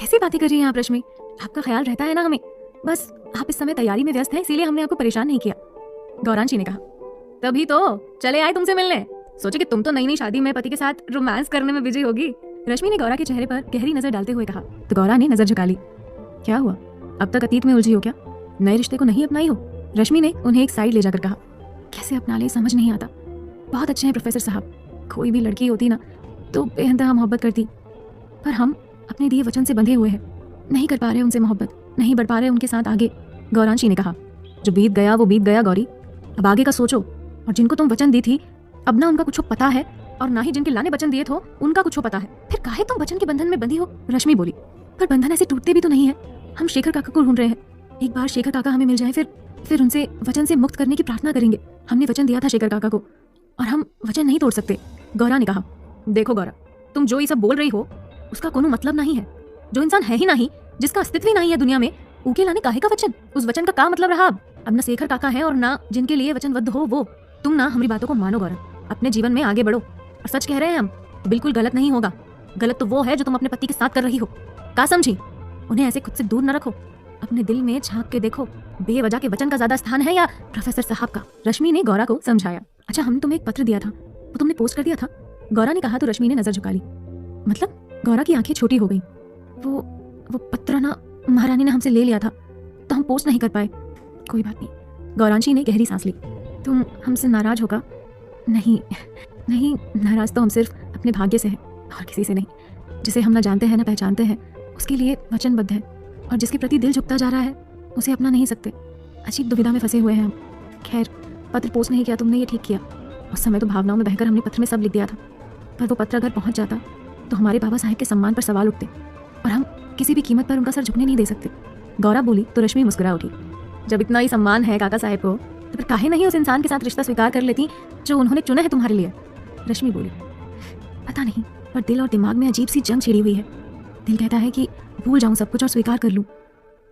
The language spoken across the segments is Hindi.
कैसी बातें कर रही हैं आप रश्मि? आपका ख्याल रहता है ना हमें। बस आप इस समय तैयारी में व्यस्त हैं, इसीलिए हमने आपको परेशान नहीं किया। गौरांशी ने कहा। तभी तो चले आए तुमसे मिलने। सोचे कि तुम तो नई नई शादी में पति के साथ रोमांस करने में बिजी होगी। रश्मि ने गौरा के चेहरे पर गहरी नजर डालते हुए कहा। तो गौरा ने नजर झुका ली। क्या हुआ, अब तक अतीत में उलझी हो क्या? नए रिश्ते को नहीं अपनाई हो? रश्मि ने उन्हें एक साइड ले जाकर कहा। कैसे अपना ले समझ नहीं आता। बहुत अच्छे हैं प्रोफेसर साहब, कोई भी लड़की होती ना तो बेइंतहा मोहब्बत करती, पर हम अपने दिए वचन से बंधे हुए हैं, नहीं कर पा रहे उनसे मोहब्बत, नहीं बढ़ पा रहे उनके साथ आगे। गौरांशी ने कहा। जो बीत गया वो बीत गया गौरी, अब आगे का सोचो। और जिनको तुम वचन दी थी अब ना उनका कुछ पता है और ना ही जिनके लाने वचन दिए थे उनका कुछ पता है। फिर काहे तुम वचन के बंधन में बंधी हो? रश्मि बोली। पर बंधन ऐसे टूटते भी तो नहीं है। हम शेखर काका को ढूंढ रहे हैं। एक बार शेखर काका हमें मिल जाए फिर उनसे वचन से मुक्त करने की प्रार्थना करेंगे। हमने वचन दिया था शेखर काका को और हम वचन नहीं तोड़ सकते। गौरा ने कहा। देखो गौरा, तुम जो ये सब बोल रही हो उसका कोनो मतलब नहीं है। जो इंसान है ही नहीं, जिसका अस्तित्व ही नहीं है दुनिया में, ऊके लाने काहे का वचन? उस वचन का मतलब रहा अब न शेखर काका है और ना जिनके लिए वचनबद्ध हो वो। तुम ना हमारी बातों को मानो गौरा, अपने जीवन में आगे बढ़ो। और सच कह रहे हैं हम, बिल्कुल गलत नहीं होगा। गलत तो वो है जो तुम अपने पति के साथ कर रही हो। का समझी? उन्हें ऐसे खुद से दूर न रखो, अपने दिल में झांक के देखो। बेवजह के वचन का ज्यादा स्थान है या प्रोफेसर साहब का? रश्मि ने गौरा को समझाया। अच्छा, हमने तुम्हें एक पत्र दिया था, वो तुमने पोस्ट कर दिया था? गौरा ने कहा तो रश्मि ने नजर झुका ली। मतलब? गौरा की आंखें छोटी हो गई। वो पत्र ना महारानी ने हमसे ले लिया था तो हम पोस्ट नहीं कर पाए। कोई बात नहीं। गौरांशी ने गहरी सांस ली। तुम हमसे नाराज होगा? नहीं नहीं, नाराज तो हम सिर्फ अपने भाग्य से हैं और किसी से नहीं। जिसे हम ना जानते हैं ना पहचानते हैं उसके लिए वचनबद्ध है, और जिसके प्रति दिल झुकता जा रहा है उसे अपना नहीं सकते। अजीब दुविधा में फंसे हुए हैं हम। खैर, पत्र पोस्ट नहीं किया तुमने, ये ठीक किया। उस समय तो भावनाओं में बहकर हमने पत्र में सब लिख दिया था, पर वो पत्र अगर पहुंच जाता तो हमारे बाबा साहब के सम्मान पर सवाल उठते और हम किसी भी कीमत पर उनका सर झुकने नहीं दे सकते। गौरा बोली तो रश्मि मुस्कुरा उठी। जब इतना ही सम्मान है काका साहब को तो फिर काहे नहीं उस इंसान के साथ रिश्ता स्वीकार कर लेती जो उन्होंने चुना है तुम्हारे लिए? रश्मि बोली। पता नहीं, पर दिल और दिमाग में अजीब सी जंग छिड़ी हुई है। दिल कहता है कि भूल जाऊं सब कुछ और स्वीकार कर लूं,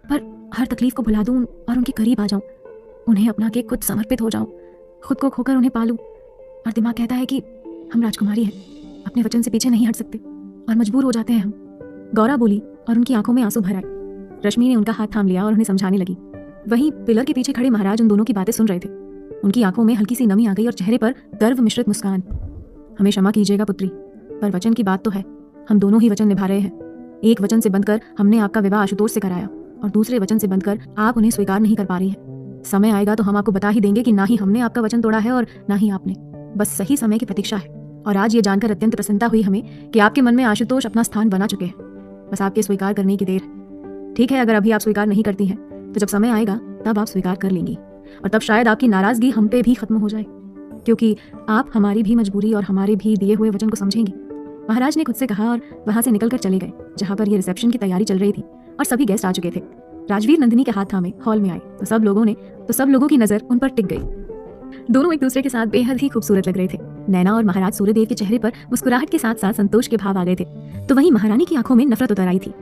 पर हर तकलीफ को भुला दूं और उनके करीब आ जाऊं, उन्हें अपना के खुद समर्पित हो जाऊं, खुद को खोकर उन्हें पालूं। और दिमाग कहता है कि हम राजकुमारी हैं, अपने वचन से पीछे नहीं हट सकते और मजबूर हो जाते हैं हम। गौरा बोली और उनकी आंखों में आंसू भर आए। रश्मि ने उनका हाथ थाम लिया और उन्हें समझाने लगी। वहीं पिलर के पीछे खड़े महाराज उन दोनों की बातें सुन रहे थे। उनकी आंखों में हल्की सी नमी आ गई और चेहरे पर गर्व मिश्रित मुस्कान। हमें क्षमा कीजिएगा पुत्री, पर वचन की बात तो है, हम दोनों ही वचन निभा रहे हैं। एक वचन से बंधकर हमने आपका विवाह आशुतोष से कराया और दूसरे वचन से बंधकर आप उन्हें स्वीकार नहीं कर पा रही है। समय आएगा तो हम आपको बता ही देंगे कि ना ही हमने आपका वचन तोड़ा है और ना ही आपने। बस सही समय की प्रतीक्षा है। और आज ये जानकर अत्यंत प्रसन्नता हुई हमें कि आपके मन में आशुतोष अपना स्थान बना चुके हैं। बस आपके स्वीकार करने की देर है। ठीक है, अगर अभी आप स्वीकार नहीं करती हैं तो जब समय आएगा तब आप स्वीकार कर लेंगी, और तब शायद आपकी नाराजगी हम पे भी खत्म हो जाए, क्योंकि आप हमारी भी मजबूरी और हमारे भी दिए हुए वचन को समझेंगी। महाराज ने खुद से कहा और वहां से निकलकर चले गए, जहां पर ये रिसेप्शन की तैयारी चल रही थी और सभी गेस्ट आ चुके थे। राजवीर नंदिनी के हाथ थामे हॉल में आए तो सब लोगों की नजर उन पर टिक गई। दोनों एक दूसरे के साथ बेहद ही खूबसूरत लग रहे थे। नैना और महाराज सूर्यदेव के चेहरे पर मुस्कुराहट के साथ साथ संतोष के भाव आ गए थे, तो वहीं महारानी की आंखों में नफरत उतर आई थी।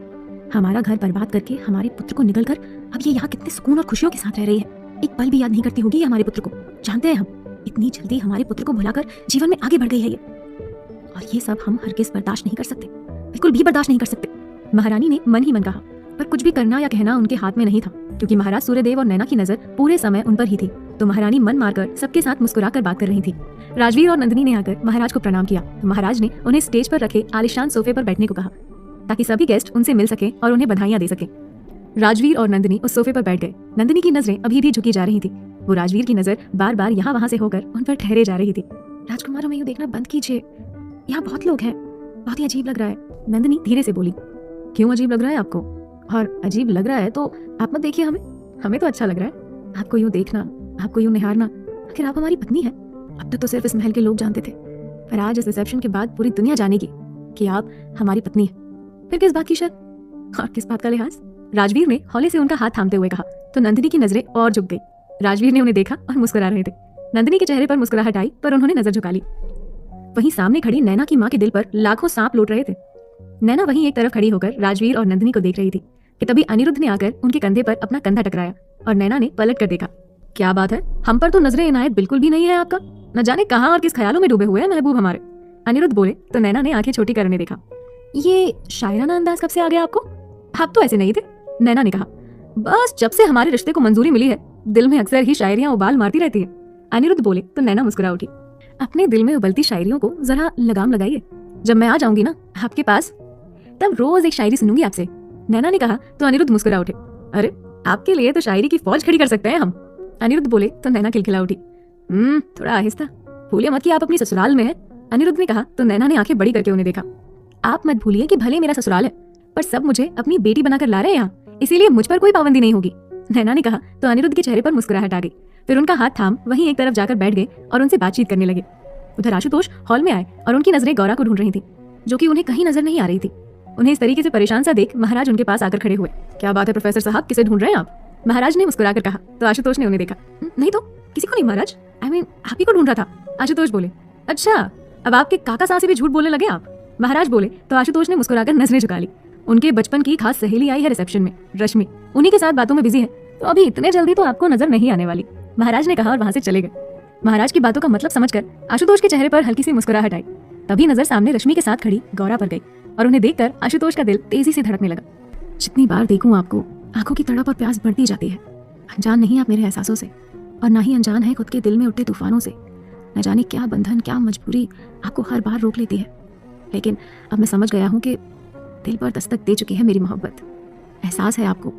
हमारा घर बर्बाद करके हमारे पुत्र को निकलकर अब ये यहाँ कितने सुकून और खुशियों के साथ रह रही है। एक पल भी याद नहीं करती होगी हमारे पुत्र को। जानते हैं हम, इतनी जल्दी हमारे पुत्र को भुलाकर जीवन में आगे बढ़ गई है ये, और ये सब हम हरगिज बर्दाश्त नहीं कर सकते, बिल्कुल भी बर्दाश्त नहीं कर सकते। महारानी ने मन ही मन कहा, पर कुछ भी करना या कहना उनके हाथ में नहीं था, क्योंकि महाराज सूर्यदेव और नैना की नजर पूरे समय उन पर ही थी। तो महारानी मन मारकर सबके साथ मुस्कुराकर बात कर रही थी। राजवीर और नंदिनी ने आकर महाराज को प्रणाम किया तो महाराज ने उन्हें स्टेज पर रखे आलिशान सोफे पर बैठने को कहा, ताकि सभी गेस्ट उनसे मिल सके और उन्हें बधाइयां दे सके। राजवीर और नंदिनी उस सोफे पर बैठ गए। नंदिनी की नजरें अभी भी झुकी जा रही थी। वो राजवीर की नजर बार बार यहाँ वहां से होकर उन पर ठहरे जा रही थी। राजकुमारों में यूं देखना बंद कीजिए, यहाँ बहुत लोग हैं, बहुत ही अजीब लग रहा है। नंदिनी धीरे से बोली। क्यों अजीब लग रहा है आपको? और अजीब लग रहा है तो आप मत देखिए हमें तो अच्छा लग रहा है। आपको यूं देखना, आपको यूं निहारना, आखिर आप हमारी पत्नी है। अब तक तो सिर्फ इस महल के लोग जानते थे, पर आज इस रिसेप्शन के बाद पूरी दुनिया जानेगी कि आप हमारी पत्नी है। फिर किस बात की शर्म और किस बात का लिहाज? राजवीर ने हौले से उनका हाथ थामते हुए कहा तो नंदिनी की नजरें और झुक गई। राजवीर ने उन्हें देखा और मुस्कुरा रहे थे। नंदिनी के चेहरे पर मुस्कुराहट आई, पर उन्होंने नजर झुका ली। वहीं सामने खड़ी नैना की माँ के दिल पर लाखों सांप लौट रहे थे। नैना वहीं एक तरफ खड़ी होकर राजवीर और नंदिनी को देख रही थी कि तभी अनिरुद्ध ने आकर उनके कंधे पर अपना कंधा टकराया और नैना ने पलट कर देखा। क्या बात है, हम पर तो नजरे इनायत बिल्कुल भी नहीं है आपका। न जाने कहाँ और किस ख्यालों में डूबे हुए हैं महबूब हमारे। अनिरुद्ध बोले तो नैना ने आंखें छोटी करने देखा। ये शायराना अंदाज कब से आ गया आपको? आप तो ऐसे नहीं थे, नैना ने कहा। बस जब से हमारे रिश्ते को मंजूरी मिली है, दिल में अक्सर ही शायरियां उबाल मारती रहती है। अनिरुद्ध बोले तो नैना मुस्कुरा उठी। अपने दिल में उबलती शायरियों को जरा लगाम लगाइए। जब मैं आ जाऊंगी ना आपके पास, तब रोज एक शायरी सुनूंगी आपसे, नैना ने कहा तो अनिरुद्ध मुस्कुरा उठे। अरे आपके लिए तो शायरी की फौज खड़ी कर सकते हैं हम, अनिरुद्ध बोले तो नैना खिलखिला उठी। थोड़ा आहिस्ता, भूलिए मत कि आप अपनी ससुराल में हैं, अनिरुद्ध ने कहा तो नैना ने आंखें बड़ी करके उन्हें देखा। आप मत भूलिए कि भले मेरा ससुराल है, पर सब मुझे अपनी बेटी बनाकर ला रहे हैं यहाँ, इसीलिए मुझ पर कोई पाबंदी नहीं होगी, नैना ने कहा तो अनिरुद्ध के चेहरे पर मुस्कुराहट आ गई। फिर उनका हाथ थाम वहीं एक तरफ जाकर बैठ गए और उनसे बातचीत करने लगे। उधर आशुतोष हॉल में आए और उनकी नजरें गौरा को ढूंढ रही थी, जो कि उन्हें कहीं नजर नहीं आ रही थी। उन्हें इस तरीके से परेशान सा देख महाराज उनके पास आकर खड़े हुए। क्या बात है प्रोफेसर साहब, किसे ढूंढ रहे हैं आप, महाराज ने मुस्कुराकर कहा तो आशुतोष ने उन्हें देखा। नहीं तो किसी को नहीं महाराज, आई मीन आप ही को ढूंढ रहा था, आशुतोष बोले। अच्छा, अब आपके काका साहब से भी झूठ बोलने लगे आप, महाराज बोले तो आशुतोष ने मुस्कुराकर नजरें झुका ली। उनके बचपन की खास सहेली आई है रिसेप्शन में, रश्मि, उन्हीं के साथ बातों में बिजी है, तो अभी इतने जल्दी तो आपको नजर नहीं आने वाली, महाराज ने कहा और वहां से चले गए। महाराज की बातों का मतलब समझकर आशुतोष के चेहरे पर हल्की सी मुस्कुराहट आई। तभी नजर सामने रश्मि के साथ खड़ी गौरा पर गई और उन्हें देखकर आशुतोष का दिल तेजी से धड़कने लगा। जितनी बार देखूं आपको, आंखों की तड़प और प्यास बढ़ती जाती है। अनजान नहीं आप मेरे एहसासों से, और ना ही अनजान है खुद के दिल में उठते तूफानों से। न जाने क्या बंधन, क्या मजबूरी आपको हर बार रोक लेती है, लेकिन अब मैं समझ गया हूँ कि दिल पर दस्तक दे चुकी है मेरी मोहब्बत। एहसास है आपको,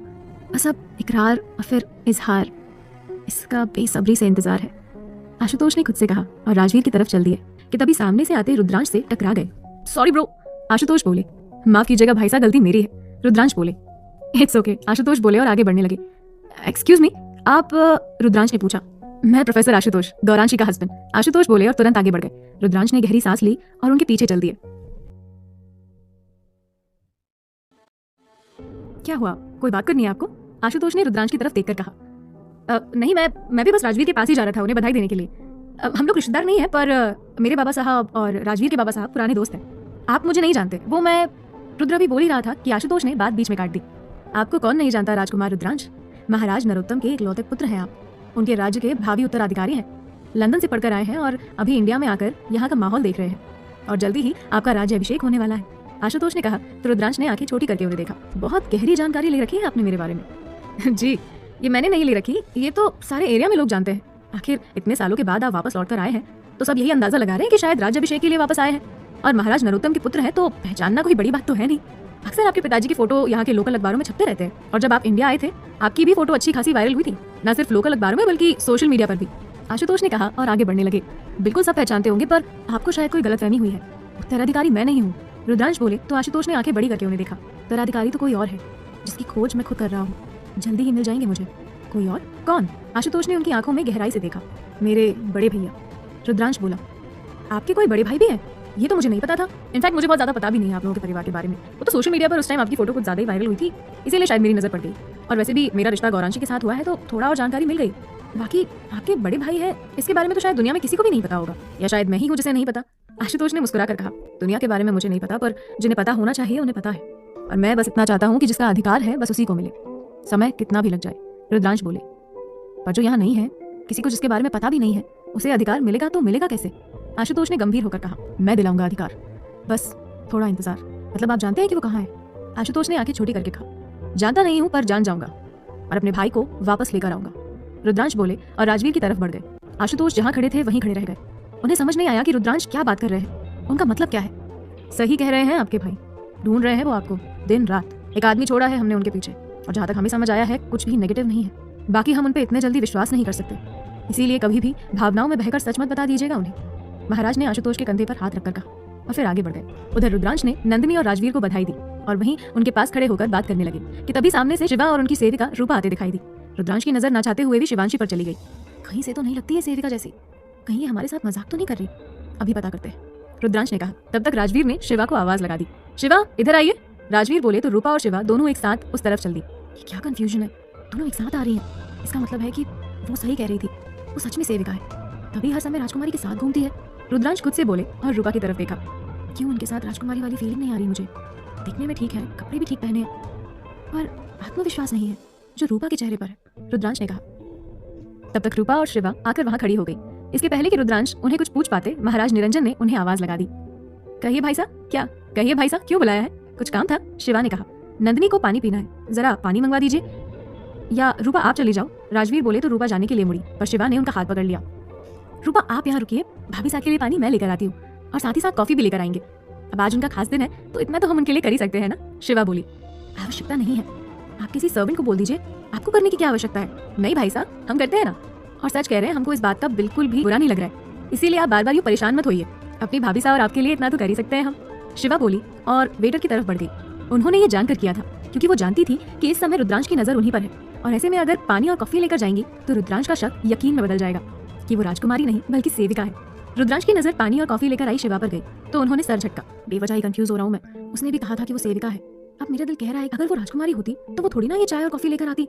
बस अब इकरार और फिर इजहार, इसका बेसब्री से इंतजार है, आशुतोष ने खुद से कहा और राजवीर की तरफ चल दिए कि तभी सामने से आते रुद्रांश से टकरा गए। सॉरी ब्रो, आशुतोष बोले। माफ कीजिएगा भाई साहब, गलती मेरी है, रुद्रांश बोले। इट्स ओके, आशुतोष बोले और आगे बढ़ने लगे। एक्सक्यूज मी, आप, रुद्रांश ने पूछा। मैं प्रोफेसर आशुतोष, गौरांशी का हस्बैंड, आशुतोष बोले और तुरंत आगे बढ़ गए। रुद्रांश ने गहरी सांस ली और उनके पीछे चल दिए। क्या हुआ, कोई बात करनी है आपको, आशुतोष ने रुद्रांश की तरफ देखकर कहा। नहीं, मैं भी बस राजवीर के पास ही जा रहा था उन्हें बधाई देने के लिए। हम लोग रिश्तेदार नहीं है, पर मेरे बाबा साहब और राजवीर के बाबा साहब पुराने दोस्त हैं। आप मुझे नहीं जानते, वो मैं, रुद्र भी बोल ही रहा था कि आशुतोष ने बात बीच में काट दी। आपको कौन नहीं जानता राजकुमार रुद्रांश, महाराज नरोत्तम के इकलौते पुत्र हैं आप, उनके राज्य के भावी उत्तराधिकारी हैं। लंदन से पढ़कर आए हैं और अभी इंडिया में आकर यहाँ का माहौल देख रहे हैं, और जल्दी ही आपका राज्य अभिषेक होने वाला है, आशुतोष ने कहा तो रुद्रांश ने आंखें छोटी करके उन्हें देखा। बहुत गहरी जानकारी ले रखी है आपने मेरे बारे में। जी, ये मैंने नहीं ले रखी, ये तो सारे एरिया में लोग जानते हैं। आखिर इतने सालों के बाद आप वापस लौट कर आए हैं, तो सब यही अंदाजा लगा रहे हैं कि शायद राज्याभिषेक के लिए वापस आए हैं, और महाराज नरोत्तम के पुत्र हैं तो पहचानना कोई बड़ी बात तो है नहीं। अक्सर आपके पिताजी की फोटो यहाँ के लोकल अखबारों में छपते रहते हैं, और जब आप इंडिया आए थे आपकी भी फोटो अच्छी खासी वायरल हुई थी, न सिर्फ लोकल अखबारों में बल्कि सोशल मीडिया पर भी, आशुतोष ने कहा और आगे बढ़ने लगे। बिल्कुल सब पहचानते होंगे, पर आपको शायद कोई गलतफहमी हुई है, उत्तराधिकारी मैं नहीं हूँ, रुद्रांश बोले तो आशुतोष ने आंखें बड़ी करके उन्हें देखा। उत्तराधिकारी तो कोई और है, जिसकी खोज मैं खुद कर रहा हूँ, जल्दी ही मिल जाएंगे मुझे। कोई और? कौन? आशुतोष ने उनकी आंखों में गहराई से देखा। मेरे बड़े भैया, रुद्रांश बोला। आपके कोई बड़े भाई भी हैं? ये तो मुझे नहीं पता था, इनफैक्ट मुझे बहुत ज्यादा पता भी नहीं है आप लोगों के परिवार के बारे में। वो तो सोशल मीडिया पर उस टाइम आपकी फोटो कुछ ज्यादा ही वायरल हुई थी, इसीलिए शायद मेरी नजर पड़ गई, और वैसे भी मेरा रिश्ता गौरांशी के साथ हुआ है तो थोड़ा और जानकारी मिल गई। बाकी आपके बड़े भाई है, इसके बारे में तो शायद दुनिया में किसी को भी नहीं पता होगा, या शायद मैं ही हूँ जिसे नहीं पता, आशुतोष ने मुस्कुरा कर कहा। दुनिया के बारे में मुझे नहीं पता, पर जिन्हें पता होना चाहिए उन्हें पता है, और मैं बस इतना चाहता हूँ कि जिसका अधिकार है बस उसी को मिले, समय कितना भी लग जाए, रुद्रांश बोले। पर जो यहाँ नहीं है, किसी को जिसके बारे में पता भी नहीं है, उसे अधिकार मिलेगा तो मिलेगा कैसे? आशुतोष ने गंभीर होकर कहा। मैं दिलाऊंगा अधिकार, बस थोड़ा इंतजार। मतलब आप जानते हैं कि वो कहाँ है? आशुतोष ने आंखें छोटी करके कहा। जानता नहीं हूँ, पर जान जाऊंगा और अपने भाई को वापस लेकर आऊंगा, रुद्रांश बोले और राजवीर की तरफ बढ़ गए। आशुतोष जहाँ खड़े थे वहीं खड़े रह गए। उन्हें समझ नहीं आया कि रुद्रांश क्या बात कर रहे हैं, उनका मतलब क्या है। सही कह रहे हैं आपके भाई, ढूंढ रहे हैं वो आपको दिन रात। एक आदमी छोड़ा है हमने उनके पीछे, और जहाँ तक हमें समझ आया है कुछ भी नेगेटिव नहीं है। बाकी हम उन पर इतने जल्दी विश्वास नहीं कर सकते, इसीलिए कभी भी भावनाओं में बहकर सच मत बता दीजिएगा उन्हें, महाराज ने आशुतोष के कंधे पर हाथ रखकर कहा, और फिर आगे बढ़ गए। उधर रुद्रांश ने नंदिनी और राजवीर को बधाई दी और वहीं उनके पास खड़े होकर बात करने लगे कि तभी सामने से शिवा और उनकी सेविका रूपा आते दिखाई दी। रुद्रांश की नजर ना चाहते हुए भी शिवांशी पर चली गई। कहीं से तो नहीं लगती है सेविका जैसी, कहीं ये हमारे साथ मजाक तो नहीं कर रही, अभी पता करते हैं, रुद्रांश ने कहा। तब तक राजवीर ने शिवा को आवाज लगा दी। शिवा इधर आइए, राजवीर बोले तो रूपा और शिवा दोनों एक साथ उस तरफ चल दी। ये क्या कंफ्यूजन है, दोनों एक साथ आ रही हैं, इसका मतलब है कि वो सही कह रही थी, वो सच में सेविका है, तभी हर समय राजकुमारी के साथ घूमती है। रुद्रांश खुद से बोले और रूपा की तरफ देखा। क्यों उनके साथ राजकुमारी वाली फीलिंग नहीं आ रही मुझे? दिखने में ठीक है, कपड़े भी ठीक पहने हैं, पर आत्मविश्वास नहीं है जो रूपा के चेहरे पर है, रुद्रांश ने कहा। तब तक रूपा और शिवा आकर वहां खड़ी हो गई। इसके पहले कि रुद्रांश उन्हें कुछ पूछ पाते, महाराज निरंजन ने उन्हें आवाज लगा दी। कहिए भाई साहब, क्या? कहिए भाई साहब, क्यों बुलाया है? कुछ काम था? शिवा ने कहा। नंदिनी को पानी पीना है, जरा पानी मंगवा दीजिए। या रूपा आप चली जाओ, राजवीर बोले तो रूपा जाने के लिए मुड़ी, पर शिवा ने उनका हाथ पकड़ लिया। रूपा आप यहाँ रुकिए, भाभी साहब के लिए पानी मैं लेकर आती हूँ, और साथ ही साथ कॉफी भी लेकर आएंगे। अब आज उनका खास दिन है तो इतना तो हम उनके लिए कर ही सकते हैं ना। शिवा बोली, आवश्यकता नहीं है, आप किसी सर्वेंट को बोल दीजिए, आपको करने की क्या आवश्यकता है। नहीं भाई साहब, हम करते हैं ना, और सच कह रहे हैं, हमको इस बात का बिल्कुल भी बुरा नहीं लग रहा है, इसीलिए आप बार बार यूँ परेशान मत होइए, अपनी भाभी साहब और आपके लिए इतना तो कर ही सकते हैं हम। शिवा बोली और वेटर की तरफ बढ़ गई। उन्होंने ये जानकर किया था क्योंकि वो जानती थी कि इस समय रुद्रांश की नजर उन्हीं पर है, और ऐसे में अगर पानी और कॉफी लेकर जाएंगी तो रुद्रांश का शक यकीन में बदल जाएगा कि वो राजकुमारी नहीं बल्कि सेविका है। रुद्रांश की नजर पानी और कॉफी लेकर आई शिवा पर गई तो उन्होंने सर झटका। बेवजह ही कंफ्यूज हो रहा हूँ मैं, उसने भी कहा था कि वो सेविका है, अब मेरा दिल कह रहा है अगर वो राजकुमारी होती तो वो थोड़ी ना ये चाय और कॉफी लेकर आती।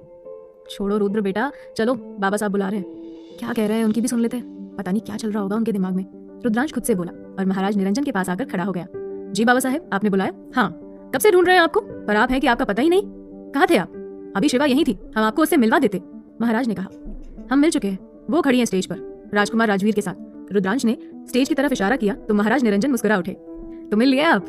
छोड़ो रुद्र बेटा, चलो बाबा साहब बुला रहे हैं, क्या कह रहे हैं उनकी भी सुन लेते हैं, पता नहीं क्या चल रहा होगा उनके दिमाग में। रुद्रांश खुद से बोला और महाराज निरंजन के पास आकर खड़ा हो गया। जी बाबा साहब, आपने बुलाया? हाँ, कब से ढूंढ रहे हैं आपको, पर आप हैं कि आपका पता ही नहीं। कहाँ थे आप? अभी शिवा यही थी, हम आपको उससे मिलवा देते। महाराज ने कहा, हम मिल चुके हैं, वो खड़ी है स्टेज पर राजकुमार राजवीर के साथ। रुद्रांश ने स्टेज की तरफ इशारा किया तो महाराज निरंजन मुस्कुरा उठे। तो मिल लिया आप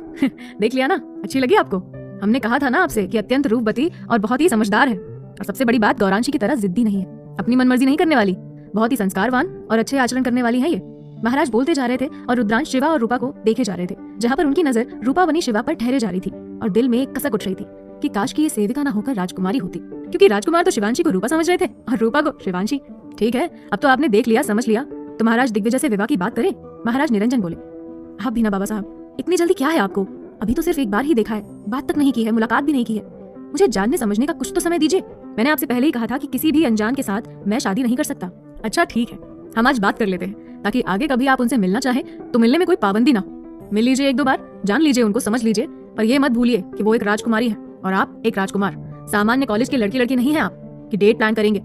देख लिया ना, अच्छी लगी आपको? हमने कहा था ना आपसे कि अत्यंत रूपवती और बहुत ही समझदार है, और सबसे बड़ी बात गौरांशी की तरह जिद्दी नहीं है, अपनी मनमर्जी नहीं करने वाली, बहुत ही संस्कारवान और अच्छे आचरण करने वाली है ये। महाराज बोलते जा रहे थे और रुद्रांश शिवा और रूपा को देखे जा रहे थे, जहाँ पर उनकी नजर रूपा बनी शिवा पर ठहरे जा रही थी, और दिल में एक कसक उठ रही थी कि काश की ये सेविका ना होकर राजकुमारी होती, क्योंकि राजकुमार तो शिवांशी को रूपा समझ रहे थे और रूपा को शिवांशी। ठीक है, अब तो आपने देख लिया, समझ लिया, तो महाराज दिग्विजय से विवाह की बात करें। महाराज निरंजन बोले, आप भी ना बाबा साहब, इतनी जल्दी क्या है आपको, अभी तो सिर्फ एक बार ही देखा है, बात तक नहीं की है, मुलाकात भी नहीं की है, मुझे जानने समझने का कुछ तो समय दीजिए। मैंने आपसे पहले ही कहा था कि किसी भी अनजान के साथ मैं शादी नहीं कर सकता। अच्छा ठीक है, हम आज बात कर लेते हैं, ताकि आगे कभी आप उनसे मिलना चाहें तो मिलने में कोई पाबंदी ना हो। मिल लीजिए एक दो बार, जान लीजिए उनको, समझ लीजिए, पर ये मत भूलिए कि वो एक राजकुमारी है और आप एक राजकुमार। सामान्य कॉलेज के लड़की लड़की नहीं है आप कि डेट प्लान करेंगे।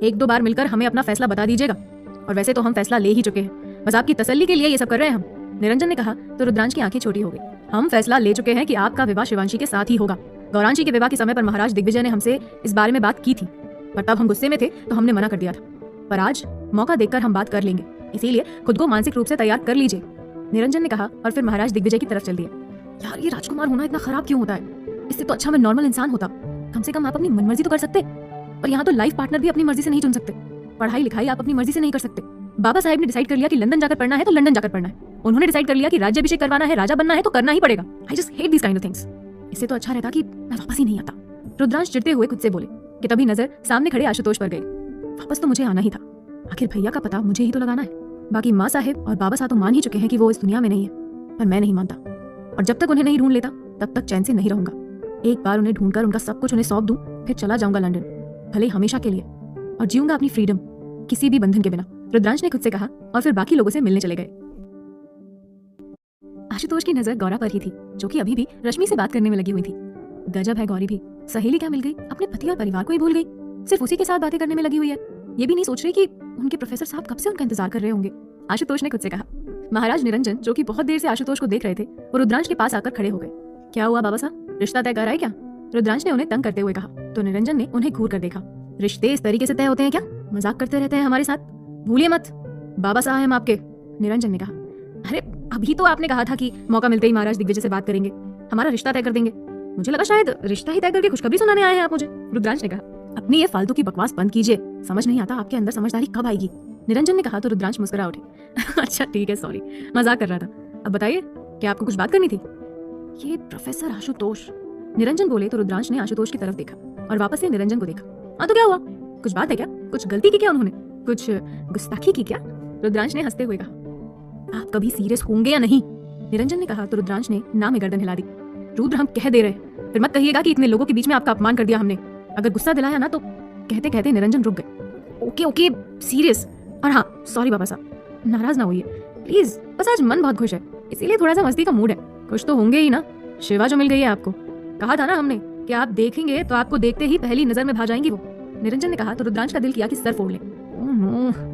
एक दो बार मिलकर हमें अपना फैसला बता दीजिएगा, और वैसे तो हम फैसला ले ही चुके हैं, बस आपकी तसल्ली के लिए ये सब कर रहे हैं हम। निरंजन ने कहा तो रुद्रांश की आंखें छोटी हो गई। हम फैसला ले चुके हैं कि आपका विवाह शिवांशी के साथ ही होगा। गौरांशी के विवाह के समय पर महाराज दिग्विजय ने हमसे इस बारे में बात की थी, पर तब हम गुस्से में थे तो हमने मना कर दिया था, पर आज मौका देखकर हम बात कर लेंगे, इसीलिए खुद को मानसिक रूप से तैयार कर लीजिए। निरंजन ने कहा और फिर महाराज दिग्विजय की तरफ चल दिया। यार ये राजकुमार होना इतना खराब क्यों होता है, इससे तो अच्छा मैं नॉर्मल इंसान होता, कम से कम आप अपनी मनमर्जी तो कर सकते, और यहाँ तो लाइफ पार्टनर भी अपनी मर्जी से नहीं चुन सकते, पढ़ाई लिखाई आप अपनी मर्जी से नहीं कर सकते। बाबा साहब ने डिसाइड कर लिया कि लंदन जाकर पढ़ना है तो लंदन जाकर पढ़ना है, उन्होंने डिसाइड कर लिया कि राज्याभिषेक करवाना है, राजा बनना है तो करना ही पड़ेगा। I just hate this kind of things. इससे तो अच्छा रहता कि मैं वापस ही नहीं आता। रुद्रांश चिढ़ते हुए खुद से बोले कि तभी नजर सामने खड़े आशुतोष पर गई। वापस तो मुझे आना ही था, आखिर भैया का पता मुझे ही तो लगाना है, बाकी माँ साहेब और बाबा साहब तो मान ही चुके हैं कि वो इस दुनिया में नहीं है, पर मैं नहीं मानता, और जब तक उन्हें नहीं ढूंढ लेता तब तक चैन से नहीं रहूंगा। एक बार उन्हें ढूंढकर उनका सब कुछ उन्हें सौंप दूं, फिर चला जाऊंगा लंदन, भले हमेशा के लिए, और जीऊंगा अपनी फ्रीडम किसी भी बंधन के बिना। रुद्रांश ने खुद से कहा और फिर बाकी लोगों से मिलने चले गए। आशुतोष की नजर गौरा पर ही थी, जो कि अभी भी रश्मि से बात करने में लगी हुई थी। गजब है गौरी भी, सहेली क्या मिल गई, अपने पति और परिवार को ही भूल गई, सिर्फ उसी के साथ बातें करने में लगी हुई है। ये भी नहीं सोच रही कि उनके प्रोफेसर साहब कब से उनका इंतजार कर रहे होंगे। आशुतोष ने खुद से कहा। महाराज निरंजन, जो कि बहुत देर से आशुतोष को देख रहे थे, वो रुद्रांश के पास आकर खड़े हो गए। क्या हुआ बाबा साहब, रिश्ता तय कर आए क्या? रुद्रांश ने उन्हें तंग करते हुए कहा, तो निरंजन ने उन्हें घूर कर देखा। रिश्ते इस तरीके से तय होते हैं क्या? मजाक करते रहते हैं हमारे साथ, भूलिए मत, बाबा साहब हम आपके। निरंजन ने कहा, अरे अभी तो आपने कहा था कि मौका मिलते ही महाराज दिग्विजय से बात करेंगे, हमारा रिश्ता तय कर देंगे, मुझे लगा शायद रिश्ता ही तय करके खुशखबरी सुनाने आए हैं आप मुझे। रुद्रांश ने कहा, अपनी ये फालतू की बकवास बंद कीजिए, समझ नहीं आता आपके अंदर समझदारी कब आएगी। निरंजन ने कहा तो रुद्रांश मुस्कुरा उठे। अच्छा ठीक है, सॉरी, मजाक कर रहा था। अब बताइए, क्या आपको कुछ बात करनी थी? ये प्रोफेसर आशुतोष, निरंजन बोले तो रुद्रांश ने आशुतोष की तरफ देखा और वापस से निरंजन को देखा। हाँ तो क्या हुआ, कुछ बात है क्या, कुछ गलती की क्या उन्होंने, कुछ गुस्ताखी की क्या? रुद्रांश ने हंसते हुए कहा, आप कभी सीरियस होंगे या नहीं? निरंजन ने कहा तो रुद्रांश ने ना में गर्दन हिला दी। रुद्र हम कह दे रहे, फिर मत कहिएगा कि इतने लोगों के बीच में आपका अपमान कर दिया हमने। अगर गुस्सा दिलाया ना तो। कहते कहते निरंजन रुक गए। ओके ओके सीरियस, और हाँ सॉरी बाबा साहब, नाराज ना होइए प्लीज, बस आज मन बहुत खुश है, इसीलिए थोड़ा सा मस्ती का मूड है। खुश तो होंगे ही ना, शिवा जो मिल गई है आपको, कहा था ना हमने कि आप देखेंगे तो आपको देखते ही पहली नजर में भा जाएंगी वो। निरंजन ने कहा तो रुद्रांश का दिल किया कि सर फोड़ ले।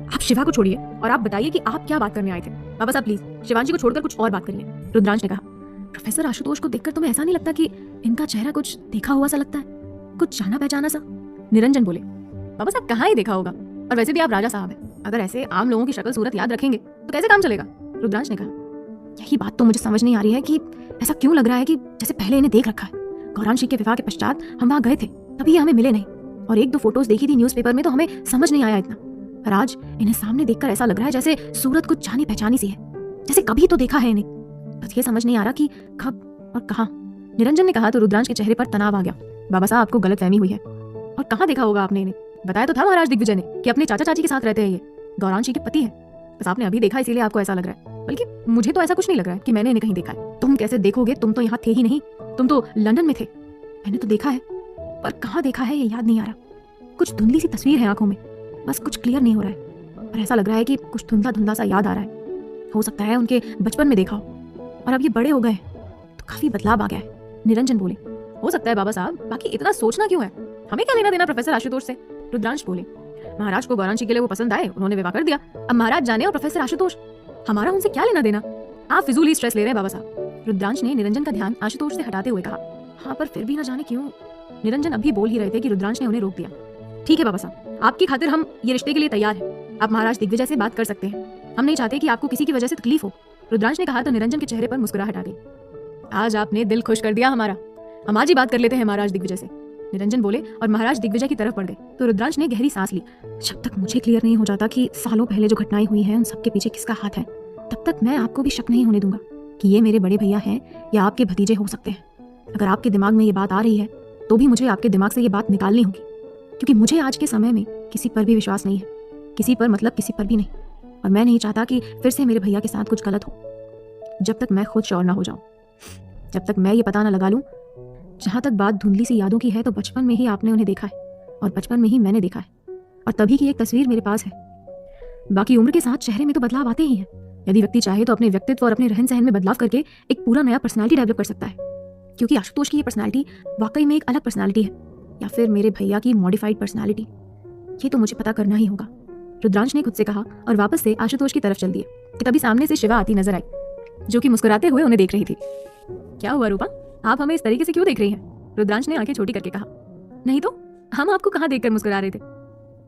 आप शिवा को छोड़िए और आप बताइए कि आप क्या बात करने आए थे। बाबा साहब प्लीज शिवांशी को छोड़कर कुछ और बात करिए। रुद्रांश ने कहा, प्रोफेसर आशुतोष को देखकर तुम्हें ऐसा नहीं लगता कि इनका चेहरा कुछ देखा हुआ सा लगता है, कुछ जाना पहचाना सा? निरंजन बोले, बाबा साहब कहाँ ही देखा होगा, और वैसे भी आप राजा साहब हैं, अगर ऐसे आम लोगों की शक्ल सूरत याद रखेंगे तो कैसे काम चलेगा? रुद्रांश ने कहा, यही बात तो मुझे समझ नहीं आ रही है कि ऐसा क्यों लग रहा है कि जैसे पहले इन्हें देख रखा है। गौरांशी के विवाह के पश्चात हम वहाँ गए थे, तभी ये हमें मिले नहीं, और एक दो फोटोज देखी थी न्यूज़पेपर में तो हमें समझ नहीं आया इतना। पर आज इन्हें सामने देखकर ऐसा लग रहा है जैसे सूरत कुछ जानी पहचानी सी है, जैसे कभी तो देखा है इन्हें, बस ये समझ नहीं आ रहा कि कब और कहाँ। निरंजन ने कहा तो रुद्रांश के चेहरे पर तनाव आ गया। बाबा साहब, आपको गलतफहमी हुई है। और कहाँ देखा होगा आपने इन्हें? बताया तो था महाराज दिग्विजय ने कि अपने चाचा चाची के साथ रहते हैं, ये गौरांशी के पति है। बस आपने अभी देखा इसीलिए आपको ऐसा लग रहा है, बल्कि मुझे तो ऐसा कुछ नहीं लग रहा है कि मैंने इन्हें कहीं देखा है। तुम कैसे देखोगे, तुम तो यहाँ थे ही नहीं, तुम तो लंदन में थे। मैंने तो देखा है, पर कहाँ देखा है ये याद नहीं आ रहा। कुछ धुंधली सी तस्वीर है आंखों में, बस कुछ क्लियर नहीं हो रहा है, और ऐसा लग रहा है कि कुछ धुंधला धुंधला सा याद आ रहा है। हो सकता है उनके बचपन में देखा हो, और अब ये बड़े हो गए तो काफी बदलाव आ गया है। निरंजन बोले। हो सकता है बाबा साहब, बाकी इतना सोचना क्यों है, हमें क्या लेना देना प्रोफेसर आशुतोष से। रुद्रांश बोले। महाराज को गौरांशी के लिए वो पसंद आए, उन्होंने विवाह कर दिया। अब महाराज जाने और प्रोफेसर आशुतोष, हमारा उनसे क्या लेना देना। आप फिजूल ही स्ट्रेस ले रहे हैं बाबा साहब। रुद्रांश ने निरंजन का ध्यान आशुतोष से हटाते हुए कहा। हाँ, पर फिर भी ना जाने क्यों। निरंजन अभी बोल ही रहे थे कि रुद्रांश ने उन्हें रोक दिया। ठीक है बाबा साहब, आपकी खातिर हम ये रिश्ते के लिए तैयार हैं। आप महाराज दिग्विजय से बात कर सकते हैं, हम नहीं चाहते कि आपको किसी की वजह से तकलीफ हो। रुद्रांश ने कहा तो निरंजन के चेहरे पर मुस्कुराहट आ गई। आज आपने दिल खुश कर दिया हमारा, हम आज ही बात कर लेते हैं महाराज दिग्विजय से। निरंजन बोले और महाराज दिग्विजय की तरफ बढ़ गए तो रुद्रांश ने गहरी सांस ली। जब तक मुझे क्लियर नहीं हो जाता कि सालों पहले जो घटनाएं हुई हैं उन सबके पीछे किसका हाथ है, तब तक मैं आपको भी शक नहीं होने दूंगा कि ये मेरे बड़े भैया हैं या आपके भतीजे हो सकते हैं। अगर आपके दिमाग में ये बात आ रही है तो भी मुझे आपके दिमाग से ये बात निकालनी होगी, क्योंकि मुझे आज के समय में किसी पर भी विश्वास नहीं है, किसी पर मतलब किसी पर भी नहीं, और मैं नहीं चाहता कि फिर से मेरे भैया के साथ कुछ गलत हो। जब तक मैं खुद श्योर ना हो जाऊं, जब तक मैं ये पता ना लगा लूं। जहां तक बात धुंधली सी यादों की है तो बचपन में ही आपने उन्हें देखा है, और बचपन में ही मैंने देखा है, और तभी की एक तस्वीर मेरे पास है। बाकी उम्र के साथ चेहरे में तो बदलाव आते ही हैं। यदि व्यक्ति चाहे तो अपने व्यक्तित्व और अपने रहन सहन में बदलाव करके एक पूरा नया पर्सनालिटी डेवलप कर सकता है, क्योंकि आशुतोष की ये पर्सनालिटी वाकई में एक अलग पर्सनालिटी है, या फिर मेरे भैया की मॉडिफाइड पर्सनालिटी, ये तो मुझे पता करना ही होगा। रुद्रांश ने खुद से कहा और वापस से आशुतोष की तरफ चल दिए कि तभी सामने से शिवा आती नजर आई, जो कि मुस्कुराते हुए उन्हें देख रही थी। क्या हुआ रूपा, आप हमें इस तरीके से क्यों देख रही हैं? रुद्रांश ने आंखें छोटी करके कहा। नहीं तो हम आपको कहाँ देखकर मुस्कुरा रहे थे,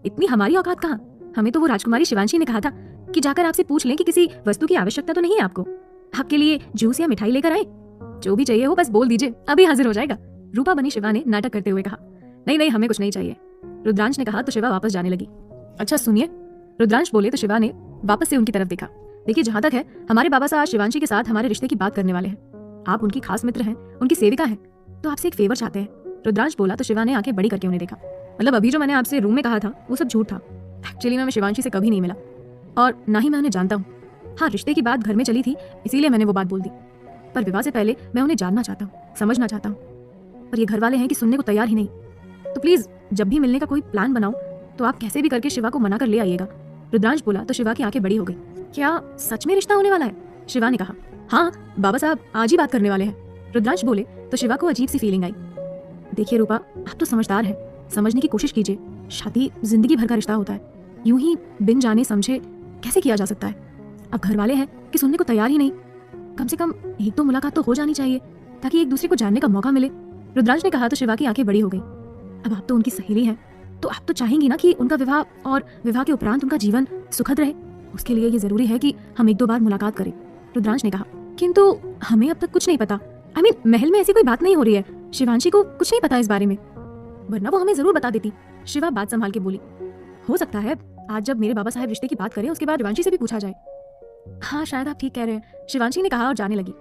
इतनी हमारी औकात कहाँ। हमें तो वो राजकुमारी शिवांशी ने कहा था कि जाकर आपसे पूछ लें कि किसी वस्तु की आवश्यकता तो नहीं है आपको, आपके लिए जूस या मिठाई लेकर आए, जो भी चाहिए हो बस बोल दीजिए, अभी हाजिर हो जाएगा। रूपा बनी शिवा ने नाटक करते हुए कहा। नहीं नहीं, हमें कुछ नहीं चाहिए, रुद्रांश ने कहा तो शिवा वापस जाने लगी। अच्छा सुनिए, रुद्रांश बोले तो शिवा ने वापस से उनकी तरफ देखा। देखिए, जहां तक है हमारे बाबा साहब शिवांशी के साथ हमारे रिश्ते की बात करने वाले हैं। आप उनकी खास मित्र हैं, उनकी सेविका हैं, तो आपसे एक फेवर चाहते हैं। रुद्रांश बोला तो शिवा ने आंखें बड़ी करके उन्हें देखा। मतलब अभी जो मैंने आपसे रूम में कहा था वो सब झूठ था। एक्चुअली मैं शिवांशी से कभी नहीं मिला और ना ही मैं उन्हें जानता हूँ। हाँ, रिश्ते की बात घर में चली थी इसीलिए मैंने वो बात बोल दी, पर विवाह से पहले मैं उन्हें जानना चाहता हूँ, समझना चाहता हूँ। पर ये घर वाले हैं कि सुनने को तैयार ही नहीं। तो प्लीज जब भी मिलने का कोई प्लान बनाओ तो आप कैसे भी करके शिवा को मना कर ले आइएगा। रुद्रांश बोला तो शिवा की आंखें बड़ी हो गई। क्या सच में रिश्ता होने वाला है? शिवा ने कहा। हाँ बाबा साहब आज ही बात करने वाले हैं। रुद्रांश बोले तो शिवा को अजीब सी फीलिंग आई। देखिए रूपा, आप तो समझदार हैं, समझने की कोशिश कीजिए। शादी जिंदगी भर का रिश्ता होता है, यूं ही बिन जाने समझे कैसे किया जा सकता है? अब घर वाले हैं कि सुनने को तैयार ही नहीं। कम से कम एक दो मुलाकात तो हो जानी चाहिए ताकि एक दूसरे को जानने का मौका मिले। रुद्रांश ने कहा तो शिवा की आंखें बड़ी हो गई। अब आप तो उनकी सहेली हैं, तो आप तो चाहेंगी ना कि उनका विवाह और विवाह के उपरांत उनका जीवन सुखद रहे। उसके लिए ये जरूरी है कि हम एक दो बार मुलाकात करें। रुद्रांश ने कहा। किंतु हमें अब तक कुछ नहीं पता। महल में ऐसी कोई बात नहीं हो रही है, शिवांशी को कुछ नहीं पता इस बारे में, वरना वो हमें जरूर बता देती। शिवा बात संभाल के बोली। हो सकता है आज जब मेरे बाबा साहब रिश्ते की बात करें उसके बाद शिवांशी से भी पूछा जाए। हाँ शायद आप ठीक कह रहे हैं, शिवांशी ने कहा और जाने लगी।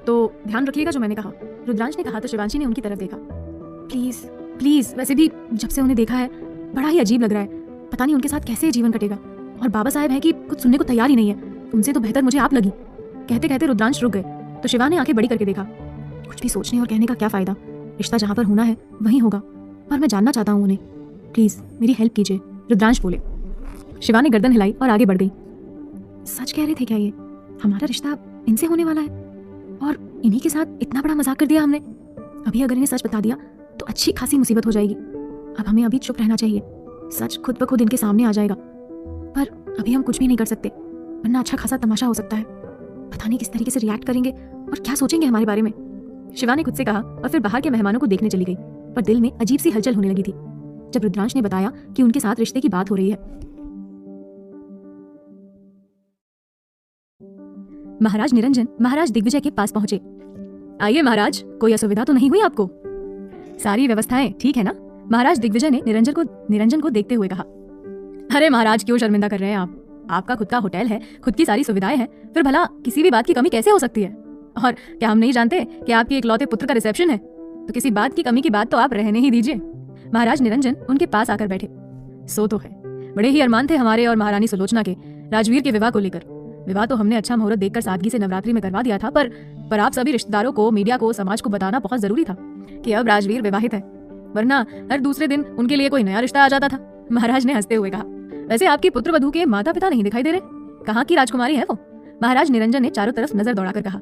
तो ध्यान रखिएगा जो मैंने कहा, रुद्रांश ने कहा तो शिवांशी ने उनकी तरफ देखा। प्लीज प्लीज, वैसे भी जब से उन्हें देखा है बड़ा ही अजीब लग रहा है, पता नहीं उनके साथ कैसे जीवन कटेगा। और बाबा साहब है कि कुछ सुनने को तैयार ही नहीं है, उनसे तो बेहतर मुझे आप लगी। कहते कहते रुद्रांश रुक गए तो शिवा ने आंखें बड़ी करके देखा। कुछ भी सोचने और कहने का क्या फायदा, रिश्ता जहाँ पर होना है वहीं होगा, पर मैं जानना चाहता हूँ उन्हें, प्लीज मेरी हेल्प कीजिए। रुद्रांश बोले। शिवा ने गर्दन हिलाई और आगे बढ़ गई। सच कह रहे थे क्या ये? हमारा रिश्ता इनसे होने वाला है और इन्हीं के साथ इतना बड़ा मजाक कर दिया हमने। अभी अगर इन्हें सच बता दिया तो अच्छी खासी मुसीबत हो जाएगी। अब हमें अभी चुप रहना चाहिए, सच खुद ब खुद इनके सामने आ जाएगा। पर अभी हम कुछ भी नहीं कर सकते, वरना अच्छा खासा तमाशा हो सकता है। पता नहीं किस तरीके से रिएक्ट करेंगे और क्या सोचेंगे हमारे बारे में। शिवा ने खुद से कहा और फिर बाहर के मेहमानों को देखने चली गई, पर दिल में अजीब सी हलचल होने लगी थी जब रुद्रांश ने बताया कि उनके साथ रिश्ते की बात हो रही है। महाराज निरंजन महाराज दिग्विजय के पास पहुंचे। आइए महाराज, कोई असुविधा तो नहीं हुई आपको? सारी व्यवस्थाएं ठीक है ना? महाराज दिग्विजय ने निरंजन को देखते हुए कहा। अरे महाराज, क्यों शर्मिंदा कर रहे हैं आप? आपका खुद का होटल है, खुद की सारी सुविधाएं हैं, फिर भला किसी भी बात की कमी कैसे हो सकती है? और क्या हम नहीं जानते कि आपके इकलौते पुत्र का रिसेप्शन है? तो किसी बात की कमी की बात तो आप रहने ही दीजिए। महाराज निरंजन उनके पास आकर बैठे। सो तो है, बड़े ही अरमान थे हमारे और महारानी सुलोचना के राजवीर के विवाह को लेकर। विवाह तो हमने अच्छा मुहूर्त देखकर सादगी से नवरात्रि में करवा दिया था, पर आप सभी रिश्तेदारों को, मीडिया को, समाज को बताना बहुत जरूरी था कि अब राजवीर विवाहित है, वरना हर दूसरे दिन उनके लिए कोई नया रिश्ता आ जाता था। महाराज ने हंसते हुए कहा, वैसे आपकी पुत्र वधू के माता पिता नहीं दिखाई दे रहे, कहाँ की राजकुमारी है वो? महाराज निरंजन ने चारों तरफ नजर दौड़ाकर कहा,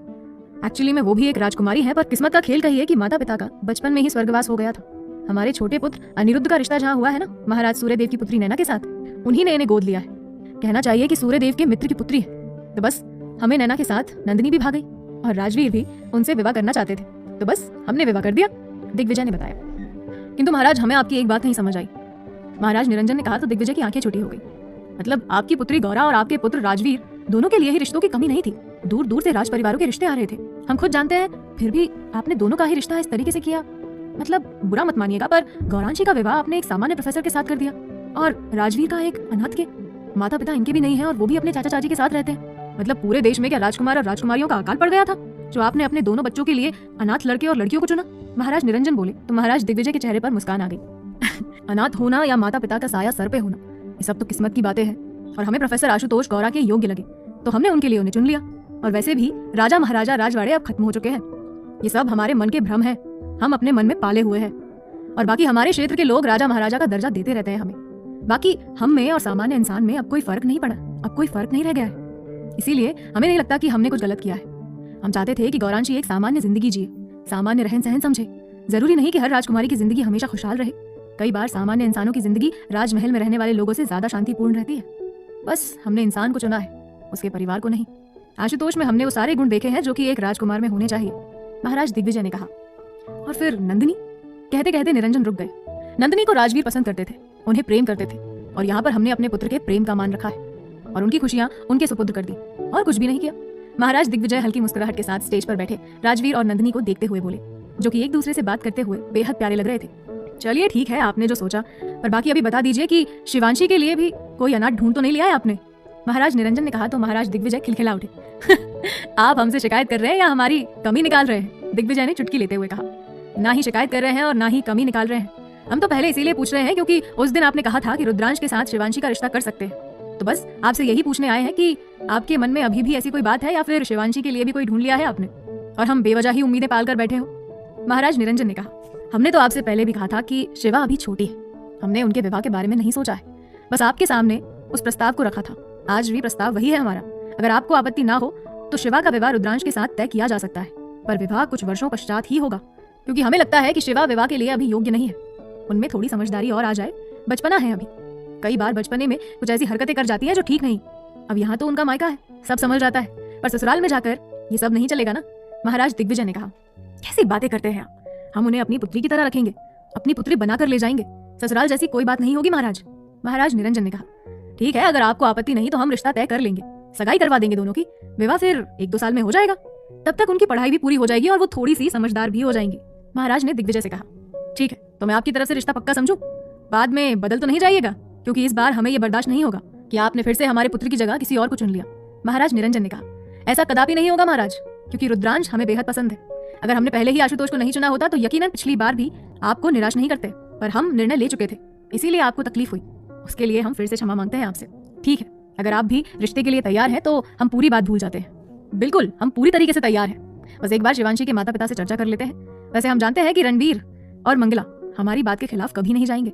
एक्चुअली में वो भी एक राजकुमारी है, पर किस्मत का खेल कहिए कि माता पिता का बचपन में ही स्वर्गवास हो गया था। हमारे छोटे पुत्र अनिरुद्ध का रिश्ता जहाँ हुआ है ना महाराज सूर्यदेव की पुत्री नैना के साथ, उन्हीं ने इन्हें गोद लिया है। कहना चाहिए कि सूर्यदेव के मित्र की पुत्री है। तो बस हमें नैना के साथ नंदिनी भी भाग गई और राजवीर भी उनसे विवाह करना चाहते थे, तो बस हमने विवाह कर दिया, दिग्विजय ने बताया। किंतु महाराज, हमें आपकी एक बात नहीं समझ आई। महाराज निरंजन ने कहा तो दिग्विजय की आंखें छोटी हो गई। मतलब आपकी पुत्री गौरा और आपके पुत्र राजवीर दोनों के लिए ही रिश्तों की कमी नहीं थी, दूर दूर से राज परिवारों के रिश्ते आ रहे थे। हम खुद जानते हैं, फिर भी आपने दोनों का ही रिश्ता इस तरीके से किया। मतलब बुरा मत मानिएगा, पर गौरांशी का विवाह आपने एक सामान्य प्रोफेसर के साथ कर दिया, और राजवीर का एक अनाथ के, माता पिता इनके भी नहीं है और वो भी अपने चाचा चाची के साथ रहते हैं। मतलब पूरे देश में क्या राजकुमार और राजकुमारियों का अकाल पड़ गया था जो आपने अपने दोनों बच्चों के लिए अनाथ लड़के और लड़कियों को चुना? महाराज निरंजन बोले तो महाराज दिग्विजय के चेहरे पर मुस्कान आ गई। अनाथ होना या माता पिता का साया सर पे होना, ये सब तो किस्मत की बातें हैं, और हमें प्रोफेसर आशुतोष गौरा के योग्य लगे तो हमने उनके लिए उन्हें चुन लिया। और वैसे भी राजा महाराजा राजवाड़े अब खत्म हो चुके हैं, ये सब हमारे मन के भ्रम है, हम अपने मन में पाले हुए हैं। और बाकी हमारे क्षेत्र के लोग राजा महाराजा का दर्जा देते रहते हैं हमें। बाकी हम में और सामान्य इंसान में अब कोई फर्क नहीं पड़ा, अब कोई फर्क नहीं रह गया है। इसीलिए हमें नहीं लगता कि हमने कुछ गलत किया है। हम चाहते थे कि गौरांशी एक सामान्य जिंदगी जिए, सामान्य रहन सहन समझे। जरूरी नहीं कि हर राजकुमारी की जिंदगी हमेशा खुशहाल रहे, कई बार सामान्य इंसानों की जिंदगी राजमहल में रहने वाले लोगों से ज्यादा शांतिपूर्ण रहती है। बस हमने इंसान को चुना है, उसके परिवार को नहीं। आशुतोष में हमने वो सारे गुण देखे हैं जो कि एक राजकुमार में होने चाहिए, महाराज दिग्विजय ने कहा। और फिर नंदिनी? कहते कहते निरंजन रुक गए। नंदिनी को राजवीर पसंद करते थे, उन्हें प्रेम करते थे, और यहाँ पर हमने अपने पुत्र के प्रेम का मान रखा है और उनकी खुशियां उनके सुपुत्र कर दी, और कुछ भी नहीं किया। महाराज दिग्विजय हल्की मुस्कुराहट के साथ स्टेज पर बैठे राजवीर और नंदिनी को देखते हुए बोले, जो कि एक दूसरे से बात करते हुए बेहद प्यारे लग रहे थे। चलिए ठीक है, आपने जो सोचा, पर बाकी अभी बता दीजिए कि शिवांशी के लिए भी कोई अनाथ ढूंढ तो नहीं लिया है आपने? महाराज निरंजन ने कहा तो महाराज दिग्विजय खिलखिला उठे। आप हमसे शिकायत कर रहे हैं या हमारी कमी निकाल रहे हैं? दिग्विजय ने चुटकी लेते हुए कहा। ना ही शिकायत कर रहे हैं और ना ही कमी निकाल रहे हैं, हम तो पहले इसीलिए पूछ रहे हैं क्योंकि उस दिन आपने कहा था कि रुद्रांश के साथ शिवांशी का रिश्ता कर सकते हैं। तो बस आपसे यही पूछने आए हैं कि आपके मन में अभी भी ऐसी कोई बात है या फिर शिवांशी के लिए भी कोई ढूंढ लिया है आपने, और हम बेवजह ही उम्मीदें पाल कर बैठे हो? महाराज निरंजन ने कहा, हमने तो आपसे पहले भी कहा था कि शिवा अभी छोटी है, हमने उनके विवाह के बारे में नहीं सोचा है, बस आपके सामने उस प्रस्ताव को रखा था। आज भी प्रस्ताव वही है हमारा। अगर आपको आपत्ति ना हो तो शिवा का विवाह रुद्रांश के साथ तय किया जा सकता है, पर विवाह कुछ वर्षों पश्चात ही होगा, क्योंकि हमें लगता है कि शिवा विवाह के लिए अभी योग्य नहीं है। उनमें थोड़ी समझदारी और आ जाए, बचपना है अभी, कई बार बचपने में कुछ ऐसी हरकतें कर जाती है जो ठीक नहीं। अब यहाँ तो उनका मायका है, सब समझ जाता है, पर ससुराल में जाकर ये सब नहीं चलेगा ना? महाराज दिग्विजय ने कहा। कैसी बातें करते हैं आप? हम उन्हें अपनी पुत्री की तरह रखेंगे, अपनी पुत्री बनाकर ले जाएंगे, ससुराल जैसी कोई बात नहीं होगी महाराज। महाराज निरंजन ने कहा, ठीक है, अगर आपको आपत्ति नहीं तो हम रिश्ता तय कर लेंगे, सगाई करवा देंगे दोनों की, विवाह फिर 1-2 साल में हो जाएगा, तब तक उनकी पढ़ाई भी पूरी हो जाएगी और वो थोड़ी सी समझदार भी हो जाएंगी। महाराज ने दिग्विजय से कहा, ठीक है, तो मैं आपकी तरफ से रिश्ता पक्का समझूं, बाद में बदल तो नहीं जाइएगा, क्योंकि इस बार हमें ये बर्दाश्त नहीं होगा कि आपने फिर से हमारे पुत्र की जगह किसी और को चुन लिया। महाराज निरंजन ने कहा, ऐसा कदापि नहीं होगा महाराज, क्योंकि रुद्रांश हमें बेहद पसंद है। अगर हमने पहले ही आशुतोष को नहीं चुना होता तो यकीनन पिछली बार भी आपको निराश नहीं करते, पर हम निर्णय ले चुके थे, इसीलिए आपको तकलीफ हुई, उसके लिए हम फिर से क्षमा मांगते हैं आपसे। ठीक है, अगर आप भी रिश्ते के लिए तैयार हैं तो हम पूरी बात भूल जाते हैं। बिल्कुल, हम पूरी तरीके से तैयार हैं, बस एक बार शिवांशी के माता पिता से चर्चा कर लेते हैं। वैसे हम जानते हैं कि रणवीर और मंगला हमारी बात के खिलाफ कभी नहीं जाएंगे,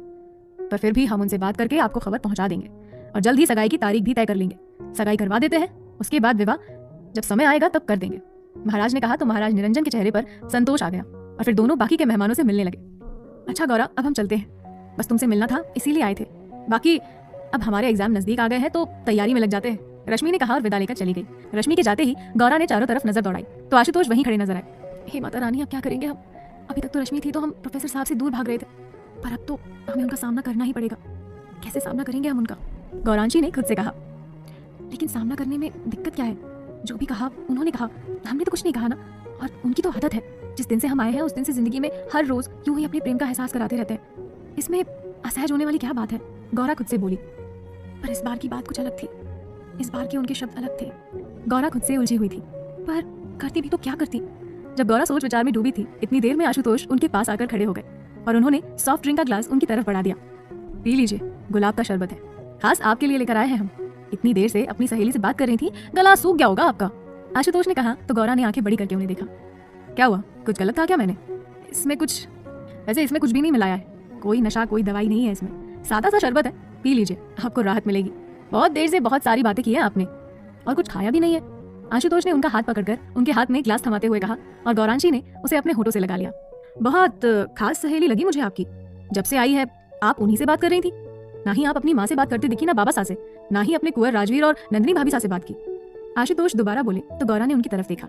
पर फिर भी हम उनसे बात करके आपको खबर पहुंचा देंगे और जल्द ही सगाई की तारीख भी तय कर लेंगे। सगाई करवा देते हैं, उसके बाद विवाह जब समय आएगा तब कर देंगे। महाराज ने कहा तो महाराज निरंजन के चेहरे पर संतोष आ गया और फिर दोनों बाकी के मेहमानों से मिलने लगे। अच्छा गौरा, अब हम चलते हैं, बस तुमसे मिलना था इसीलिए आए थे, बाकी अब हमारे एग्जाम नजदीक आ गए हैं तो तैयारी में लग जाते हैं, रश्मि ने कहा और विदा लेकर चली गई। रश्मि के जाते ही गौरा ने चारों तरफ नजर दौड़ाई तो आशुतोष वहीं खड़े नजर आए। हे माता रानी, अब क्या करेंगे हम? अभी तक तो रश्मि थी तो हम प्रोफेसर साहब से दूर भाग रहे थे, पर अब तो हमें उनका सामना करना ही पड़ेगा। कैसे सामना करेंगे हम उनका? गौरांशी ने खुद से कहा। लेकिन सामना करने में दिक्कत क्या है? जो भी कहा उन्होंने कहा, हमने तो कुछ नहीं कहा ना, और उनकी तो आदत है जिस दिन से हम आए हैं उस दिन से जिंदगी में हर रोज यूं ही अपने प्रेम का एहसास कराते रहते हैं। इसमें असहज होने वाली क्या बात है, गौरा खुद से बोली। पर इस बार की बात कुछ अलग थी। इस बार के उनके शब्द अलग थे। गौरा खुद से उलझी हुई थी, पर करती भी तो क्या करती। जब गौरा सोच विचार में डूबी थी, इतनी देर में आशुतोष उनके पास आकर खड़े हो गए और उन्होंने सॉफ्ट ड्रिंक का ग्लास उनकी तरफ बढ़ा दिया। पी लीजिए, गुलाब का शरबत है, खास आपके लिए लेकर आए हैं हम। इतनी देर से अपनी सहेली से बात कर रही थी, गला सूख गया होगा आपका, आशुतोष ने कहा तो गौरा ने आंखें बड़ी करके उन्हें देखा। क्या हुआ, कुछ गलत था क्या मैंने? इसमें कुछ भी नहीं मिलाया है, कोई नशा कोई दवाई नहीं है इसमें, सादा सा शरबत है, पी लीजिए, आपको राहत मिलेगी। बहुत देर से बहुत सारी बातें की है आपने और कुछ खाया भी नहीं है। आशुतोष ने उनका हाथ पकड़कर उनके हाथ में ग्लास थमाते हुए कहा और गौरांशी ने उसे अपने होठों से लगा लिया। बहुत खास सहेली लगी मुझे आपकी, जब से आई है आप उन्हीं से बात कर रही थी। ना ही आप अपनी माँ से बात करती दिखी, ना बाबा सा से, ना ही अपने कुंवर राजवीर और नंदिनी भाभी सा से बात की। आशुतोष दोबारा बोले तो गौरा ने उनकी तरफ देखा।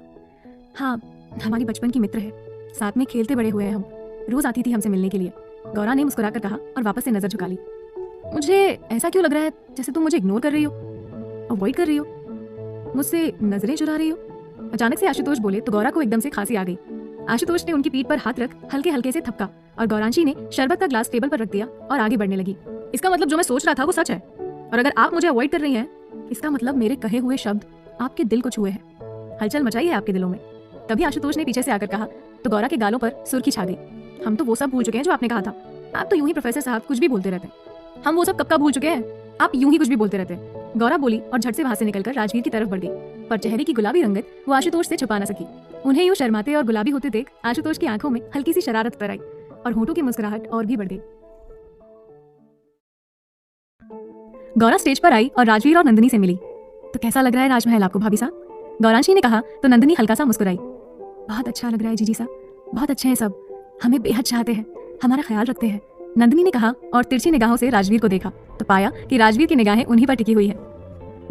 हाँ, हमारी बचपन की मित्र है, साथ में खेलते बड़े हुए हैं हम, रोज आती थी हमसे मिलने के लिए, गौरा ने मुस्कुराकर कहा और वापस से नजर झुका ली। मुझे ऐसा क्यों लग रहा है जैसे तुम मुझे इग्नोर कर रही हो, अवॉइड कर रही हो, मुझसे नजरें चुरा रही हो? अचानक से आशुतोष बोले तो गौरा को एकदम से खांसी आ गई। आशुतोष ने उनकी पीठ पर हाथ रख हल्के हल्के से थपका और गौरांशी ने शरबत का ग्लास टेबल पर रख दिया और आगे बढ़ने लगी। इसका मतलब जो मैं सोच रहा था वो सच है, और अगर आप मुझे अवॉइड कर रही हैं, इसका मतलब मेरे कहे हुए शब्द आपके दिल को छुए हैं, हलचल मचाई है आपके दिलों में। तभी आशुतोष ने पीछे से आकर कहा तो गौरा के गालों पर सुर्खी छा गई। हम तो वो सब भूल चुके हैं जो आपने कहा था, आप तो यूं ही प्रोफेसर साहब कुछ भी बोलते रहते हैं। हम वो सब कब का भूल चुके हैं, आप यूं ही कुछ भी बोलते रहते हैं, गौरा बोली और झट से वहां से निकलकर राजवीर की तरफ बढ़ गई। पर चेहरे की गुलाबी रंगत वो आशुतोष से छुपा न सकी। उन्हें यूं शर्माते और गुलाबी होते देख आशुतोष की आंखों में हल्की सी शरारत उतर आई और होठों की मुस्कुराहट और भी बढ़ गई। गौरा स्टेज पर आई और राजवीर और नंदिनी से मिली। तो कैसा लग रहा है राजमहल आपको भाभी साहब? गौरांशी ने कहा तो नंदिनी हल्का सा मुस्कुराई। बहुत अच्छा लग रहा है जीजी साहब, बहुत अच्छे हैं सब, हमें बेहद चाहते हैं, हमारा ख्याल रखते हैं, नंदिनी ने कहा और तिरछी निगाहों से राजवीर को देखा तो पाया कि राजवीर की निगाहें उन्हीं पर टिकी हुई है।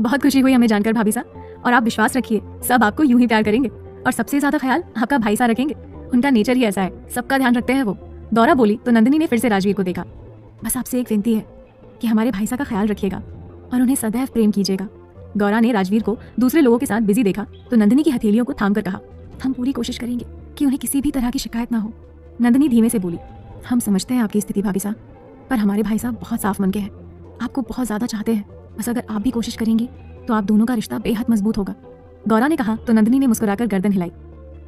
बहुत खुशी हुई हमें जानकर भाभी साहब, और आप विश्वास रखिए सब आपको यूं ही प्यार करेंगे और सबसे ज्यादा ख्याल आपका भाई सा रखेंगे, उनका नेचर ही ऐसा है, सबका ध्यान रखते हैं वो। गौरा बोली तो नंदिनी ने फिर से राजवीर को देखा। बस आपसे एक विनती है कि हमारे भाई सा का ख्याल रखिएगा और उन्हें सदैव प्रेम कीजिएगा। गौरा ने राजवीर को दूसरे लोगों के साथ बिजी देखा तो नंदिनी की हथेलियों को थाम कर कहा, हम पूरी कोशिश करेंगे कि उन्हें किसी भी तरह की शिकायत ना हो। नंदिनी धीमे से बोली, हम समझते हैं आपकी स्थिति भाभी साहब, पर हमारे भाई साहब बहुत साफ मन के हैं, आपको बहुत ज्यादा चाहते हैं, बस अगर आप भी कोशिश करेंगी तो आप दोनों का रिश्ता बेहद मजबूत होगा। गौरा ने कहा तो नंदिनी ने मुस्कुराकर गर्दन हिलाई।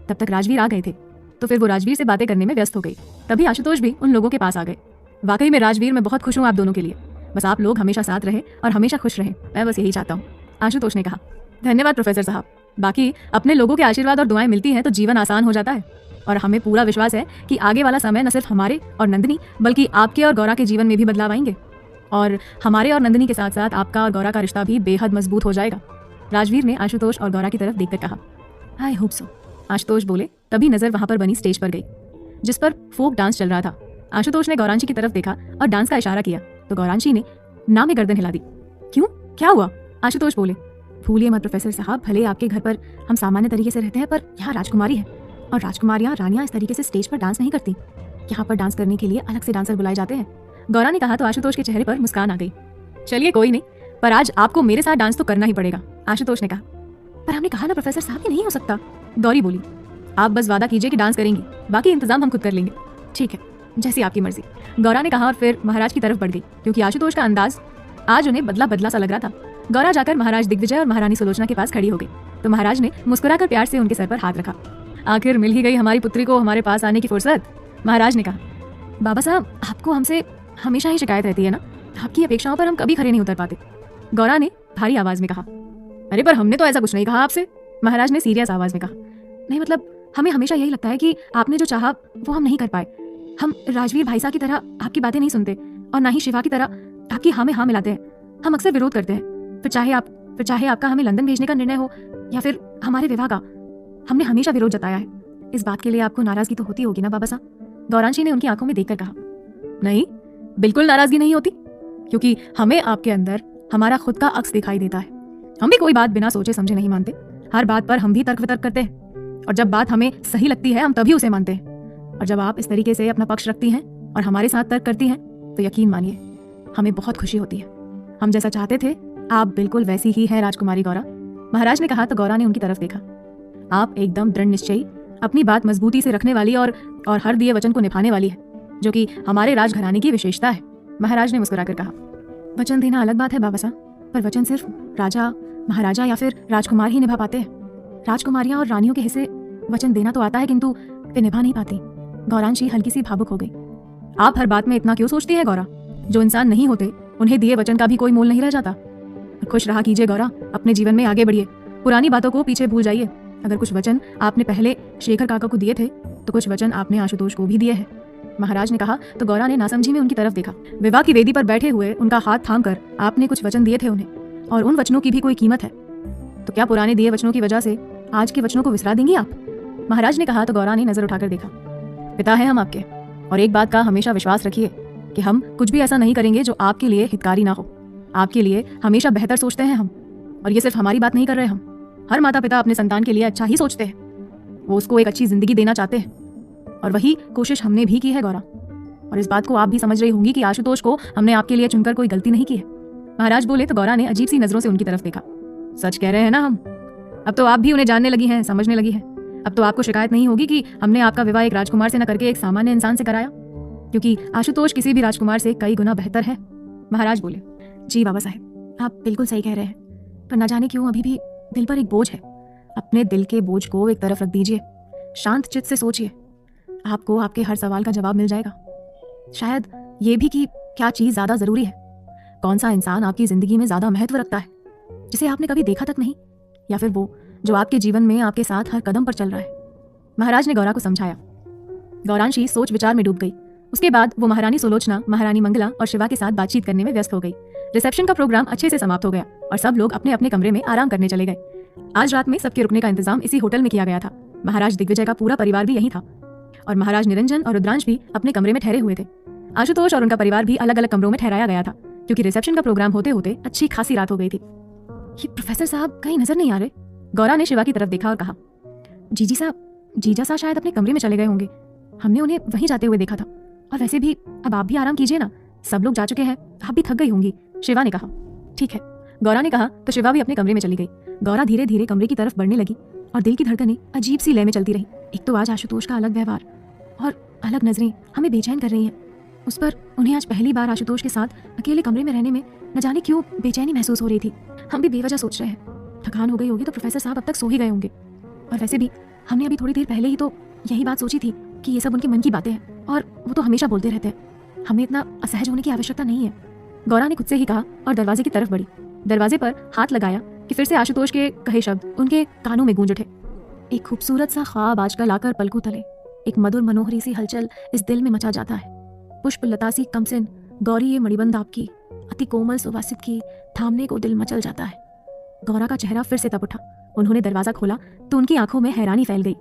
तब तक राजवीर आ गए थे तो फिर वो राजवीर से बातें करने में व्यस्त हो गई। तभी आशुतोष भी उन लोगों के पास आ गए। वाकई में राजवीर, मैं बहुत खुश हूँ आप दोनों के लिए, बस आप लोग हमेशा साथ रहे और हमेशा खुश रहे, मैं बस यही चाहता हूँ, आशुतोष ने कहा। धन्यवाद प्रोफेसर साहब, बाकी अपने लोगों के आशीर्वाद और दुआएं मिलती हैं तो जीवन आसान हो जाता है, और हमें पूरा विश्वास है कि आगे वाला समय न सिर्फ हमारे और नंदिनी बल्कि आपके और गौरा के जीवन में भी बदलाव आएंगे, और हमारे और नंदिनी के साथ साथ आपका और गौरा का रिश्ता भी बेहद मजबूत हो जाएगा। राजवीर ने आशुतोष और गौरा की तरफ देखकर कहा। आई होप सो, आशुतोष बोले। तभी नजर वहां पर बनी स्टेज पर गई जिस पर फोक डांस चल रहा था। आशुतोष ने गौरांशी की तरफ देखा और डांस का इशारा किया तो गौरांशी ने ना में गर्दन हिला दी। क्यों, क्या हुआ? आशुतोष बोले। भूलिए मत प्रोफेसर साहब, भले आपके घर पर हम सामान्य तरीके से रहते हैं, पर यहाँ राजकुमारी है और राजकुमारियाँ रानियाँ इस तरीके से स्टेज पर डांस नहीं करती, यहाँ पर डांस करने के लिए अलग से डांसर बुलाए जाते हैं। गौरा ने कहा तो आशुतोष के चेहरे पर मुस्कान आ गई। चलिए कोई नहीं, पर आज आपको मेरे साथ डांस तो करना ही पड़ेगा, आशुतोष ने कहा। पर हमने कहा ना प्रोफेसर साहब, ये नहीं हो सकता, गौरी बोली। आप बस वादा कीजिए कि डांस करेंगी, बाकी इंतजाम हम खुद कर लेंगे। ठीक है, जैसी आपकी मर्जी, गौरा ने कहा और फिर महाराज की तरफ बढ़ गई क्योंकि आशुतोष का अंदाज आज उन्हें बदला बदला सा लग रहा था। गौरा जाकर महाराज दिग्विजय और महारानी सुलोचना के पास खड़ी हो गई तो महाराज ने मुस्कुराकर प्यार से उनके सर पर हाथ रखा। आखिर मिल ही गई हमारी पुत्री को हमारे पास आने की फुर्सत, महाराज ने कहा। बाबा साहब, आपको हमसे हमेशा ही शिकायत रहती है ना, आपकी अपेक्षाओं पर हम कभी खरे नहीं उतर पाते, गौरा ने भारी आवाज में कहा। अरे पर हमने तो ऐसा कुछ नहीं कहा आपसे, महाराज ने सीरियस आवाज में कहा। नहीं मतलब हमें हमेशा यही लगता है कि आपने जो चाहा वो हम नहीं कर पाए। हम राजवीर भाई साहब की तरह आपकी बातें नहीं सुनते और ना ही शिवा की तरह आपकी हाँ में हाँ मिलाते हैं। हम अक्सर विरोध करते हैं, फिर चाहे आपका हमें लंदन भेजने का निर्णय हो या फिर हमारे विवाह का, हमने हमेशा विरोध जताया है। इस बात के लिए आपको नाराजगी तो होती होगी ना बाबा साहब, गौरांशी ने उनकी आंखों में देखकर कहा। नहीं, बिल्कुल नाराजगी नहीं होती, क्योंकि हमें आपके अंदर हमारा खुद का अक्स दिखाई देता है। हम भी कोई बात बिना सोचे समझे नहीं मानते, हर बात पर हम भी तर्क वितर्क करते हैं, और जब बात हमें सही लगती है हम तभी उसे मानते हैं। और जब आप इस तरीके से अपना पक्ष रखती हैं और हमारे साथ तर्क करती हैं तो यकीन मानिए हमें बहुत खुशी होती है। हम जैसा चाहते थे आप बिल्कुल वैसी ही है राजकुमारी गौरा, महाराज ने कहा तो गौरा ने उनकी तरफ देखा। आप एकदम दृढ़ निश्चयी अपनी बात मजबूती से रखने वाली और हर दिए वचन को निभाने वाली है, जो कि हमारे राजघराने की विशेषता है। महाराज ने मुस्कुराकर कहा, वचन देना अलग बात है बाबा साहब, पर वचन सिर्फ राजा, महाराजा या फिर राजकुमार ही निभा पाते हैं। राजकुमारियां और रानियों के हिस्से वचन देना तो आता है, किंतु वे निभा नहीं पाती। गौरांशी हल्की सी भावुक हो गई। आप हर बात में इतना क्यों सोचती है गौरा? जो इंसान नहीं होते उन्हें दिए वचन का भी कोई मोल नहीं रह जाता। खुश रहा कीजिए गौरा, अपने जीवन में आगे बढ़िए, पुरानी बातों को पीछे भूल जाइए। अगर कुछ वचन आपने पहले शेखर काका को दिए थे तो कुछ वचन आपने आशुतोष को भी दिए हैं। महाराज ने कहा तो गौरा ने नासमझी में उनकी तरफ देखा। विवाह की वेदी पर बैठे हुए उनका हाथ थामकर आपने कुछ वचन दिए थे उन्हें, और उन वचनों की भी कोई कीमत है, तो क्या पुराने दिए वचनों की वजह से आज के वचनों को विसरा देंगी आप? महाराज ने कहा तो गौरा ने नजर उठाकर देखा। पिता है हम आपके, और एक बात का हमेशा विश्वास रखिए कि हम कुछ भी ऐसा नहीं करेंगे जो आपके लिए हितकारी ना हो। आपके लिए हमेशा बेहतर सोचते हैं हम, और ये सिर्फ हमारी बात नहीं कर रहे हम। हर माता पिता अपने संतान के लिए अच्छा ही सोचते हैं, वो उसको एक अच्छी जिंदगी देना चाहते हैं, और वही कोशिश हमने भी की है गौरा। और इस बात को आप भी समझ रही होंगी कि आशुतोष को हमने आपके लिए चुनकर कोई गलती नहीं की है। महाराज बोले तो गौरा ने अजीब सी नजरों से उनकी तरफ देखा। सच कह रहे हैं ना हम? अब तो आप भी उन्हें जानने लगी हैं, समझने लगी हैं। अब तो आपको शिकायत नहीं होगी कि हमने आपका विवाह एक राजकुमार से न करके एक सामान्य इंसान से कराया, क्योंकि आशुतोष किसी भी राजकुमार से कई गुना बेहतर है। महाराज बोले, जी बाबा साहब, आप बिल्कुल सही कह रहे हैं, पर न जाने क्यों अभी भी दिल पर एक बोझ है। अपने दिल के बोझ को एक तरफ रख दीजिए, शांत चित्त से सोचिए, आपको आपके हर सवाल का जवाब मिल जाएगा। शायद ये भी कि क्या चीज़ ज़्यादा ज़रूरी है, कौन सा इंसान आपकी ज़िंदगी में ज़्यादा महत्व रखता है, जिसे आपने कभी देखा तक नहीं, या फिर वो जो आपके जीवन में आपके साथ हर कदम पर चल रहा है। महाराज ने गौरा को समझाया। गौरांशी सोच विचार में डूब गई। उसके बाद वो महारानी सुलोचना, महारानी मंगला और शिवा के साथ बातचीत करने में व्यस्त हो गई। रिसेप्शन का प्रोग्राम अच्छे से समाप्त हो गया और सब लोग अपने अपने कमरे में आराम करने चले गए। आज रात में सबके रुकने का इंतजाम इसी होटल में किया गया था। महाराज दिग्विजय का पूरा परिवार भी यहीं था, और महाराज निरंजन और रुद्रांश भी अपने कमरे में ठहरे हुए थे। आशुतोष और उनका परिवार भी अलग अलग कमरों में ठहराया गया था, क्योंकि रिसेप्शन का प्रोग्राम होते होते अच्छी खासी रात हो गई थी। ये प्रोफेसर साहब कहीं नजर नहीं आ रहे। गौरा ने शिवा की तरफ देखा और कहा, जीजा साहब शायद अपने कमरे में चले गए होंगे, हमने उन्हें वहीं जाते हुए देखा था। और वैसे भी अब आप भी आराम कीजिए ना, सब लोग जा चुके हैं, आप भी थक गई होंगी। शिवा ने कहा, ठीक है। गौरा ने कहा तो शिवा भी अपने कमरे में चली गई। गौरा धीरे धीरे कमरे की तरफ बढ़ने लगी और दिल की धड़कनें अजीब सी लय में चलती रही। एक तो आज आशुतोष का अलग व्यवहार और अलग नजरें हमें बेचैन कर रही हैं। उस पर उन्हें आज पहली बार आशुतोष के साथ अकेले कमरे में रहने में न जाने क्यों बेचैनी महसूस हो रही थी। हम भी बेवजह सोच रहे हैं, थकान हो गई होगी तो प्रोफेसर साहब अब तक सो ही गए होंगे। और वैसे भी हमने अभी थोड़ी देर पहले ही तो यही बात सोची थी कि ये सब उनके मन की बातें हैं, और वो तो हमेशा बोलते रहते हैं, हमें इतना असहज होने की आवश्यकता नहीं है। गौरा ने खुद से ही कहा और दरवाजे की तरफ बढ़ी। दरवाजे पर हाथ लगाया कि फिर से आशुतोष के कहे शब्द उनके कानों में गूंज उठे। एक खूबसूरत सा ख्वाब आजकल आकर पलकों तले, एक मधुर मनोहरी सी हलचल इस दिल में मचा जाता है। पुष्प लता सी कमसिन गौरी ये मणिबंध आपकी, अति कोमल सुवासित की, थामने को दिल मचल जाता है। गौरा का चेहरा फिर से तप उठा। उन्होंने दरवाजा खोला तो उनकी आंखों में हैरानी फैल गई।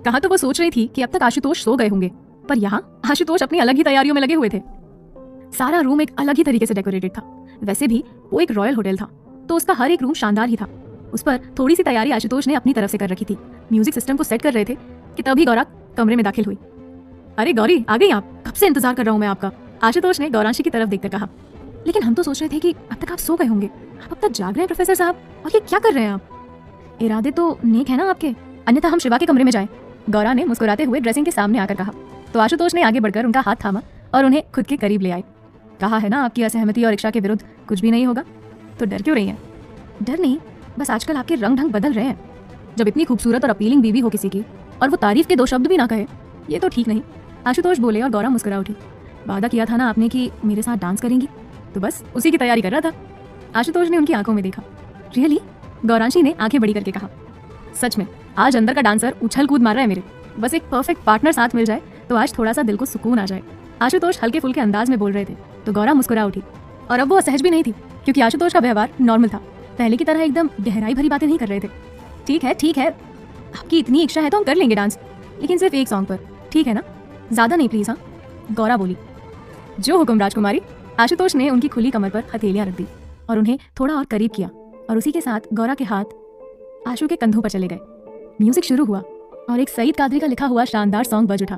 कहा तो वो सोच रही थी कि अब तक आशुतोष सो गए होंगे, पर यहाँ आशुतोष अपनी अलग ही तैयारियों में लगे हुए थे। सारा रूम एक अलग ही तरीके से डेकोरेटेड था। वैसे भी वो एक रॉयल होटल था, तो उसका हर एक रूम शानदार ही था। उस पर थोड़ी सी तैयारी आशुतोष ने अपनी तरफ से कर रखी थी। म्यूजिक सिस्टम को सेट कर रहे थे कि तभी गौरा कमरे में दाखिल हुई। अरे गौरी, आ गई आप? कब से इंतजार कर रहा हूँ मैं आपका, आशुतोष ने गौरांशी की तरफ देखकर कहा। लेकिन हम तो सोच रहे थे कि अब तक आप सो गए होंगे, आप अब तक जाग रहे हैं प्रोफेसर साहब, और ये क्या कर रहे हैं आप? इरादे तो नेक है ना आपके, अन्यथा हम शिवा के कमरे में जाएं। गौरा ने मुस्कुराते हुए ड्रेसिंग के सामने आकर कहा। तो आशुतोष ने आगे बढ़कर उनका हाथ थामा और उन्हें खुद के करीब ले आए। कहा है ना आपकी असहमति और इच्छा के विरुद्ध कुछ भी नहीं होगा, तो डर क्यों रही हैं? डर नहीं, बस आजकल आपके रंग ढंग बदल रहे हैं। जब इतनी खूबसूरत और अपीलिंग बीवी हो किसी की और वो तारीफ के दो शब्द भी ना कहे, ये तो ठीक नहीं। आशुतोष बोले और गौरा मुस्कुरा उठी। वादा किया था ना आपने कि मेरे साथ डांस करेंगी, तो बस उसी की तैयारी कर रहा था। आशुतोष ने उनकी आंखों में देखा। रियली? गौरांशी ने आंखें बड़ी करके कहा। सच में आज अंदर का डांसर उछल कूद मार रहा है मेरे, बस एक परफेक्ट पार्टनर साथ मिल जाए तो आज थोड़ा सा दिल को सुकून आ जाए। आशुतोष हल्के फुल्के अंदाज में बोल रहे थे तो गौरा मुस्कुरा उठी। और अब वो असहज भी नहीं थी, क्योंकि आशुतोष का व्यवहार नॉर्मल था। पहले की तरह एकदम गहराई भरी बातें नहीं कर रहे थे। ठीक है, आपकी इतनी इच्छा है तो हम कर लेंगे डांस, लेकिन सिर्फ एक सॉन्ग पर, ठीक है ना? ज्यादा नहीं प्लीज। हाँ, गौरा बोली। जो हुक्म राजकुमारी। आशुतोष ने उनकी खुली कमर पर हथेलियां रख दी और उन्हें थोड़ा और करीब किया, और उसी के साथ गौरा के हाथ आशु के कंधों पर चले गए। म्यूजिक शुरू हुआ और एक सईद कादरी का लिखा हुआ शानदार सॉन्ग बज उठा।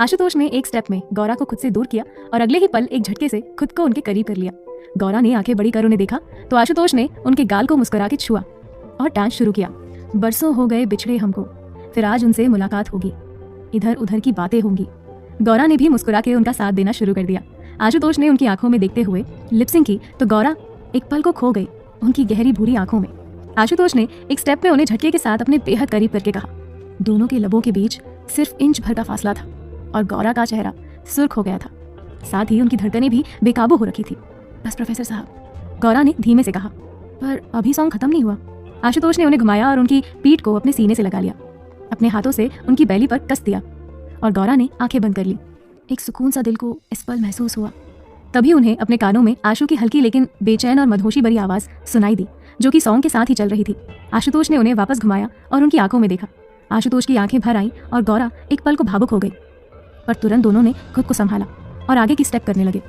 आशुतोष ने एक स्टेप में गौरा को खुद से दूर किया और अगले ही पल एक झटके से खुद को उनके करीब कर लिया। गौरा ने आंखें बड़ी कर उन्हें देखा तो आशुतोष ने उनके गाल को मुस्कुरा के छुआ। और डांस शुरू किया। बरसों हो गए बिछड़े हमको, फिर आज उनसे मुलाकात होगी, इधर उधर की बातें होंगी। गौरा ने भी मुस्कुरा के उनका साथ देना शुरू कर दिया। आशुतोष ने उनकी आंखों में देखते हुए लिपसिंग की तो गौरा एक पल को खो गई उनकी गहरी भूरी आंखों में। आशुतोष ने एक स्टेप में उन्हें झटके के साथ अपने बेहद करीब करके कहा। दोनों के लबों के बीच सिर्फ इंच भर का फासला था और गौरा का चेहरा सुर्ख हो गया था, साथ ही उनकी धड़कनें भी बेकाबू हो रखी थी। बस प्रोफेसर साहब, गौरा ने धीमे से कहा। पर अभी सॉन्ग खत्म नहीं हुआ। आशुतोष ने उन्हें घुमाया और उनकी पीठ को अपने सीने से लगा लिया, अपने हाथों से उनकी बैली पर कस दिया और गौरा ने आंखें बंद कर ली। एक सुकून सा दिल को इस पल महसूस हुआ। तभी उन्हें अपने कानों में आशु की हल्की लेकिन बेचैन और मदहोशी भरी आवाज़ सुनाई दी, जो कि सॉन्ग के साथ ही चल रही थी। आशुतोष ने उन्हें वापस घुमाया और उनकी आंखों में देखा। आशुतोष की आंखें भर आईं और गौरा एक पल को भावुक हो गई, पर तुरंत दोनों ने खुद को संभाला और आगे की स्टेप करने लगे।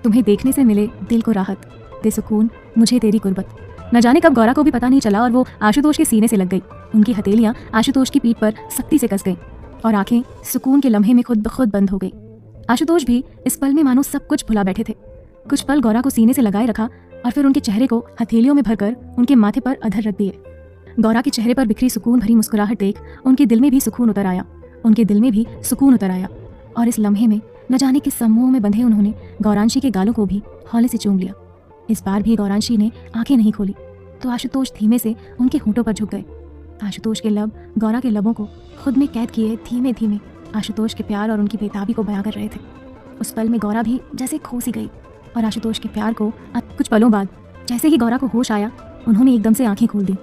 तुम्हें देखने से मिले दिल को राहत, दे सुकून मुझे तेरी गुर्बत। न जाने कब गौरा को भी पता नहीं चला और वो आशुतोष के सीने से लग गई। उनकी हथेलियां आशुतोष की पीठ पर सख्ती से कस गईं और आंखें सुकून के लम्हे में खुद ब खुद बंद हो गई। आशुतोष भी इस पल में मानो सब कुछ भुला बैठे थे। कुछ पल गौरा को सीने से लगाए रखा और फिर उनके चेहरे को हथेलियों में भरकर उनके माथे पर अधर रख दिए। गौरा के चेहरे पर बिखरी सुकून भरी मुस्कुराहट देख उनके दिल में भी सुकून उतर आया, उनके दिल में भी सुकून उतर आया। और इस लम्हे में न जाने किस सम्मोह में बंधे उन्होंने गौरांशी के गालों को भी हौले से चूम लिया। इस बार भी गौरांशी ने आंखें नहीं खोली तो आशुतोष धीमे से उनके होंठों पर झुक गए। आशुतोष के लब गौरा के लबों को खुद में कैद किए धीमे धीमे आशुतोष के प्यार और उनकी बेताबी को बयां कर रहे थे। उस पल में गौरा भी जैसे खो सी गई और आशुतोष के प्यार को अब कुछ पलों बाद जैसे ही गौरा को होश आया, उन्होंने एकदम से आंखें खोल दी।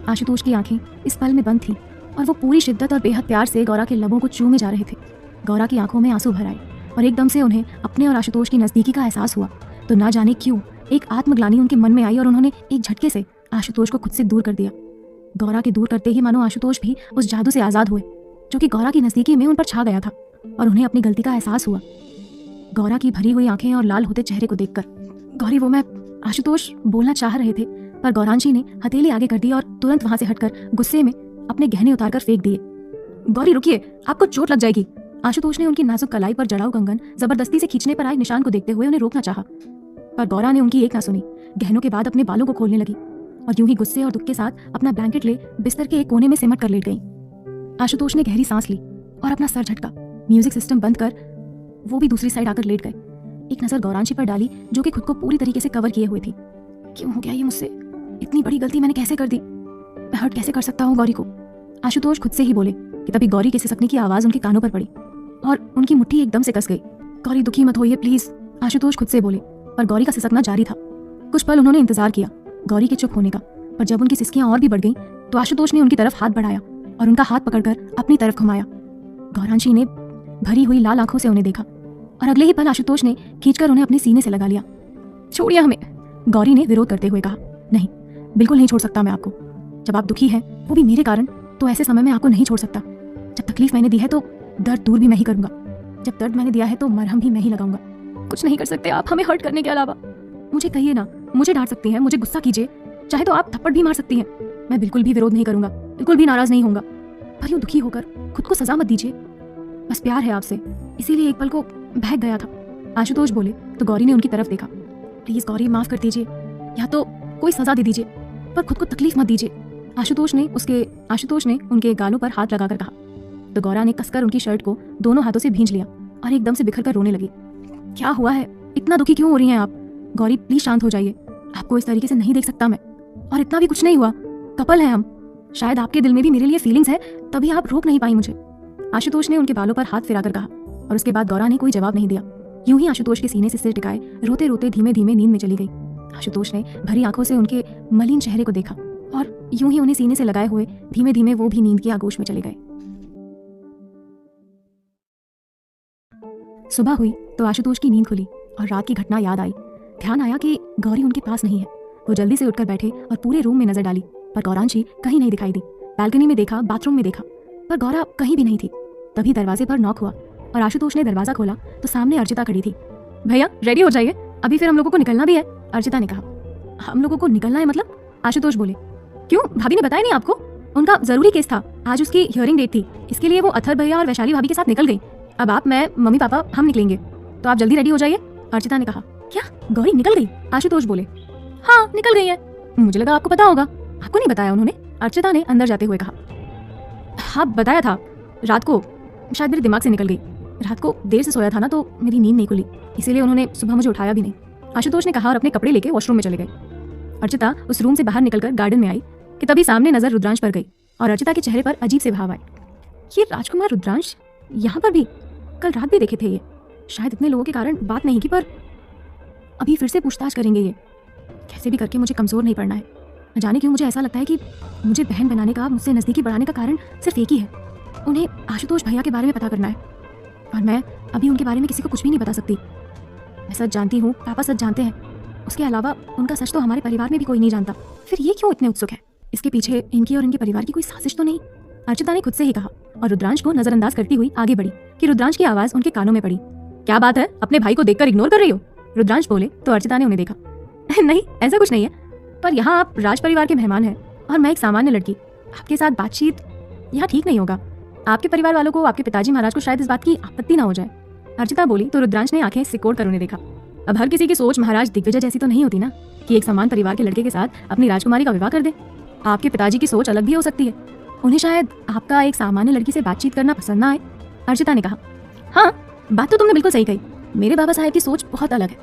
आशुतोष की आंखें इस पल में बंद थीं और वो पूरी शिद्दत और बेहद प्यार से गौरा के लबों को चूमे जा रहे थे। गौरा की आंखों में आंसू भर आए और एकदम से उन्हें अपने और आशुतोष की नज़दीकी का एहसास हुआ। तो ना जाने क्यों एक आत्मग्लानि उनके मन में आई और उन्होंने एक झटके से आशुतोष को खुद से दूर कर दिया। गौरा के दूर करते ही मानो आशुतोष भी उस जादू से आज़ाद हुए जो कि गौरा की नज़दीकी में उन पर छा गया था और उन्हें अपनी गलती का एहसास हुआ। गौरा की भरी हुई आंखें और लाल होते चेहरे को देखकर, गौरी वो मैं, आशुतोष बोलना चाह रहे थे पर गौरांशी ने हथेली आगे कर दी और तुरंत वहां से हटकर गुस्से में अपने गहने उतारकर फेंक दिए। गौरी रुकिए, आपको चोट लग जाएगी। आशुतोष ने उनकी नाजुक कलाई पर जड़ाऊ कंगन जबरदस्ती से खींचने पर आए निशान को देखते हुए उन्हें रोकना चाहा, पर गौरा ने उनकी एक ना सुनी। गहनों के बाद अपने बालों को खोलने लगी और यूं ही गुस्से और दुख के साथ अपना ब्लैंकेट ले बिस्तर के एक कोने में सिमट कर लेट गई। आशुतोष ने गहरी सांस ली और अपना सर झटका, म्यूजिक सिस्टम बंद कर वो भी दूसरी साइड आकर लेट गए। एक नजर गौरांशी पर डाली जो कि खुद को पूरी तरीके से कवर किए हुए थी। क्यों हो गया ये मुझसे? इतनी बड़ी गलती मैंने कैसे कर दी? मैं हर्ट कैसे कर सकता हूँ गौरी को? आशुतोष खुद से ही बोले कि तभी गौरी के सिसकने की आवाज उनके कानों पर पड़ी और उनकी मुट्ठी एकदम से कस गई। गौरी दुखी मत होइए प्लीज, आशुतोष खुद से बोले, पर गौरी का सिसकना जारी था। कुछ पल उन्होंने इंतजार किया गौरी के चुप होने का, पर जब उनकी सिसकियां और भी बढ़ गईं तो आशुतोष ने उनकी तरफ हाथ बढ़ाया और उनका हाथ पकड़कर अपनी तरफ घुमाया। गौरांशी ने भरी हुई लाल आंखों से उन्हें देखा और अगले ही पल आशुतोष ने खींचकर उन्हें अपने सीने से लगा लिया। छोड़िए हमें, गौरी ने विरोध करते हुए कहा। नहीं, बिल्कुल नहीं छोड़ सकता मैं आपको। जब आप दुखी हैं, वो भी मेरे कारण, तो ऐसे समय में आपको नहीं छोड़ सकता। जब तकलीफ मैंने दी है तो दर्द दूर भी मैं ही करूंगा। जब दर्द मैंने दिया है तो मरहम भी मैं ही लगाऊंगा। कुछ नहीं कर सकते आप हमें हर्ट करने के अलावा। मुझे कहिए ना, मुझे डांट सकती हैं, मुझे गुस्सा कीजिए, चाहे तो आप थप्पड़ भी मार सकती हैं। मैं बिल्कुल भी विरोध नहीं करूंगा, बिल्कुल भी नाराज नहीं होऊंगा। पर यूं दुखी होकर खुद को सजा मत दीजिए। बस प्यार है आपसे, इसीलिए एक पल को बहक गया था। आशुतोष बोले तो गौरी ने उनकी तरफ देखा। प्लीज गौरी, माफ कर दीजिए, या तो कोई सजा दे दीजिए, पर खुद को तकलीफ मत दीजिए। आशुतोष ने उनके गालों पर हाथ लगाकर कहा। तो गौरा ने कसकर उनकी शर्ट को दोनों हाथों से भींच लिया और एकदम से बिखर कर रोने लगी। क्या हुआ है? इतना दुखी क्यों हो रही हैं आप? गौरी प्लीज शांत हो जाइए, आपको इस तरीके से नहीं देख सकता मैं। और इतना भी कुछ नहीं हुआ, कपल हैं हम। शायद आपके दिल में भी मेरे लिए फीलिंग्स है, तभी आप रोक नहीं पाई मुझे। आशुतोष ने उनके बालों पर हाथ फिराकर कहा और उसके बाद गौरा ने कोई जवाब नहीं दिया। यूं ही आशुतोष के सीने से सिर टिकाए रोते रोते धीमे धीमे नींद में चली गई। आशुतोष ने भरी आंखों से उनके मलिन चेहरे को देखा और यूं ही उन्हें सीने से लगाए हुए धीमे धीमे वो भी नींद की आगोश में चले गए। सुबह हुई तो आशुतोष की नींद खुली और रात की घटना याद आई। ध्यान आया कि गौरी उनके पास नहीं है। वो जल्दी से उठकर बैठे और पूरे रूम में नजर डाली, पर गौरांशी कहीं नहीं दिखाई दी। बैल्कनी में देखा, बाथरूम में देखा, पर गौरा कहीं भी नहीं थी। तभी दरवाजे पर नॉक हुआ और आशुतोष ने दरवाजा खोला तो सामने अर्चिता खड़ी थी। भैया रेडी हो जाइए, अभी फिर हम लोगों को निकलना भी है, अर्चिता ने कहा। हम लोगों को निकलना है मतलब? आशुतोष बोले। क्यों, भाभी ने बताया नहीं आपको? उनका जरूरी केस था, आज उसकी हियरिंग डेट थी, इसके लिए वो अथर भैया और वैशाली भाभी के साथ निकल गई। अब आप, मैं, मम्मी पापा हम निकलेंगे, तो आप जल्दी रेडी हो जाइए, अर्चिता ने कहा। क्या गौरी निकल गई? आशुतोष बोले। हाँ निकल गई है। मुझे लगा आपको पता होगा। आपको नहीं बताया उन्होंने? अर्चिता ने अंदर जाते हुए कहा। हाँ बताया था, रात को शायद मेरे दिमाग से निकल गई। रात को देर से सोया था ना, तो मेरी नींद नहीं खुली, इसीलिए उन्होंने सुबह मुझे उठाया भी नहीं, आशुतोष ने कहा और अपने कपड़े लेके वॉशरूम में चले गए। अर्चिता उस रूम से बाहर निकलकर गार्डन में आई कि तभी सामने नजर रुद्रांश पर गई और अर्चिता के चेहरे पर अजीब से भाव आए। ये राजकुमार रुद्रांश यहाँ पर भी? कल रात भी देखे थे ये। शायद इतने लोगों के कारण बात नहीं की, पर अभी फिर से पूछताछ करेंगे ये। कैसे भी करके मुझे कमजोर नहीं पड़ना है। न जाने क्यों मुझे ऐसा लगता है कि मुझे बहन बनाने का, मुझसे नज़दीकी बढ़ाने का कारण सिर्फ एक ही है। उन्हें आशुतोष भैया के बारे में पता करना है, और मैं अभी उनके बारे में किसी को कुछ भी नहीं बता सकती। मैं सच जानती हूँ, पापा सच जानते हैं, उसके अलावा उनका सच तो हमारे परिवार में भी कोई नहीं जानता। फिर ये क्यों इतने उत्सुक है? इसके पीछे इनकी और इनके परिवार की कोई साजिश तो नहीं? अर्चिता ने खुद से ही कहा और रुद्रांश को नजरअंदाज करती हुई आगे बढ़ी कि रुद्रांश की आवाज उनके कानों में पड़ी। क्या बात है, अपने भाई को देखकर इग्नोर कर रही हो? रुद्रांश बोले तो अर्चिता ने उन्हें देखा। नहीं, ऐसा कुछ नहीं है, पर यहाँ आप राज परिवार के मेहमान हैं और मैं एक सामान्य लड़की, आपके साथ बातचीत यहाँ ठीक नहीं होगा। आपके परिवार वालों को, आपके पिताजी महाराज को शायद इस बात की आपत्ति ना हो जाए। अर्चिता बोली तो रुद्रांश ने आंखें सिकोड़ कर उन्हें देखा। अब हर किसी की सोच महाराज दिग्विजय जैसी तो नहीं होती ना, कि एक समान परिवार के लड़के के साथ अपनी राजकुमारी का विवाह कर दे। आपके पिताजी की सोच अलग भी हो सकती है, उन्हें शायद आपका एक सामान्य लड़की से बातचीत करना पसंद ना आए। अर्चिता ने कहा। हाँ, बात तो तुमने बिल्कुल सही कही, मेरे बाबा साहब की सोच बहुत अलग है,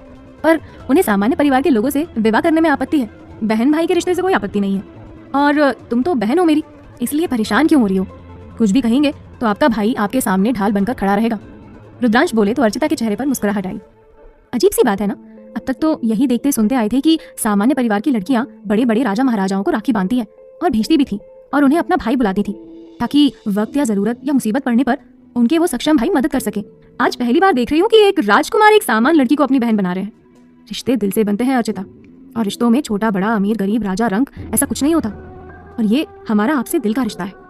पर उन्हें सामान्य परिवार के लोगों से विवाह करने में आपत्ति है। बहन भाई के रिश्ते से कोई आपत्ति नहीं है, और तुम तो बहन हो मेरी, इसलिए परेशान क्यों हो रही हो? कुछ भी कहेंगे तो आपका भाई आपके सामने ढाल बनकर खड़ा रहेगा। रुद्रांश बोले तो अर्चिता के चेहरे पर मुस्कुराहट आई। अजीब सी बात है ना, अब तक तो यही देखते सुनते आए थे कि सामान्य परिवार की लड़कियां बड़े बड़े राजा महाराजाओं को राखी बांधती हैं और भेजती भी थी, और उन्हें अपना भाई बुलाती थी ताकि वक्त या जरूरत या मुसीबत पड़ने पर उनके वो सक्षम भाई मदद कर सके। आज पहली बार देख रही हूँ कि एक राजकुमार एक सामान्य लड़की को अपनी बहन बना रहे हैं। रिश्ते दिल से बनते हैं अर्चिता, और रिश्तों में छोटा बड़ा, अमीर गरीब, राजा रंग ऐसा कुछ नहीं होता, और ये हमारा आपसे दिल का रिश्ता है।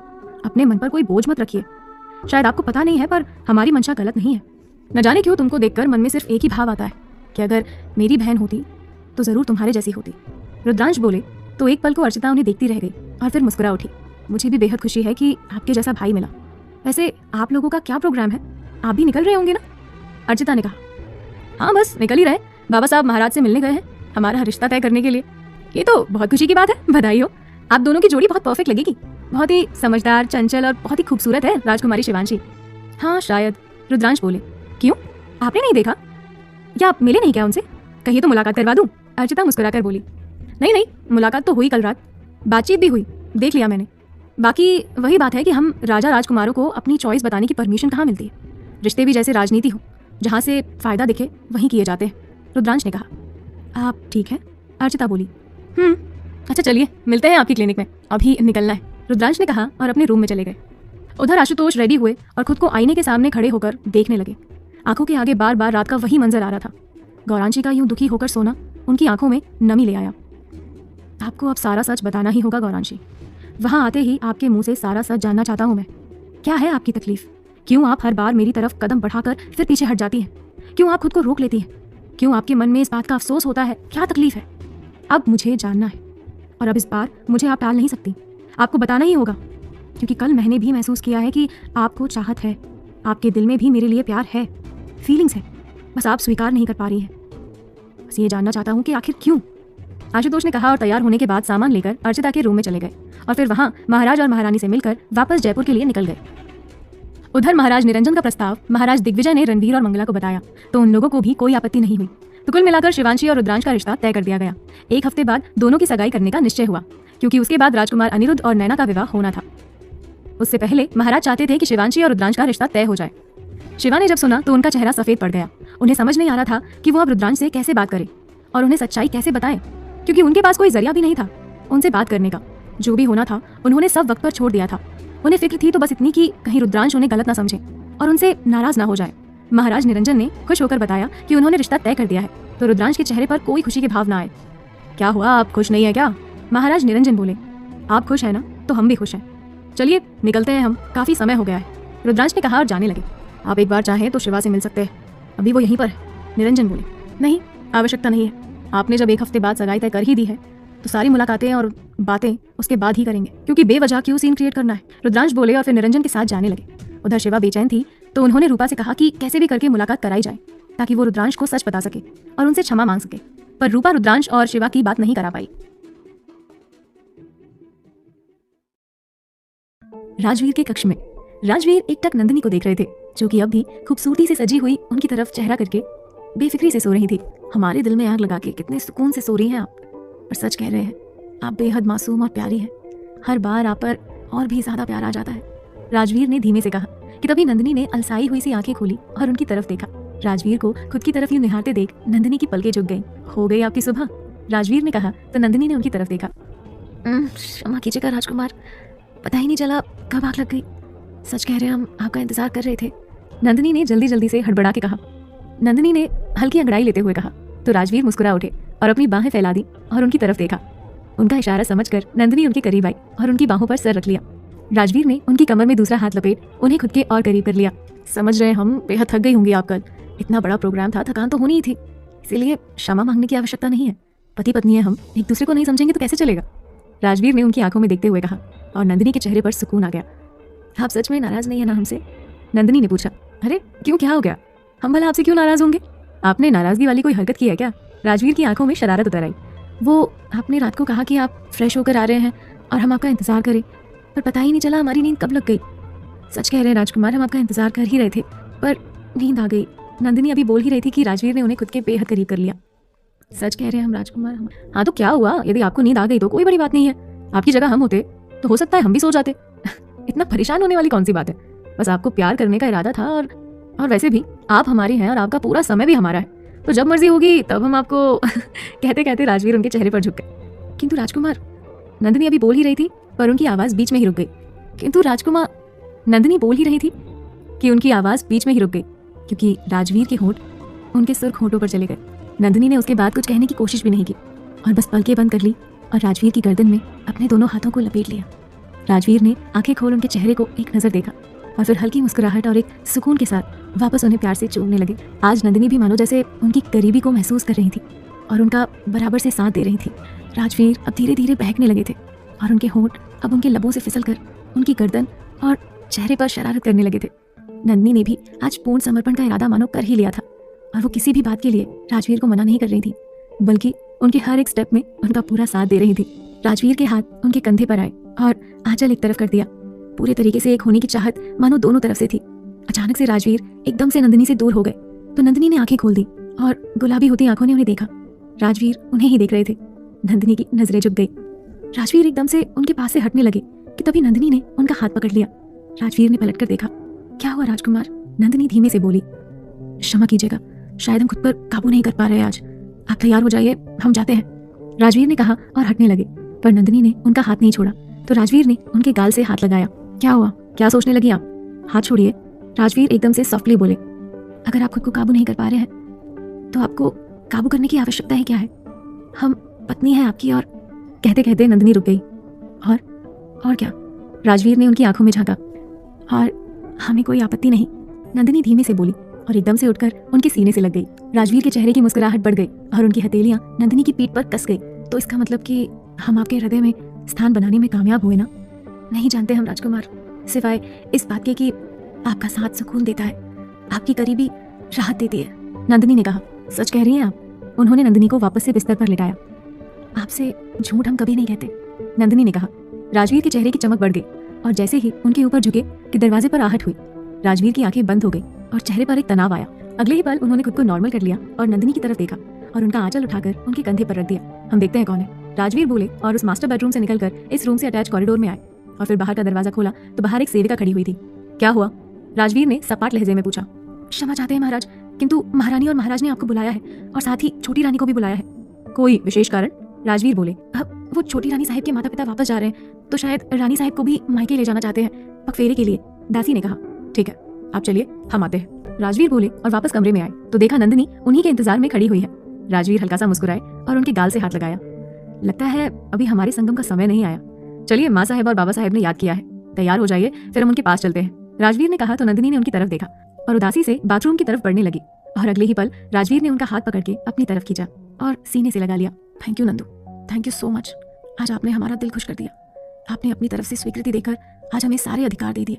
अपने मन पर कोई बोझ मत रखिए। शायद आपको पता नहीं है, पर हमारी मंशा गलत नहीं है। न जाने क्यों तुमको देखकर मन में सिर्फ एक ही भाव आता है कि अगर मेरी बहन होती तो जरूर तुम्हारे जैसी होती। रुद्रांश बोले तो एक पल को अर्चिता उन्हें देखती रह गई और फिर मुस्कुरा उठी। मुझे भी बेहद खुशी है कि आपके जैसा भाई मिला। वैसे आप लोगों का क्या प्रोग्राम है? आप भी निकल रहे होंगे ना? अर्चिता ने कहा। हाँ, बस निकल ही रहे। बाबा साहब महाराज से मिलने गए हैं हमारा रिश्ता तय करने के लिए। ये तो बहुत खुशी की बात है, बधाई हो। आप दोनों की जोड़ी बहुत परफेक्ट लगेगी। बहुत ही समझदार, चंचल और बहुत ही खूबसूरत है राजकुमारी शिवांशी। हाँ शायद, रुद्रांश बोले। क्यों, आपने नहीं देखा या आप मिले नहीं क्या उनसे? कहिए तो मुलाकात करवा दूं? अर्चिता मुस्कुराकर बोली। नहीं, मुलाकात तो हुई कल रात, बातचीत भी हुई, देख लिया मैंने। बाकी वही बात है कि हम राजा राजकुमारों को अपनी चॉइस बताने की परमिशन कहाँ मिलती है? रिश्ते भी जैसे राजनीति हो, जहाँ से फायदा दिखे वहीं किए जाते हैं, रुद्रांश ने कहा। आप ठीक है? अर्चिता बोली। अच्छा चलिए मिलते हैं आपकी क्लिनिक में, अभी निकलना है, रुद्रांश ने कहा और अपने रूम में चले गए। उधर आशुतोष रेडी हुए और खुद को आईने के सामने खड़े होकर देखने लगे। आंखों के आगे बार बार रात का वही मंजर आ रहा था। गौरांशी का यूं दुखी होकर सोना उनकी आंखों में नमी ले आया। आपको अब सारा सच बताना ही होगा गौरांशी। वहां आते ही आपके मुंह से सारा सच जानना चाहता हूं मैं। क्या है आपकी तकलीफ? क्यों आप हर बार मेरी तरफ कदम बढ़ाकर फिर पीछे हट जाती हैं? क्यों आप खुद को रोक लेती हैं? क्यों आपके मन में इस बात का अफसोस होता है? क्या तकलीफ है? अब मुझे जानना है, और अब इस बार मुझे आप टाल नहीं सकती। आपको बताना ही होगा, क्योंकि कल मैंने भी महसूस किया है कि आपको चाहत है, आपके दिल में भी मेरे लिए प्यार है, फीलिंग्स है, बस आप स्वीकार नहीं कर पा रही हैं। बस ये जानना चाहता हूँ कि आखिर क्यों? आशुतोष ने कहा और तैयार होने के बाद सामान लेकर अर्चिता के रूम में चले गए और फिर वहां महाराज और महारानी से मिलकर वापस जयपुर के लिए निकल गए। उधर महाराज निरंजन का प्रस्ताव महाराज दिग्विजय ने रणवीर और मंगला को बताया तो उन लोगों को भी कोई आपत्ति नहीं हुई। तो कुल मिलाकर शिवांशी और रुद्रांश का रिश्ता तय कर दिया गया। एक हफ्ते बाद दोनों की सगाई करने का निश्चय हुआ, क्योंकि उसके बाद राजकुमार अनिरुद्ध और नैना का विवाह होना था। उससे पहले महाराज चाहते थे कि शिवांशी और रुद्रांश का रिश्ता तय हो जाए। शिवा ने जब सुना तो उनका चेहरा सफेद पड़ गया। उन्हें समझ नहीं आ रहा था कि वो अब रुद्रांश से कैसे बात करे और उन्हें सच्चाई कैसे बताएं, क्योंकि उनके पास कोई जरिया भी नहीं था उनसे बात करने का। जो भी होना था उन्होंने सब वक्त पर छोड़ दिया था। उन्हें फिक्र थी तो बस इतनी कि कहीं रुद्रांश उन्हें गलत ना समझे और उनसे नाराज ना हो जाए। महाराज निरंजन ने खुश होकर बताया कि उन्होंने रिश्ता तय कर दिया है, तो रुद्रांश के चेहरे पर कोई खुशी की भाव ना आए। क्या हुआ, आप खुश नहीं है क्या? महाराज निरंजन बोले। आप खुश है ना, तो हम भी खुश हैं। चलिए निकलते हैं, हम काफी समय हो गया है, रुद्रांश ने कहा और जाने लगे। आप एक बार चाहें तो शिवा से मिल सकते हैं, अभी वो यहीं पर है, निरंजन बोले। नहीं, आवश्यकता नहीं है। आपने जब एक हफ्ते बाद सगाई तय कर ही दी है तो सारी मुलाकातें और बातें उसके बाद ही करेंगे, क्योंकि बेवजह क्यों सीन क्रिएट करना है, रुद्रांश बोले और फिर निरंजन के साथ जाने लगे। उधर शिवा बेचैन थी तो उन्होंने रूपा से कहा कि कैसे भी करके मुलाकात कराई जाए ताकि वो रुद्रांश को सच बता सके और उनसे क्षमा मांग सके, पर रूपा रुद्रांश और शिवा की बात नहीं करा पाई। राजवीर के कक्ष में राजवीर एकटक नंदिनी को देख रहे थे, जो कि अब भी खूबसूरती से सजी हुई उनकी तरफ चेहरा करके बेफिक्री से सो रही थी। हमारे दिल में आग लगा के कितने सुकून से सो रही हैं आप, और सच कह रहे हैं, आप बेहद मासूम और प्यारी हैं। हर बार आप पर और भी ज्यादा प्यार आ जाता है, राजवीर ने धीमे से कहा। कि तभी नंदिनी ने अलसाई हुई सी आंखें खोली और उनकी तरफ देखा। राजवीर को खुद की तरफ यूं निहारते देख नंदिनी की पलकें झुक गईं। हो गई आपकी सुबह, राजवीर ने कहा तो नंदिनी ने उनकी तरफ देखा। क्षमा कीजिएगा राजकुमार, पता ही नहीं चला कब आग लग गई। सच कह रहे हैं, हम आपका इंतजार कर रहे थे, नंदिनी ने जल्दी जल्दी से हड़बड़ा के कहा। नंदिनी ने हल्की अंगड़ाई लेते हुए कहा तो राजवीर मुस्कुरा उठे और अपनी बाहें फैला दी और उनकी तरफ देखा। उनका इशारा समझकर नंदिनी उनके करीब आई और उनकी बाहों पर सर रख लिया। राजवीर ने उनकी कमर में दूसरा हाथ लपेट उन्हें खुद के और करीब कर लिया। समझ रहे हैं, हम बेहद थक गई होंगी आप कल, इतना बड़ा प्रोग्राम था, थकान तो होनी ही थी, इसीलिए क्षमा मांगने की आवश्यकता नहीं है। पति पत्नी है हम, एक दूसरे को नहीं समझेंगे तो कैसे चलेगा, राजवीर ने उनकी आंखों में देखते हुए कहा। और नंदिनी के चेहरे पर सुकून आ गया। आप सच में नाराज नहीं है ना हमसे, नंदिनी ने पूछा। अरे क्यों, क्या हो गया, हम भला आपसे क्यों नाराज होंगे, आपने नाराजगी वाली कोई हरकत की है क्या, राजवीर की आंखों में शरारत उतर आई। वो आपने रात को कहा कि आप फ्रेश होकर आ रहे हैं और हम आपका इंतजार करें, पर पता ही नहीं चला हमारी नींद कब लग गई। सच कह रहे हैं राजकुमार, हम आपका इंतजार कर ही रहे थे पर नींद आ गई। नंदिनी अभी बोल ही रही थी कि राजवीर ने उन्हें खुद के बेहद करीब कर लिया। सच कह रहे हैं हम राजकुमार। हाँ तो क्या हुआ, यदि आपको नींद आ गई तो कोई बड़ी बात नहीं है, आपकी जगह हम होते तो हो सकता है हम भी सो जाते। इतना परेशान होने वाली कौन सी बात है, बस आपको प्यार करने का इरादा था और वैसे भी आप हमारे हैं और आपका पूरा समय भी हमारा है, तो जब मर्जी होगी तब हम आपको कहते कहते राजवीर उनके चेहरे पर झुक गए। किंतु राजकुमार, नंदिनी अभी बोल ही रही थी पर उनकी आवाज बीच में ही रुक गई। किंतु राजकुमार, नंदिनी बोल ही रही थी कि उनकी आवाज बीच में ही रुक गई क्योंकि राजवीर के होंठ उनके सुर्ख होंठों पर चले गए। नंदिनी ने उसके बाद कुछ कहने की कोशिश भी नहीं की और बस पलकें बंद कर ली और राजवीर की गर्दन में अपने दोनों हाथों को लपेट लिया। राजवीर ने आंखें खोल उनके चेहरे को एक नजर देखा और फिर हल्की मुस्कुराहट और एक सुकून के साथ वापस उन्हें प्यार से चूमने लगे। आज नंदिनी भी मानो जैसे उनकी करीबी को महसूस कर रही थी और उनका बराबर से साथ दे रही थी। राजवीर अब धीरे धीरे बहकने लगे थे और उनके होंठ अब उनके लबों से फिसलकर उनकी गर्दन और चेहरे पर शरारत करने लगे थे। नंदिनी ने भी आज पूर्ण समर्पण का इरादा मानो कर ही लिया था और वो किसी भी बात के लिए राजवीर को मना नहीं कर रही थी, बल्कि उनके हर एक स्टेप में उनका पूरा साथ दे रही थी। राजवीर के हाथ उनके कंधे पर आए और आंचल एक तरफ कर दिया। पूरे तरीके से एक होने की चाहत मानो दोनों तरफ से थी। अचानक से राजवीर एकदम से नंदिनी से दूर हो गए तो नंदिनी ने आंखें खोल दी और गुलाबी होती आंखों ने उन्हें देखा। राजवीर उन्हें ही देख रहे थे। नंदिनी की नजरें झुक गई। राजवीर एकदम से उनके पास से हटने लगे कि तभी नंदिनी ने उनका हाथ पकड़ लिया। राजवीर ने पलटकर देखा। क्या हुआ राजकुमार, नंदिनी धीमे से बोली। क्षमा कीजिएगा, शायद हम खुद पर काबू नहीं कर पा रहे आज, आप तैयार हो जाइए, हम जाते हैं, राजवीर ने कहा और हटने लगे। पर नंदिनी ने उनका हाथ नहीं छोड़ा तो राजवीर ने उनके गाल से हाथ लगाया। क्या हुआ, क्या सोचने लगी आप, हाथ छोड़िए, राजवीर एकदम से सॉफ्टली बोले। अगर आप खुद को काबू नहीं कर पा रहे हैं तो आपको काबू करने की आवश्यकता ही क्या है, हम पत्नी है आपकी। और कहते कहते नंदिनी रुक गई। और क्या, राजवीर ने उनकी आंखों में झांका। और हमें कोई आपत्ति नहीं, नंदिनी धीमे से बोली और एकदम से उठकर उनके सीने से लग गई। राजवीर के चेहरे की मुस्कुराहट बढ़ गई और उनकी हथेलियां नंदिनी की पीठ पर कस गई। तो इसका मतलब कि हम आपके हृदय में स्थान बनाने में कामयाब हुए ना। नहीं जानते हम राजकुमार, सिवाय इस बात के कि आपका साथ सुकून देता है, आपकी करीबी राहत देती है, नंदिनी ने कहा। सच कह रही हैं आप, उन्होंने नंदिनी को वापस से बिस्तर पर लिटाया। आपसे झूठ हम कभी नहीं कहते, नंदिनी ने कहा। राजवीर के चेहरे की चमक बढ़ गई और जैसे ही उनके ऊपर झुके कि दरवाजे पर आहट हुई। राजवीर की आंखें बंद हो गई और चेहरे पर एक तनाव आया। अगले ही पल उन्होंने खुद को नॉर्मल कर लिया और नंदिनी की तरफ देखा और उनका आंचल उठाकर उनके कंधे पर रख दिया। हम देखते हैं कौन है, राजवीर बोले और उस मास्टर बेडरूम से निकलकर इस रूम से अटैच कॉरिडोर में आए और फिर बाहर का दरवाजा खोला तो बाहर एक सेविका खड़ी हुई थी। क्या हुआ, राजवीर ने सपाट लहजे में पूछा। क्षमा चाहते हैं महाराज, किंतु महारानी और महाराज ने आपको बुलाया है और साथ ही छोटी रानी को भी बुलाया है। कोई विशेष कारण, राजवीर बोले। अब वो छोटी रानी साहिब के माता पिता वापस जा रहे हैं तो शायद रानी साहिब को भी मायके ले जाना चाहते हैं पगफेरे के लिए, दासी ने कहा। ठीक है, आप चलिए, हम आते हैं, राजवीर बोले और वापस कमरे में आए तो देखा नंदिनी उन्हीं के इंतजार में खड़ी हुई है। राजवीर हल्का सा मुस्कुराए और उनके गाल से हाथ लगाया। लगता है अभी हमारे संगम का समय नहीं आया, चलिए, माँ साहब और बाबा साहब ने याद किया है, तैयार हो जाइए, फिर हम उनके पास चलते हैं, राजवीर ने कहा तो नंदिनी ने उनकी तरफ देखा और उदासी से बाथरूम की तरफ बढ़ने लगी और अगले ही पल राजवीर ने उनका हाथ पकड़ के अपनी तरफ खींचा और सीने से लगा लिया। Thank you Nandu, thank you so much, आज आपने हमारा दिल खुश कर दिया, आपने अपनी तरफ से स्वीकृति देकर आज हमें सारे अधिकार दे दिए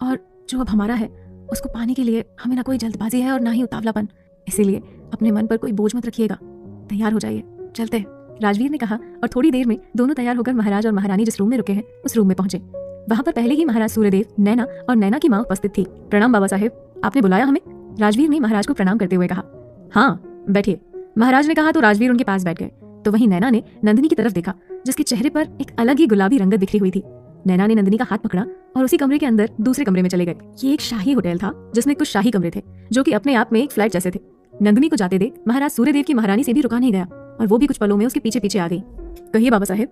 और जो अब हमारा है उसको पाने के लिए हमें ना कोई जल्दबाजी है और ना ही उतावलापन, इसीलिए अपने मन पर कोई बोझ मत रखिएगा, तैयार हो जाइए, चलते हैं, राजवीर ने कहा और थोड़ी देर में दोनों तैयार होकर महाराज और महारानी जिस रूम में रुके हैं उस रूम में पहुंचे। वहां पर पहले ही महाराज सूर्यदेव, नैना और नैना की माँ उपस्थित थी। प्रणाम बाबा साहेब, आपने बुलाया हमें? राजवीर ने महाराज को प्रणाम करते हुए कहा। हाँ बैठिए, महाराज ने कहा तो राजवीर उनके पास बैठ गए। तो वहीं नैना ने नंदिनी की तरफ देखा, जिसके चेहरे पर एक अलग ही गुलाबी रंगत बिखरी हुई थी। नैना ने नंदिनी का हाथ पकड़ा और उसी कमरे के अंदर दूसरे कमरे में चले गए। ये एक शाही होटल था जिसमें कुछ शाही कमरे थे जो कि अपने आप में एक फ्लैट जैसे थे। नंदिनी को जाते देख महाराज सूर्यदेव की महारानी से भी रुका नहीं गया और वो भी कुछ पलों में उसके पीछे पीछे आ गई। कहिए बाबा साहेब,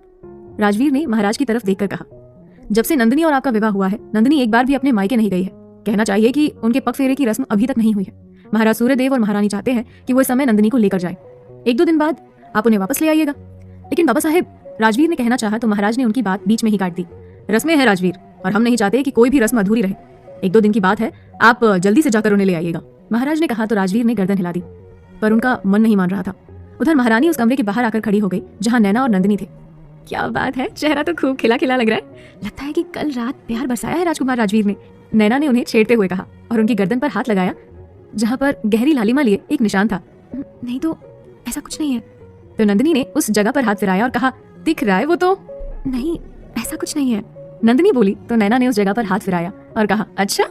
राजवीर ने महाराज की तरफ देखकर कहा। जब से नंदिनी और आपका विवाह हुआ है, नंदिनी एक बार भी अपने मायके नहीं गई है। कहना चाहिए कि उनके पग फेरे की रस्म अभी तक नहीं हुई है। महाराज सूर्यदेव और महारानी चाहते हैं कि वो इस समय नंदिनी को लेकर जाए। 1-2 दिन बाद आप उन्हें वापस ले आइएगा। लेकिन बाबा साहेब, राजवीर ने कहना चाहा तो महाराज ने उनकी बात बीच में ही काट दी। रस्में हैं राजवीर, और हम नहीं चाहते कि कोई भी रस्म अधूरी रहे। 1-2 दिन की बात है, आप जल्दी से जाकर उन्हें ले आइएगा। महाराज ने कहा तो राजवीर ने गर्दन हिला दी, पर उनका मन नहीं मान रहा था। उधर महारानी उस कमरे के बाहर आकर खड़ी हो गई जहां नैना और नंदिनी थे। क्या बात है, चेहरा तो खूब खिला खिला लग रहा है। लगता है कि कल रात प्यार बरसाया है राजकुमार राजवीर ने, नैना ने उन्हें छेड़ते हुए कहा और उनकी गर्दन पर हाथ लगाया जहां पर गहरी लालिमा लिए एक निशान था। नहीं तो ऐसा कुछ नहीं है। तो नंदिनी ने उस जगह पर हाथ फिराया और कहा, दिख रहा है वो तो? नहीं, ऐसा कुछ नहीं है, नंदिनी बोली। तो नैना ने उस जगह पर हाथ फिराया और कहा, अच्छा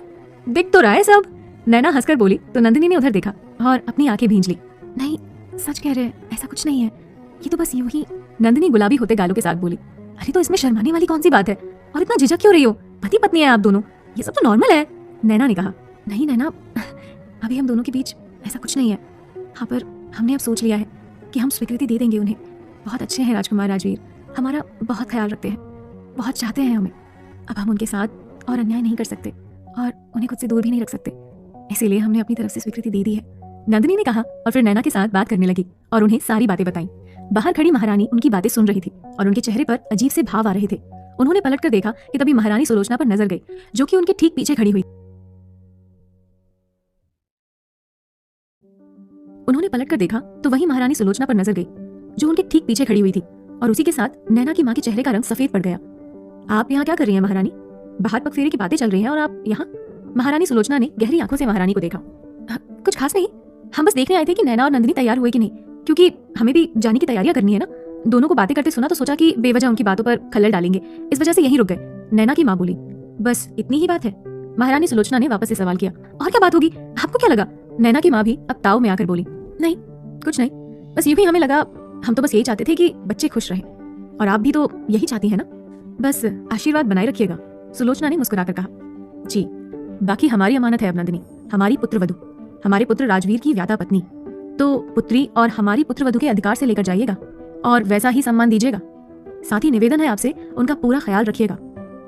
दिख तो रहा है सब। नैना हंसकर बोली तो नंदिनी ने उधर देखा और अपनी आंखें भींच ली। नहीं, सच कह रहे हैं, ऐसा कुछ नहीं है, ये तो बस यूं ही। नंदिनी गुलाबी होते गालों के साथ बोली, अरे तो इसमें शर्माने वाली कौन सी बात है, और इतना झिझक क्यों रही हो? पति पत्नी है आप दोनों, ये सब तो नॉर्मल है। नैना ने कहा, नहीं नैना, अभी हम दोनों के बीच ऐसा कुछ नहीं है। हाँ, पर हमने अब सोच लिया है कि हम स्वीकृति दे देंगे उन्हें। बहुत अच्छे हैं राजकुमार राजवीर, हमारा बहुत ख्याल रखते हैं, बहुत चाहते हैं हमें। अब हम उनके साथ और अन्याय नहीं कर सकते और उन्हें खुद से दूर भी नहीं रख सकते, इसीलिए हमने अपनी तरफ से स्वीकृति दे दी है, नंदिनी ने कहा। और फिर नैना के साथ बात करने लगी और उन्हें सारी बातें बताई। बाहर खड़ी महारानी उनकी बातें सुन रही थी और उनके चेहरे पर अजीब से भाव आ रहे थे। उन्होंने पलटकर देखा कि तभी महारानी सुलोचना पर नजर गई, जो कि उनके ठीक पीछे खड़ी हुई। उन्होंने पलटकर देखा तो वही महारानी सुलोचना पर नजर गई, जो उनके ठीक पीछे खड़ी हुई थी, और उसी के साथ नैना की मां के चेहरे का रंग सफेद पड़ गया। आप यहाँ क्या कर रही हैं महारानी? बाहर पगफेरे की बातें चल रही हैं और आप यहाँ? महारानी सुलोचना ने गहरी आंखों से महारानी को देखा। कुछ खास नहीं, हम बस देखने आए थे कि नैना और नंदिनी तैयार हुए कि नहीं, क्योंकि हमें भी जाने की तैयारियां करनी है ना। दोनों को बातें करते सुना तो सोचा कि बेवजह उनकी बातों पर खलल डालेंगे, इस वजह से यहीं रुक गए। नैना की माँ बोली, बस इतनी ही बात है? महारानी सुलोचना ने वापस से सवाल किया। और क्या बात होगी, आपको क्या लगा? नैना की माँ भी अब ताव में आकर बोली, नहीं कुछ नहीं, बस यूं ही हमें लगा, हम तो बस यही चाहते थे कि बच्चे खुश रहें, और आप भी तो यही चाहती है ना, बस आशीर्वाद बनाए रखिएगा। सुलोचना ने मुस्कुराकर कहा, जी बाकी हमारी अमानत है अब नंदिनी, हमारी पुत्रवधू, हमारे पुत्र राजवीर की व्याता पत्नी, तो पुत्री और हमारी पुत्रवधू के अधिकार से लेकर जाइएगा और वैसा ही सम्मान दीजिएगा। साथ ही निवेदन है आपसे, उनका पूरा ख्याल रखिएगा।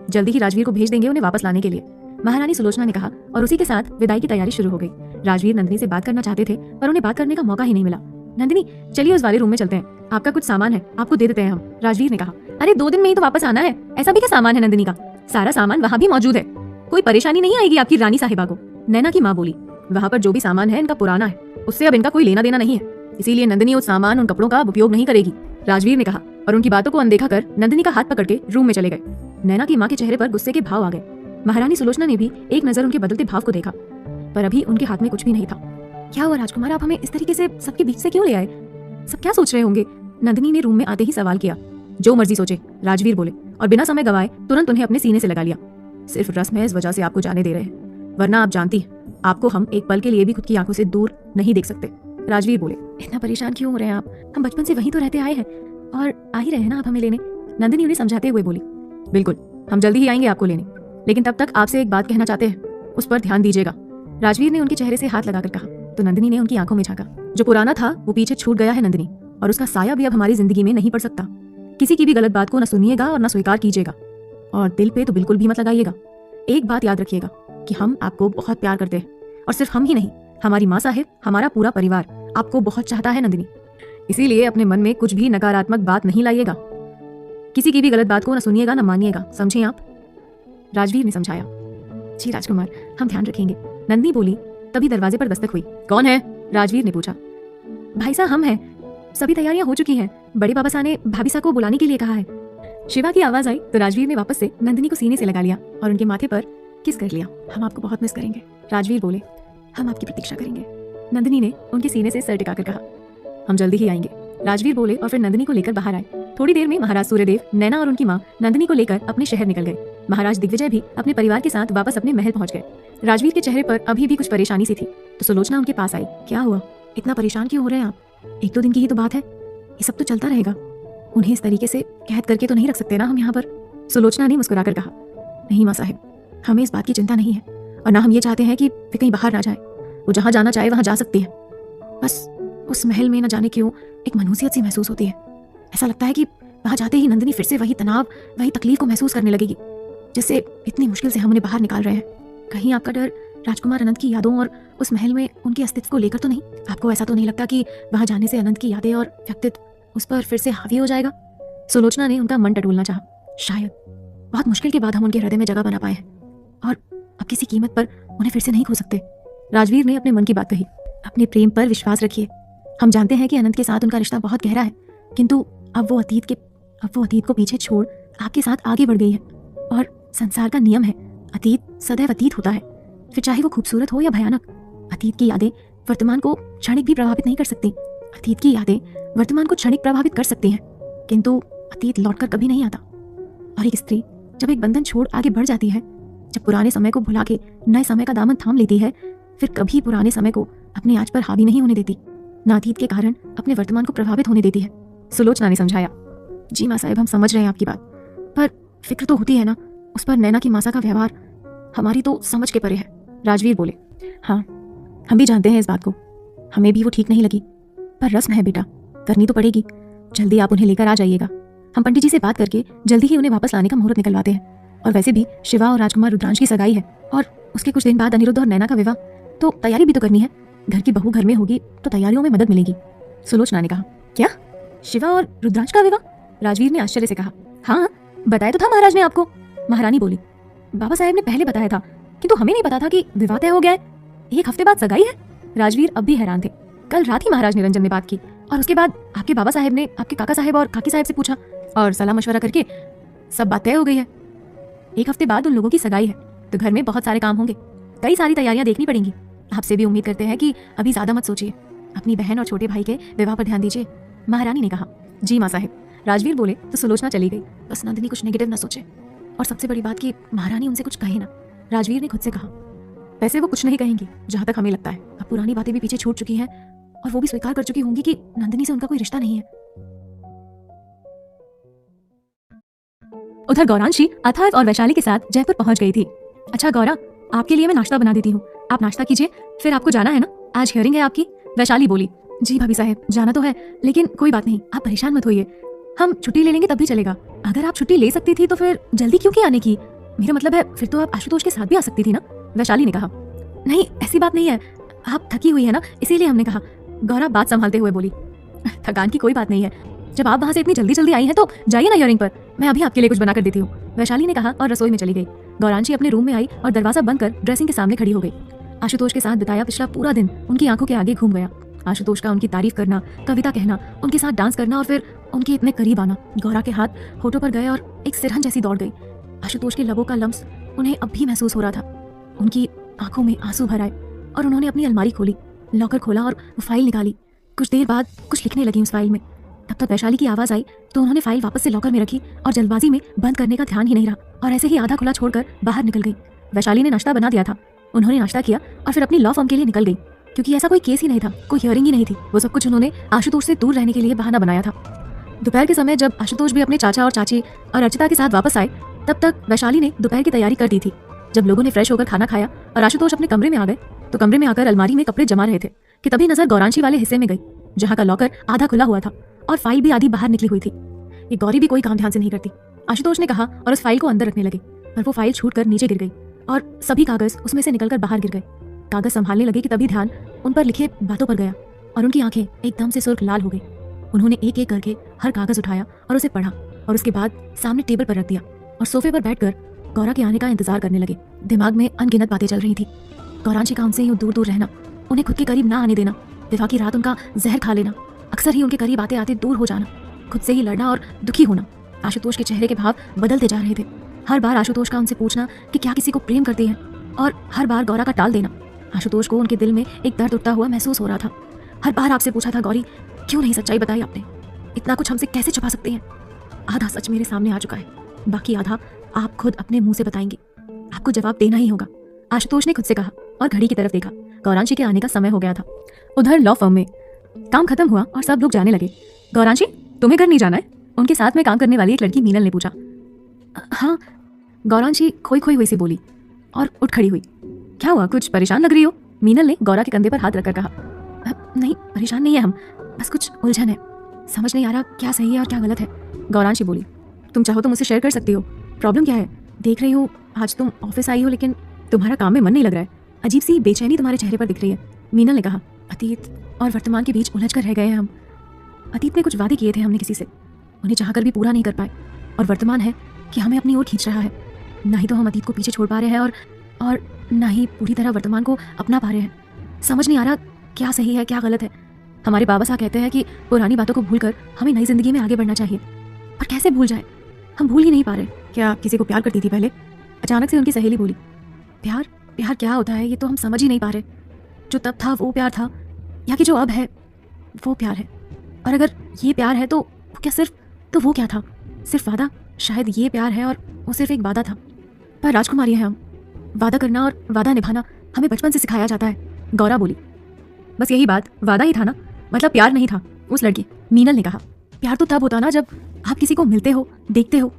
जल्दी ही राजवीर को भेज देंगे उन्हें वापस लाने के लिए, महारानी सुलोचना ने कहा, और उसी के साथ विदाई की तैयारी शुरू हो गई। राजवीर नंदिनी से बात करना चाहते थे पर उन्हें बात करने का मौका ही नहीं मिला। नंदिनी चलिए उस वाले रूम में चलते हैं, आपका कुछ सामान है, आपको दे देते हैं हम, राजवीर ने कहा। अरे 2 दिन में ही तो वापस आना है, ऐसा भी क्या सामान है नंदिनी का? सारा सामान वहाँ भी मौजूद है, कोई परेशानी नहीं आएगी आपकी रानी साहिबा को, नैना की माँ बोली। वहाँ पर जो भी सामान है इनका पुराना है, उससे अब इनका कोई लेना देना नहीं है, इसीलिए नंदिनी उस सामान उन कपड़ों का उपयोग नहीं करेगी, राजवीर ने कहा। और उनकी बातों को अनदेखा कर नंदिनी का हाथ पकड़ के रूम में चले गए। नैना की माँ के चेहरे पर गुस्से के भाव आ गए। महारानी सुलोचना ने भी एक नजर उनके बदलते भाव को देखा, पर अभी उनके हाथ में कुछ भी नहीं था। क्या हुआ राजकुमार, आप हमें इस तरीके से सबके बीच से क्यों ले आए? सब क्या सोच रहे होंगे? नंदिनी ने रूम में आते ही सवाल किया। जो मर्जी सोचे, राजवीर बोले, और बिना समय गवाए तुरंत उन्हें अपने सीने से लगा लिया। सिर्फ रस्म है, इस वजह से आपको जाने दे रहे हैं, वरना आप जानती हैं आपको हम एक पल के लिए भी खुद की आंखों से दूर नहीं देख सकते, राजवीर बोले। इतना परेशान क्यों हो रहे हैं आप? हम बचपन से वहीं तो रहते आए हैं और आ ही रहे हैं ना आप हमें लेने, नंदिनी उन्हें समझाते हुए बोली। बिल्कुल, हम जल्दी ही आएंगे आपको लेने, लेकिन तब तक आपसे एक बात कहना चाहते हैं, उस पर ध्यान दीजिएगा, राजवीर ने उनके चेहरे से हाथ लगाकर कहा। तो नंदिनी ने उनकी आंखों में झांका। जो पुराना था वो पीछे छूट गया है नंदिनी, और उसका साया भी अब हमारी जिंदगी में नहीं पड़ सकता। किसी की भी गलत बात को न सुनिएगा और न स्वीकार कीजिएगा, और दिल पे तो बिल्कुल भी मत लगाइएगा। एक बात याद रखिएगा कि हम आपको बहुत प्यार करते हैं, और सिर्फ हम ही नहीं, हमारी माँ साहिब, हमारा पूरा परिवार आपको बहुत चाहता है नंदिनी, इसीलिए अपने मन में कुछ भी नकारात्मक बात नहीं लाइएगा। किसी की भी गलत बात को न सुनिएगा न मानिएगा, समझे आप? राजवीर ने समझाया। जी राजकुमार, हम ध्यान रखेंगे, नंदिनी बोली। तभी दरवाजे पर दस्तक हुई। कौन है? राजवीर ने पूछा। भाई साहब हम हैं, सभी तैयारियां हो चुकी हैं, बड़े बाबा साहब ने भाभी साहब को बुलाने के लिए कहा है। शिवा की आवाज आई तो राजवीर ने वापस से नंदिनी को सीने से लगा लिया और उनके माथे पर किस कर लिया। हम आपको बहुत मिस करेंगे, राजवीर बोले। हम आपकी प्रतीक्षा करेंगे, नंदिनी ने उनके सीने से सर टिकाकर कहा। हम जल्दी ही आएंगे, राजवीर बोले, और फिर नंदिनी को लेकर बाहर आए। थोड़ी देर में महाराज सूर्यदेव, नैना और उनकी माँ नंदिनी को लेकर अपने शहर निकल गए। महाराज दिग्विजय भी अपने परिवार के साथ वापस अपने महल पहुंच गए। राजवीर के चेहरे पर अभी भी कुछ परेशानी सी थी, तो सुलोचना उनके पास आई। क्या हुआ, इतना परेशान क्यों हो रहे हैं आप? 1-2 दिन की ही तो बात है, ये सब तो चलता रहेगा। उन्हें इस तरीके से कैद करके तो नहीं रख सकते ना हम यहाँ पर। सुलोचना ने मुस्कुराकर कहा, नहीं माँ साहिब, हमें इस बात की चिंता नहीं है, और ना हम ये चाहते हैं कि वे कहीं बाहर ना जाए। वो जहाँ जाना चाहे वहाँ जा सकती है। बस उस महल में न जाने क्यों एक मनहूसियत सी महसूस होती है। ऐसा लगता है कि वहाँ जाते ही नंदिनी फिर से वही तनाव, वही तकलीफ को महसूस करने लगेगी, जिससे इतनी मुश्किल से हम उन्हें बाहर निकाल रहे हैं। कहीं आपका डर राजकुमार अनंत की यादों और उस महल में उनके अस्तित्व को लेकर तो नहीं? आपको ऐसा तो नहीं लगता कि वहाँ जाने से अनंत की यादें और व्यक्तित्व उस पर फिर से हावी हो जाएगा? सुलोचना ने उनका मन टटोलना चाहा। शायद बहुत मुश्किल के बाद हम उनके हृदय में जगह बना पाए हैं, और अब किसी कीमत पर उन्हें फिर से नहीं खो सकते। राजवीर ने अपने मन की बात कही। अपने प्रेम पर विश्वास रखिए। हम जानते हैं कि अनंत के साथ उनका रिश्ता बहुत गहरा है, किंतु अब वो अतीत को पीछे छोड़ आपके साथ आगे बढ़ गई है। और संसार का नियम है, अतीत सदैव अतीत होता है, फिर चाहे वो खूबसूरत हो या भयानक। अतीत की यादें वर्तमान को क्षणिक भी प्रभावित नहीं कर सकती। अतीत की यादें वर्तमान को क्षणिक प्रभावित कर सकती हैं, किंतु अतीत लौटकर कभी नहीं आता। और एक स्त्री जब एक बंधन छोड़ आगे बढ़ जाती है, जब पुराने समय को भुला के नए समय का दामन थाम लेती है, फिर कभी पुराने समय को अपने आज पर हावी नहीं होने देती, ना अतीत के कारण अपने वर्तमान को प्रभावित होने देती है। सुलोचना ने समझाया। जी माँ साहब, हम समझ रहे हैं आपकी बात, पर फिक्र तो होती है ना। उस पर नैना की मासा का व्यवहार हमारी तो समझ के परे है। राजवीर बोले, हाँ हम भी जानते हैं इस बात को, हमें भी वो ठीक नहीं लगी, पर रस्म है बेटा, करनी तो पड़ेगी। जल्दी आप उन्हें लेकर आ जाइएगा। हम पंडित जी से बात करके जल्दी ही उन्हें वापस लाने का मुहूर्त निकलवाते हैं। और वैसे भी शिवा और राजकुमार रुद्रांश की सगाई है, और उसके कुछ दिन बाद अनिरुद्ध और नैना का विवाह, तो तैयारी भी तो करनी है। घर की बहू घर में होगी तो तैयारियों में मदद मिलेगी। सुलोचना ने कहा। क्या, शिवा और रुद्रांश का विवाह? राजवीर ने आश्चर्य से कहा। हाँ, बताया तो था महाराज ने आपको। महारानी बोली, बाबा साहब ने पहले बताया था, किंतु हमें नहीं पता था कि विवाह तय हो गया है। 1 हफ्ते बाद सगाई है? राजवीर अब भी हैरान थे। कल रात ही महाराज निरंजन ने बात की, और उसके बाद आपके बाबा साहब ने आपके काका साहब और काकी साहब से पूछा, और सलाह मशवरा करके सब बात तय हो गई है। 1 हफ्ते बाद उन लोगों की सगाई है, तो घर में बहुत सारे काम होंगे, कई सारी तैयारियां देखनी पड़ेंगी। आपसे भी उम्मीद करते हैं कि अभी ज्यादा मत सोचिए, अपनी बहन और छोटे भाई के विवाह पर ध्यान दीजिए। महारानी ने कहा। जी माँ साहब। राजवीर बोले तो सुलोचना चली गई। बस नंदिनी कुछ नेगेटिव ना सोचे, और सबसे बड़ी बात कि महारानी उनसे कुछ कहे ना। राजवीर ने खुद से कहा, वैसे वो कुछ नहीं कहेंगी जहां तक हमें लगता है। अब पुरानी बातें भी पीछे छूट चुकी हैं, और वो भी स्वीकार कर चुकी होंगी कि नंदिनी से उनका कोई रिश्ता नहीं है। उधर गौरांशी अथर्व और वैशाली के साथ जयपुर पहुंच गई थी। अच्छा गौरा, आपके लिए मैं नाश्ता बना देती हूँ, आप नाश्ता कीजिए, फिर आपको जाना है ना, आज हियरिंग है आपकी। वैशाली बोली। जी भाभी साहब, जाना तो है, लेकिन कोई बात नहीं, आप परेशान मत होइए, हम छुट्टी ले लेंगे तब भी चलेगा। अगर आप छुट्टी ले सकती थी तो फिर जल्दी क्यों की आने की? मेरा मतलब है फिर तो आप आशुतोष के साथ भी आ सकती थी ना। वैशाली ने कहा। नहीं, ऐसी बात नहीं है, आप थकी हुई है ना, इसीलिए हमने कहा। गौरा बात संभालते हुए बोली। थकान की कोई बात नहीं है, जब आप वहाँ से इतनी जल्दी जल्दी आई हैं तो जाइए ना हियरिंग पर, मैं अभी आपके लिए कुछ बना कर देती हूँ। वैशाली ने कहा और रसोई में चली गई। गौरांशी अपने रूम में आई और दरवाजा बंद कर ड्रेसिंग के सामने खड़ी हो गई। आशुतोष के साथ बिताया पिछला पूरा दिन उनकी आंखों के आगे घूम गया। आशुतोष का उनकी तारीफ करना, कविता कहना, उनके साथ डांस करना, और फिर उनके इतने करीब आना। गौरा के हाथ होठों पर गए और एक सिरहन जैसी दौड़ गई। आशुतोष के लबों का लम्स उन्हें अब भी महसूस हो रहा था। उनकी आंखों में आंसू भर आए और उन्होंने अपनी अलमारी खोली, लॉकर खोला और वो फाइल निकाली। कुछ देर बाद कुछ लिखने लगी उस फाइल में। तब तक वैशाली की आवाज आई तो उन्होंने फाइल वापस से लॉकर में रखी और जल्दबाजी में बंद करने का ध्यान ही नहीं रहा, और ऐसे ही आधा खुला छोड़कर बाहर निकल गई। वैशाली ने नाश्ता बना दिया था, उन्होंने नाश्ता किया और फिर अपनी लॉ फर्म के लिए निकल गई, क्योंकि ऐसा कोई केस ही नहीं था, कोई हियरिंग ही नहीं थी। वो सब कुछ उन्होंने आशुतोष से दूर रहने के लिए बहाना बनाया था। दोपहर के समय जब आशुतोष भी अपने चाचा और चाची और अर्चिता के साथ वापस आए, तब तक वैशाली ने दोपहर की तैयारी कर दी थी। जब लोगों ने फ्रेश होकर खाना खाया और आशुतोष अपने कमरे में आ गए, तो कमरे में आकर अलमारी में कपड़े जमा रहे थे कि तभी नजर गौरांशी वाले हिस्से में गई, जहाँ का लॉकर आधा खुला हुआ था और फाइल भी आधी बाहर निकली हुई थी। ये गौरी भी कोई काम ध्यान से नहीं करती, आशुतोष ने कहा, और उस फाइल को अंदर रखने लगे। पर वो फाइल छूटकर नीचे गिर गई और सभी कागज उसमें से निकलकर बाहर गिर गए। कागज संभालने लगे कि तभी ध्यान उन पर लिखे बातों पर गया और उनकी आंखें एकदम से सुर्ख लाल हो गई। उन्होंने एक एक करके हर कागज उठाया और उसे पढ़ा, और उसके बाद सामने टेबल पर रख दिया और सोफे पर बैठकर गौरा के आने का इंतजार करने लगे। दिमाग में अनगिनत बातें चल रही थी। गौरांशी का उनसे यूं दूर दूर रहना, उन्हें खुद के करीब ना आने देना, विवाह की रात उनका जहर खा लेना, अक्सर ही उनके करीब आते आते दूर हो जाना, खुद से ही लड़ना और दुखी होना। आशुतोष के चेहरे के भाव बदलते जा रहे थे। हर बार आशुतोष का उनसे पूछना कि क्या किसी को प्रेम करती है, और हर बार गौरा का टाल देना। आशुतोष को उनके दिल में एक दर्द उठता हुआ महसूस हो रहा था। हर बार आपसे पूछा था, गौरी क्यों नहीं सच्चाई बताई आपने, इतना कुछ हमसे कैसे छुपा सकते हैं? आधा सच मेरे सामने आ चुका है, बाकी आधा आप खुद अपने मुंह से बताएंगे, आपको जवाब देना ही होगा, आशुतोष ने खुद से कहा और घड़ी की तरफ देखा। गौरांशी के आने का समय हो गया था। उधर लॉ फर्म में काम खत्म हुआ और सब लोग जाने लगे। गौरांशी, तुम्हें घर नहीं जाना है? उनके साथ में काम करने वाली एक लड़की मीनल ने पूछा। हाँ, गौरांशी खोई खोई हुई सी बोली और उठ खड़ी हुई। क्या हुआ, कुछ परेशान लग रही हो? मीनल ने गौरा के कंधे पर हाथ रखकर कहा। नहीं, परेशान नहीं है हम, बस कुछ उलझन है, समझ नहीं आ रहा क्या सही है और क्या गलत है। गौरांशी बोली। तुम चाहो तो मुझसे शेयर कर सकती हो, प्रॉब्लम क्या है? देख रही हूँ आज तुम ऑफिस आई हो लेकिन तुम्हारा काम में मन नहीं लग रहा है, अजीब सी बेचैनी तुम्हारे चेहरे पर दिख रही है। मीनल ने कहा। अतीत और वर्तमान के बीच उलझ कर रह गए हैं हम। अतीत ने कुछ वादे किए थे हमने किसी से, उन्हें चाहकर भी पूरा नहीं कर पाए, और वर्तमान है कि हमें अपनी ओर खींच रहा है। ना ही तो हम अतीत को पीछे छोड़ पा रहे हैं और ना ही पूरी तरह वर्तमान को अपना पा रहे हैं। समझ नहीं आ रहा क्या सही है क्या गलत है। हमारे बाबा साहब कहते हैं कि पुरानी बातों को भूलकर हमें नई जिंदगी में आगे बढ़ना चाहिए, पर कैसे भूल जाए? हम भूल ही नहीं पा रहे। क्या किसी को प्यार करती थी पहले? अचानक से उनकी सहेली बोली। प्यार? प्यार क्या होता है ये तो हम समझ ही नहीं पा रहे। जो तब था वो प्यार था, या कि जो अब है वो प्यार है? और अगर ये प्यार है तो वो क्या था? सिर्फ वादा? शायद ये प्यार है और वो सिर्फ एक वादा था। पर राजकुमारी है हम, वादा करना और वादा निभाना हमें बचपन से सिखाया जाता है। गौरा बोली। बस यही बात, वादा ही था ना, मतलब प्यार नहीं था उस लड़की। मीनल ने कहा। प्यार तो तब होता ना जब आप किसी को मिलते हो, देखते हो।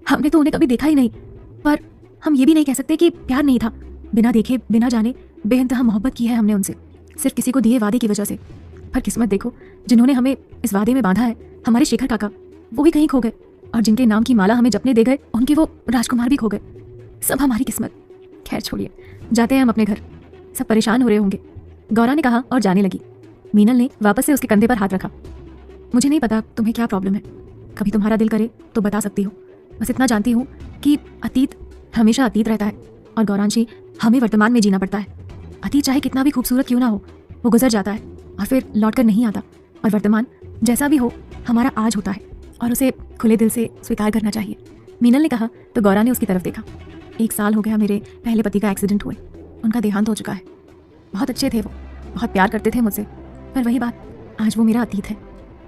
हमने तो उन्हें कभी देखा ही नहीं, पर हम ये भी नहीं कह सकते कि प्यार नहीं था। बिना देखे बिना जाने बेइंतहा मोहब्बत की है हमने उनसे, सिर्फ किसी को दिए वादे की वजह से। पर किस्मत देखो, जिन्होंने हमें इस वादे में बांधा है, हमारे शेखर काका, वो भी कहीं खो गए, और जिनके नाम की माला हमें जपने दे गए, उनके वो राजकुमार भी खो गए। सब हमारी किस्मत। खैर छोड़िए, जाते हैं हम अपने घर, सब परेशान हो रहे होंगे। गौरा ने कहा और जाने लगी। मीनल ने वापस से उसके कंधे पर हाथ रखा। मुझे नहीं पता तुम्हें क्या प्रॉब्लम है, कभी तुम्हारा दिल करे तो बता सकती हो। बस इतना जानती हूँ कि अतीत हमेशा अतीत रहता है, और गौरांशी, हमें वर्तमान में जीना पड़ता है। अतीत चाहे कितना भी खूबसूरत क्यों ना हो, वो गुजर जाता है और फिर लौट कर नहीं आता, और वर्तमान जैसा भी हो हमारा आज होता है, और उसे खुले दिल से स्वीकार करना चाहिए। मीनल ने कहा तो गौरा ने उसकी तरफ देखा। 1 साल हो गया मेरे पहले पति का एक्सीडेंट हुए, उनका देहांत हो चुका है। बहुत अच्छे थे वो, बहुत प्यार करते थे मुझसे, पर वही बात, आज वो मेरा अतीत है।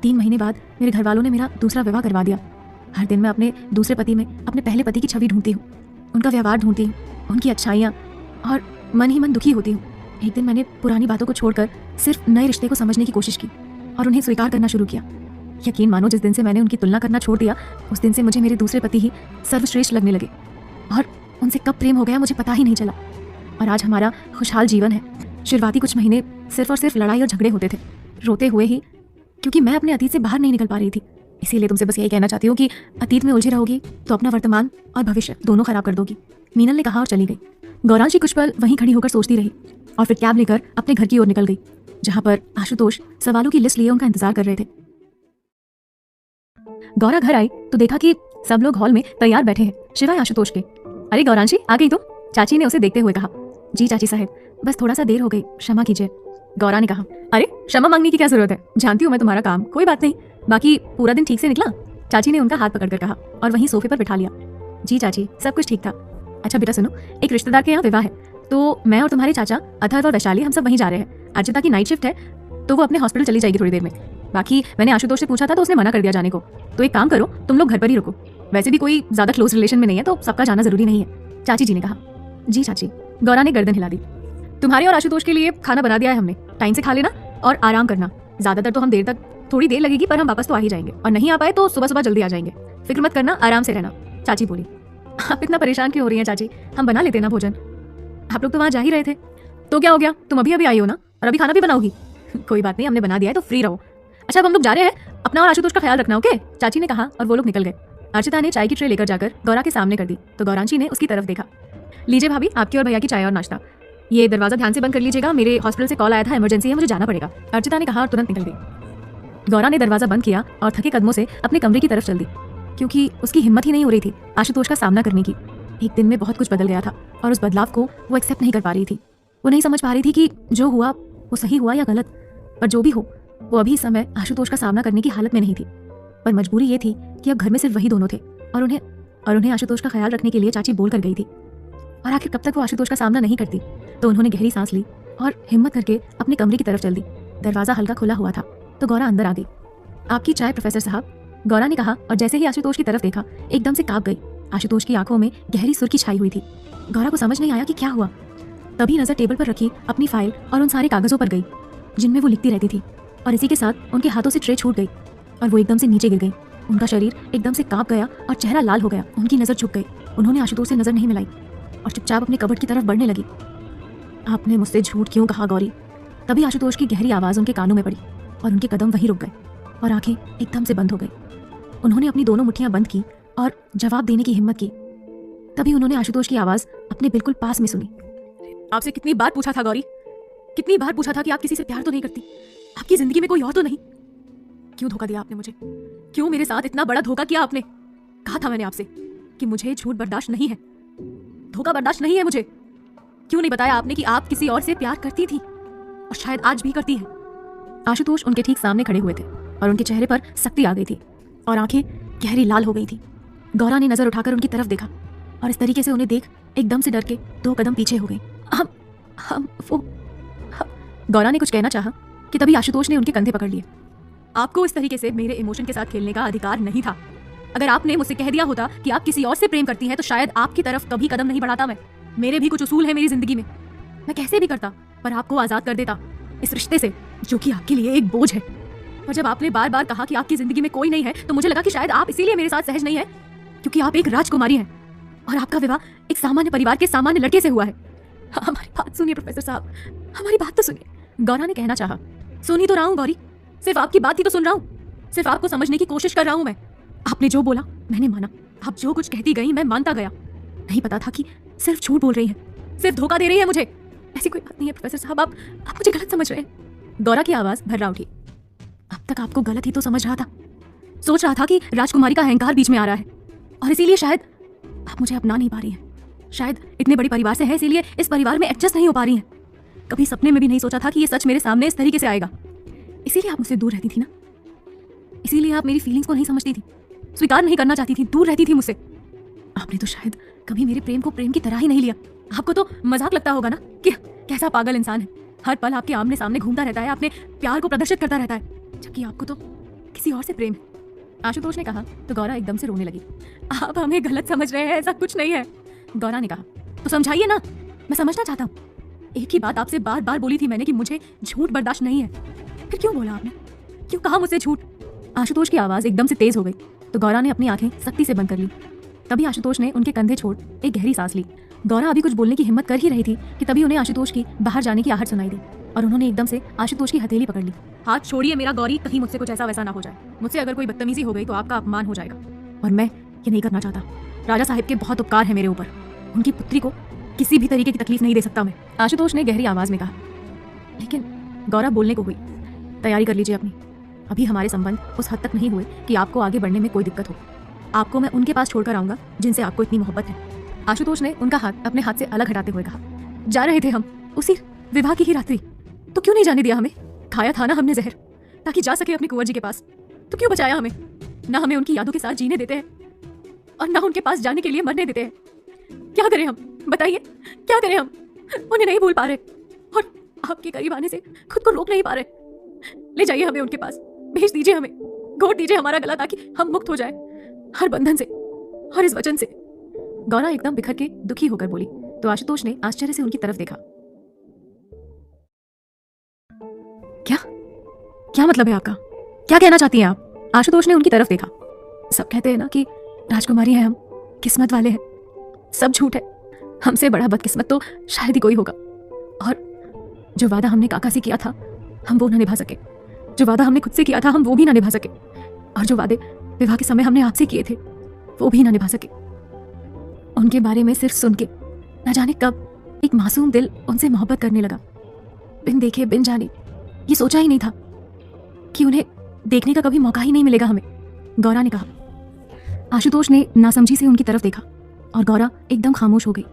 3 महीने बाद मेरे घर वालों ने मेरा दूसरा विवाह करवा दिया। हर दिन मैं अपने दूसरे पति में अपने पहले पति की छवि ढूंढती हूँ, उनका व्यवहार ढूंढती हूँ, उनकी अच्छाइयाँ, और मन ही मन दुखी होती हूँ। एक दिन मैंने पुरानी बातों को छोड़कर सिर्फ नए रिश्ते को समझने की कोशिश की और उन्हें स्वीकार करना शुरू किया। यकीन मानो, जिस दिन से मैंने उनकी तुलना करना छोड़ दिया, उस दिन से मुझे मेरे दूसरे पति ही सर्वश्रेष्ठ लगने लगे, और उनसे कब प्रेम हो गया मुझे पता ही नहीं चला। और आज हमारा खुशहाल जीवन है। शुरुआती कुछ महीने सिर्फ और सिर्फ लड़ाई और झगड़े होते थे, रोते हुए ही, क्योंकि मैं अपने अतीत से बाहर नहीं निकल पा रही थी। इसीलिए तुमसे बस यही कहना चाहती हूँ कि अतीत में उलझी रहोगी तो अपना वर्तमान और भविष्य दोनों खराब कर दोगी। मीनल ने कहा और चली गई। गौरांशी कुछ पल वहीं खड़ी होकर सोचती रही और फिर कैब लेकर अपने घर की ओर निकल गई, जहां पर आशुतोष सवालों की लिस्ट लिए उनका इंतजार कर रहे थे। गौरा घर आई तो देखा कि सब लोग हॉल में तैयार बैठे हैं, सिवाय आशुतोष के। अरे गौरांशी, आ गई तुम? चाची ने उसे देखते हुए कहा। जी चाची साहब, बस थोड़ा सा देर हो गई, क्षमा कीजिए। गौरा ने कहा। अरे क्षमा मांगने की क्या जरूरत है, जानती हूँ मैं तुम्हारा काम, कोई बात नहीं। बाकी पूरा दिन ठीक से निकला? चाची ने उनका हाथ पकड़कर कहा और वहीं सोफे पर बिठा लिया। जी चाची, सब कुछ ठीक था। अच्छा बेटा सुनो, एक रिश्तेदार के यहाँ विवाह है, तो मैं और तुम्हारे चाचा अथर्व और वैशाली हम सब वहीं जा रहे हैं। अर्चिता की नाइट शिफ्ट है, तो वो अपने हॉस्पिटल चली जाएगी थोड़ी देर में। बाकी मैंने आशुतोष से पूछा था तो उसने मना कर दिया जाने को, तो एक काम करो, तुम लोग घर पर ही रुको। वैसे भी कोई ज्यादा क्लोज रिलेशन में नहीं है, तो सबका जाना जरूरी नहीं है, चाची जी ने कहा। जी चाची। गौरा ने गर्दन हिला दी। तुम्हारे और आशुतोष के लिए खाना बना दिया है हमने, टाइम से खा लेना और आराम करना। ज्यादातर तो हम देर तक, थोड़ी देर लगेगी पर हम वापस तो आ ही जाएंगे, और नहीं आ पाए तो सुबह सुबह जल्दी आ जाएंगे। फिक्र मत करना, आराम से रहना, चाची बोली। आप इतना परेशान क्यों हो रही हैं चाची, हम बना लेते ना भोजन। आप लोग तो वहाँ जा ही रहे थे, तो क्या हो गया, तुम अभी अभी आई हो ना, और अभी खाना भी बनाओगी। कोई बात नहीं, हमने बना दिया है तो फ्री रहो। अच्छा अब हम लोग जा रहे हैं, अपना और आशुतोष का ख्याल रखना, ओके? चाची ने कहा और वो लोग निकल गए। अर्चिता ने चाय की ट्रे लेकर जाकर गौरा के सामने कर दी, तो गौरांशी ने उसकी तरफ देखा। लीजिए भाभी, आपकी और भैया की चाय और नाश्ता। ये दरवाजा ध्यान से बंद कर लीजिएगा, मेरे हॉस्पिटल से कॉल आया था, इमरजेंसी है, मुझे जाना पड़ेगा, अर्चिता ने कहा और तुरंत निकल गई। गौरा ने दरवाजा बंद किया और थके कदमों से अपने कमरे की तरफ चल दी, क्योंकि उसकी हिम्मत ही नहीं हो रही थी आशुतोष का सामना करने की। एक दिन में बहुत कुछ बदल गया था और उस बदलाव को वो एक्सेप्ट नहीं कर पा रही थी। वो नहीं समझ पा रही थी कि जो हुआ वो सही हुआ या गलत, पर जो भी हो वो अभी इस समय आशुतोष का सामना करने की हालत में नहीं थी। पर मजबूरी ये थी कि अब घर में सिर्फ वही दोनों थे, और उन्हें आशुतोष का ख्याल रखने के लिए चाची बोल कर गई थी। और आखिर कब तक वो आशुतोष का सामना नहीं करती, तो उन्होंने गहरी सांस ली और हिम्मत करके अपने कमरे की तरफ चल दी। दरवाजा हल्का खुला हुआ था तो गौरा अंदर आ गई। आपकी चाय प्रोफेसर साहब, गौरा ने कहा, और जैसे ही आशुतोष की तरफ देखा एकदम से कांप गई। आशुतोष की आंखों में गहरी सुर्खी छाई हुई थी। गौरा को समझ नहीं आया कि क्या हुआ। तभी नजर टेबल पर रखी अपनी फाइल और उन सारे कागजों पर गई जिनमें वो लिखती रहती थी, और इसी के साथ उनके हाथों से ट्रे छूट गई और वो एकदम से नीचे गिर गई। उनका शरीर एकदम से कांप गया और चेहरा लाल हो गया। उनकी नजर झुक गई। उन्होंने आशुतोष से नजर नहीं मिलाई और चुपचाप अपने कबर्ड की तरफ बढ़ने लगी। आपने मुझसे झूठ क्यों कहा गौरी? तभी आशुतोष की गहरी आवाज उनके कानों में पड़ी और उनके कदम वहीं रुक गए और आंखें एकदम से बंद हो गई। उन्होंने अपनी दोनों मुट्ठियां बंद की और जवाब देने की हिम्मत की। तभी उन्होंने आशुतोष की आवाज अपने बिल्कुल पास में सुनी। आपसे कितनी बार पूछा था गौरी, कितनी बार पूछा था कि आप किसी से प्यार तो नहीं करती, आपकी जिंदगी में कोई और तो नहीं? क्यों धोखा दिया आपने मुझे? क्यों मेरे साथ इतना बड़ा धोखा किया आपने? कहा था मैंने आपसे कि मुझे झूठ बर्दाश्त नहीं है, धोखा बर्दाश्त नहीं है मुझे। क्यों नहीं बताया आपने कि आप किसी और से प्यार करती थी और शायद आज भी करती है? आशुतोष उनके ठीक सामने खड़े हुए थे और उनके चेहरे पर सख्ती आ गई थी और आंखें गहरी लाल हो गई थी। गौरा ने नजर उठाकर उनकी तरफ देखा और इस तरीके से उन्हें देख एकदम से डर के 2 कदम पीछे हो गई। गौरा ने कुछ कहना चाहा कि तभी आशुतोष ने उनके कंधे पकड़ लिए। आपको इस तरीके से मेरे इमोशन के साथ खेलने का अधिकार नहीं था। अगर आपने मुझसे कह दिया होता कि आप किसी और से प्रेम करती हैं तो शायद आपकी तरफ कभी कदम नहीं बढ़ाता मैं। मेरे भी कुछ उसूल है मेरी जिंदगी में, मैं कैसे भी करता पर आपको आजाद कर देता इस रिश्ते से जो कि आपके लिए एक बोझ है। पर जब आपने बार बार कहा कि आपकी जिंदगी में कोई नहीं है तो मुझे लगा कि शायद आप इसीलिए मेरे साथ सहज नहीं है क्योंकि आप एक राजकुमारी हैं और आपका विवाह एक सामान्य परिवार के सामान्य लड़के से हुआ है। हमारी बात सुनिए प्रोफेसर साहब, हमारी बात तो सुनिए। गौरा ने कहना चाहा। सुनी तो रहा हूँ गौरी, सिर्फ आपकी बात ही तो सुन रहा हूँ, सिर्फ आपको समझने की कोशिश कर रहा हूँ मैं। आपने जो बोला मैंने माना, आप जो कुछ कहती गई मैं मानता गया। नहीं पता था कि सिर्फ झूठ बोल रही है, सिर्फ धोखा दे रही है मुझे। ऐसी कोई बात नहीं है प्रोफेसर साहब, आप मुझे गलत समझ रहे हैं। गौरा की आवाज भर्रा उठी। अब तक आपको गलत ही तो समझ रहा था, सोच रहा था कि राजकुमारी का अहंकार बीच में आ रहा है और इसीलिए शायद आप मुझे अपना नहीं पा रही हैं। शायद इतने बड़े परिवार से है इसीलिए इस परिवार में एडजस्ट नहीं हो पा रही हैं। कभी सपने में भी नहीं सोचा था कि ये सच मेरे सामने इस तरीके से आएगा। इसीलिए आप मुझसे दूर रहती थी ना, इसीलिए आप मेरी फीलिंग्स को नहीं समझती थी, स्वीकार नहीं करना चाहती थी, दूर रहती थी मुझसे। आपने तो शायद कभी मेरे प्रेम को प्रेम की तरह ही नहीं लिया। आपको तो मजाक लगता होगा ना कि कैसा पागल इंसान है, हर पल आपके आमने सामने घूमता रहता है, अपने प्यार को प्रदर्शित करता रहता है, जबकि आपको तो किसी और से प्रेम है। आशुतोष ने कहा तो गौरा एकदम से रोने लगी। आप हमें गलत समझ रहे हैं, ऐसा कुछ नहीं है। गौरा ने कहा तो समझाइए ना, मैं समझना चाहता हूँ। एक ही बात आपसे बार बार बोली थी मैंने कि मुझे झूठ बर्दाश्त नहीं है, फिर क्यों बोला आपने, क्यों कहा मुझसे झूठ? आशुतोष की आवाज एकदम से तेज हो गई तो गौरा ने अपनी आंखें सख्ती से बंद कर ली। तभी आशुतोष ने उनके कंधे छोड़ एक गहरी सांस ली। गौरा अभी कुछ बोलने की हिम्मत कर ही रही थी कि तभी उन्हें आशुतोष की बाहर जाने की आहट सुनाई दी और उन्होंने एकदम से आशुतोष की हथेली पकड़ ली। हाथ छोड़िए मेरा गौरी, कहीं मुझसे कुछ ऐसा वैसा ना हो जाए। मुझसे अगर कोई बदतमीजी हो गई तो आपका अपमान हो जाएगा और मैं ये नहीं करना चाहता। राजा साहिब के बहुत उपकार है मेरे ऊपर, उनकी पुत्री को किसी भी तरीके की तकलीफ नहीं दे सकता मैं। आशुतोष ने गहरी आवाज में कहा। लेकिन गौरा बोलने को हुई। तैयारी कर लीजिए अपनी, अभी हमारे संबंध उस हद तक नहीं हुए कि आपको आगे बढ़ने में कोई दिक्कत हो। आपको मैं उनके पास छोड़कर आऊंगा जिनसे आपको इतनी मोहब्बत है। आशुतोष ने उनका हाथ अपने हाथ से अलग हटाते हुए कहा। जा रहे थे हम उसी विवाह की ही रात्रि, तो क्यों नहीं जाने दिया हमें? खाया था ना हमने जहर ताकि जा सके अपने कुंवर जी के पास, तो क्यों बचाया हमें? ना हमें उनकी यादों के साथ जीने देते हैं और ना उनके पास जाने के लिए मरने देते हैं। क्या करें हम, बताइए क्या करें हम? उन्हें नहीं भूल पा रहे और आपके करीब आने से खुद को रोक नहीं पा रहे। ले जाइए हमें उनके पास, भेज दीजिए हमें, घोट दीजिए हमारा गला ताकि हम मुक्त हो जाए हर बंधन से और इस वचन से। गौरा एकदम बिखर के दुखी होकर बोली तो आशुतोष ने आश्चर्य से उनकी तरफ देखा। क्या क्या मतलब है आपका, क्या कहना चाहती हैं आप? आशुतोष ने उनकी तरफ देखा। सब कहते हैं ना कि राजकुमारी हैं हम, किस्मत वाले हैं, सब झूठ है। हमसे बड़ा बदकिस्मत तो शायद ही कोई होगा। और जो वादा हमने काका से किया था हम वो ना निभा सके, जो वादा हमने खुद से किया था हम वो भी ना निभा सके, और जो वादे विवाह के समय हमने आपसे किए थे वो भी ना निभा सके। उनके बारे में सिर्फ सुन के न जाने कब एक मासूम दिल उनसे मोहब्बत करने लगा। बिन देखे बिन जाने, ये सोचा ही नहीं था कि उन्हें देखने का कभी मौका ही नहीं मिलेगा हमें। गौरा ने कहा। आशुतोष ने नासमझी से उनकी तरफ देखा और गौरा एकदम खामोश हो गई।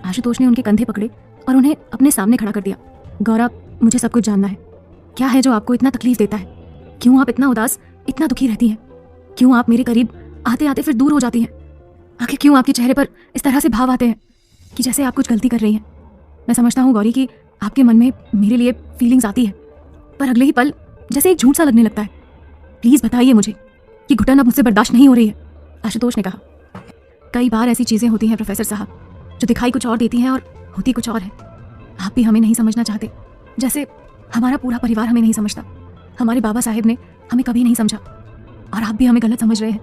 आशुतोष ने उनके कंधे पकड़े और उन्हें अपने सामने खड़ा कर दिया। गौरा, मुझे सब कुछ जानना है। क्या है जो आपको इतना तकलीफ देता है? क्यों आप इतना उदास, इतना दुखी रहती हैं? क्यों आप मेरे करीब आते आते फिर दूर हो जाती हैं? आखिर क्यों आपके चेहरे पर इस तरह से भाव आते हैं कि जैसे आप कुछ गलती कर रही हैं? मैं समझता हूँ गौरी कि आपके मन में मेरे लिए फीलिंग्स आती है, पर अगले ही पल जैसे एक झूठ सा लगने लगता है। प्लीज बताइए मुझे कि घुटन अब मुझसे बर्दाश्त नहीं हो रही है। आशुतोष ने कहा। कई बार ऐसी चीजें होती हैं प्रोफेसर साहब जो दिखाई कुछ और देती हैं और होती कुछ और है। आप भी हमें नहीं समझना चाहते, जैसे हमारा पूरा परिवार हमें नहीं समझता। हमारे बाबा साहेब ने हमें कभी नहीं समझा और आप भी हमें गलत समझ रहे हैं।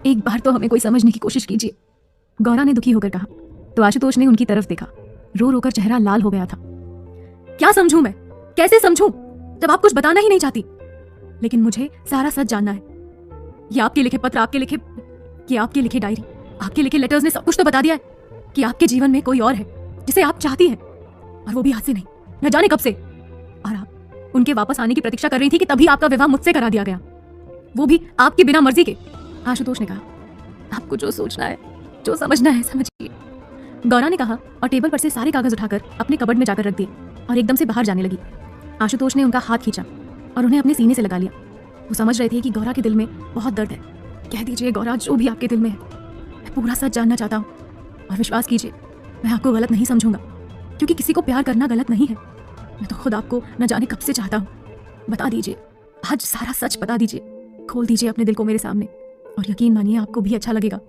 एक बार तो हमें कोई समझने की कोशिश कीजिए। गौरा ने दुखी होकर कहा तो आशुतोष ने उनकी तरफ देखा। रो रोकर चेहरा लाल हो गया था। क्या समझूं मैं, कैसे समझूं जब आप कुछ बताना ही नहीं चाहती? लेकिन मुझे सारा सच जानना है। ये आपके लिखे पत्र, आपके लिखे डायरी, आपके लिखे लेटर्स ने सब कुछ तो बता दिया है कि आपके जीवन में कोई और है जिसे आप चाहती हैं, और वो भी आज से नहीं, न जाने कब से। और आप उनके वापस आने की प्रतीक्षा कर रही थी कि तभी आपका विवाह मुझसे करा दिया गया, वो भी आपकी बिना मर्जी के। आशुतोष ने कहा आपको जो सोचना है, जो समझना है समझिए। गौरा ने कहा और टेबल पर से सारे कागज उठाकर अपने कबर्ड में जाकर रख दिए और एकदम से बाहर जाने लगी। आशुतोष ने उनका हाथ खींचा और उन्हें अपने सीने से लगा लिया। वो समझ रहे थे कि गौरा के दिल में बहुत दर्द है। कह दीजिए गौरा, जो भी आपके दिल में है, मैं पूरा सच जानना चाहता हूँ। और विश्वास कीजिए, मैं आपको गलत नहीं समझूंगा, क्योंकि किसी को प्यार करना गलत नहीं है। मैं तो खुद आपको न जाने कब से चाहता हूँ। बता दीजिए, आज सारा सच बता दीजिए, खोल दीजिए अपने दिल को मेरे सामने, और यकीन मानिए आपको भी अच्छा लगेगा।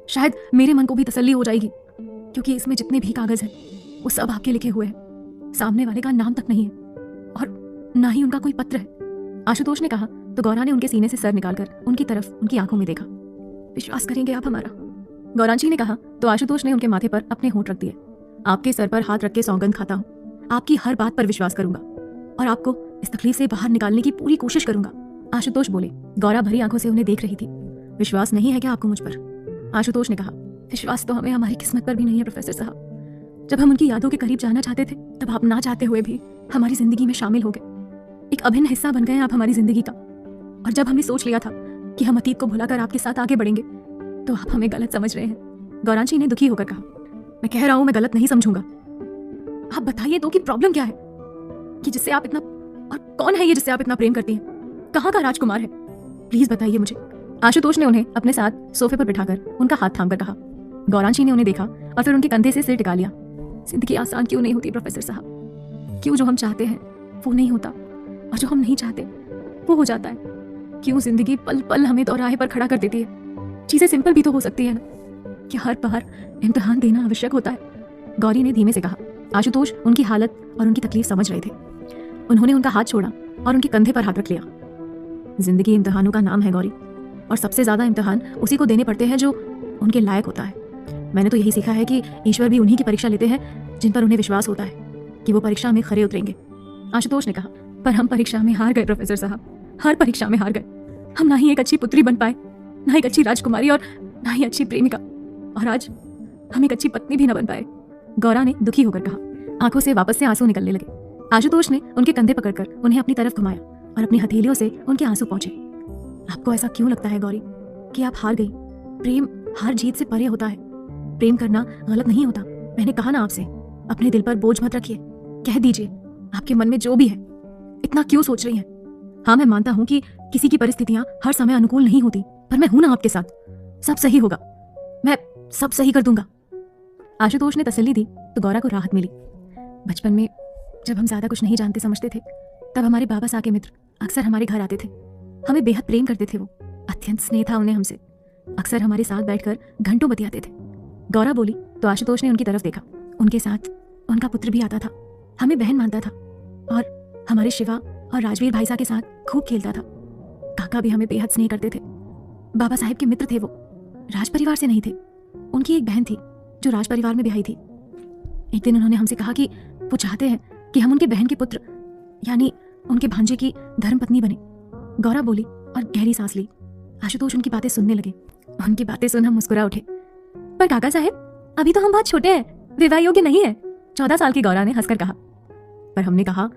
शायद मेरे मन को भी तसल्ली हो जाएगी, क्योंकि इसमें जितने भी कागज हैं वो सब आपके लिखे हुए हैं। सामने वाले का नाम तक नहीं है और ना ही उनका कोई पत्र है। आशुतोष ने कहा तो गौरा ने उनके सीने से सर निकालकर उनकी तरफ उनकी आंखों में देखा। विश्वास करेंगे आप हमारा? गौरांशी ने कहा तो आशुतोष ने उनके माथे पर अपने होंठ रख दिए। आपके सर पर हाथ रख के सौगंध खाता हूँ, आपकी हर बात पर विश्वास करूंगा और आपको इस तकलीफ से बाहर निकालने की पूरी कोशिश करूंगा। आशुतोष बोले। गौरा भरी आंखों से उन्हें देख रही थी। विश्वास नहीं है क्या आपको मुझ पर? आशुतोष ने कहा विश्वास तो हमें हमारी किस्मत पर भी नहीं है प्रोफेसर साहब। जब हम उनकी यादों के करीब जाना चाहते थे, तब आप ना चाहते हुए भी हमारी जिंदगी में शामिल हो गए। एक अभिन्न हिस्सा बन गए आप हमारी जिंदगी का। और जब हमने सोच लिया था कि हम अतीत को भुलाकर आपके साथ आगे बढ़ेंगे, तो आप हमें गलत समझ रहे हैं। गौरांशी ने दुखी होकर कहा मैं कह रहा हूं मैं गलत नहीं समझूंगा। आप बताइए तो कि प्रॉब्लम क्या है, कि जिससे आप इतना, और कौन है ये जिससे आप इतना प्रेम करती हैं? कहाँ का राजकुमार है? प्लीज बताइए मुझे। आशुतोष ने उन्हें अपने साथ सोफे पर बिठाकर उनका हाथ थामकर कहा। गौरांशी ने उन्हें देखा और फिर उनके कंधे से सिर टिका लिया। जिंदगी आसान क्यों नहीं होती प्रोफेसर साहब? क्यों जो हम चाहते हैं वो नहीं होता, और जो हम नहीं चाहते वो हो जाता है? क्यों जिंदगी पल पल हमें दोराहे पर खड़ा कर देती है? चीजें सिंपल भी तो हो सकती है ना, कि हर बार इम्तिहान देना आवश्यक होता है? गौरी ने धीमे से कहा। आशुतोष उनकी हालत और उनकी तकलीफ समझ रहे थे। उन्होंने उनका हाथ छोड़ा और उनके कंधे पर हाथ रख लिया। जिंदगी इम्तिहानों का नाम है गौरी, और सबसे ज्यादा इम्तिहान उसी को देने पड़ते हैं जो उनके लायक होता है। मैंने तो यही सीखा है कि ईश्वर भी उन्हीं की परीक्षा लेते हैं जिन पर उन्हें विश्वास होता है कि वो परीक्षा में खरे उतरेंगे। आशुतोष ने कहा पर हम परीक्षा में हार गए प्रोफेसर साहब, हर परीक्षा में हार गए। हम ना ही एक अच्छी पुत्री बन पाए, ना एक अच्छी राजकुमारी, और ना ही अच्छी प्रेमिका, और आज हम एक अच्छी पत्नी भी न बन पाए। गौरा ने दुखी होकर कहा। आंखों से वापस से आंसू निकलने लगे। आशुतोष ने उनके कंधे पकड़कर उन्हें अपनी तरफ घुमाया और अपनी हथेलियों से उनके आंसू पहुंचे। आपको ऐसा क्यों लगता है गौरी कि आप हार गई? प्रेम हार जीत से परे होता है। प्रेम करना गलत नहीं होता। मैंने कहा ना आपसे, अपने दिल पर बोझ मत रखिए। कह दीजिए आपके मन में जो भी है। इतना क्यों सोच रही हैं? हाँ, मैं मानता हूँ कि किसी की परिस्थितियां हर समय अनुकूल नहीं होती, पर मैं हूं ना आपके साथ। सब सही होगा, मैं सब सही कर दूंगा। आशुतोष ने तसल्ली दी तो गौरा को राहत मिली। बचपन में जब हम ज्यादा कुछ नहीं जानते समझते थे, तब हमारे बाबा साहब के मित्र अक्सर हमारे घर आते थे। हमें बेहद प्रेम करते थे। वो अत्यंत स्नेह था उन्हें हमसे। अक्सर हमारे साथ बैठकर घंटों बतियाते थे। गौरा बोली तो आशुतोष ने उनकी तरफ देखा। उनके साथ उनका पुत्र भी आता था। हमें बहन मानता था और हमारे शिवा और राजवीर भाई साहब के साथ खूब खेलता था। काका भी हमें बेहद स्नेह करते थे। बाबा साहेब के मित्र थे वो, राज परिवार से नहीं थे। उनकी एक बहन थी जो राज परिवार में ब्याही थी। एक दिन उन्होंने हमसे कहा कि वो चाहते हैं कि हम उनके बहन के पुत्र यानी उनके भांजे की धर्मपत्नी बने। गौरा बोली और गहरी सांस ली। आशुतोष उनकी बातें सुनने लगे। उनकी बातें सुन हम मुस्कुरा उठे। पर काका साहब, अभी तो हम बहुत छोटे हैं, विवाह योग्य नहीं है। 14 साल की गौरा ने हंसकर कहा। पर हमने कहा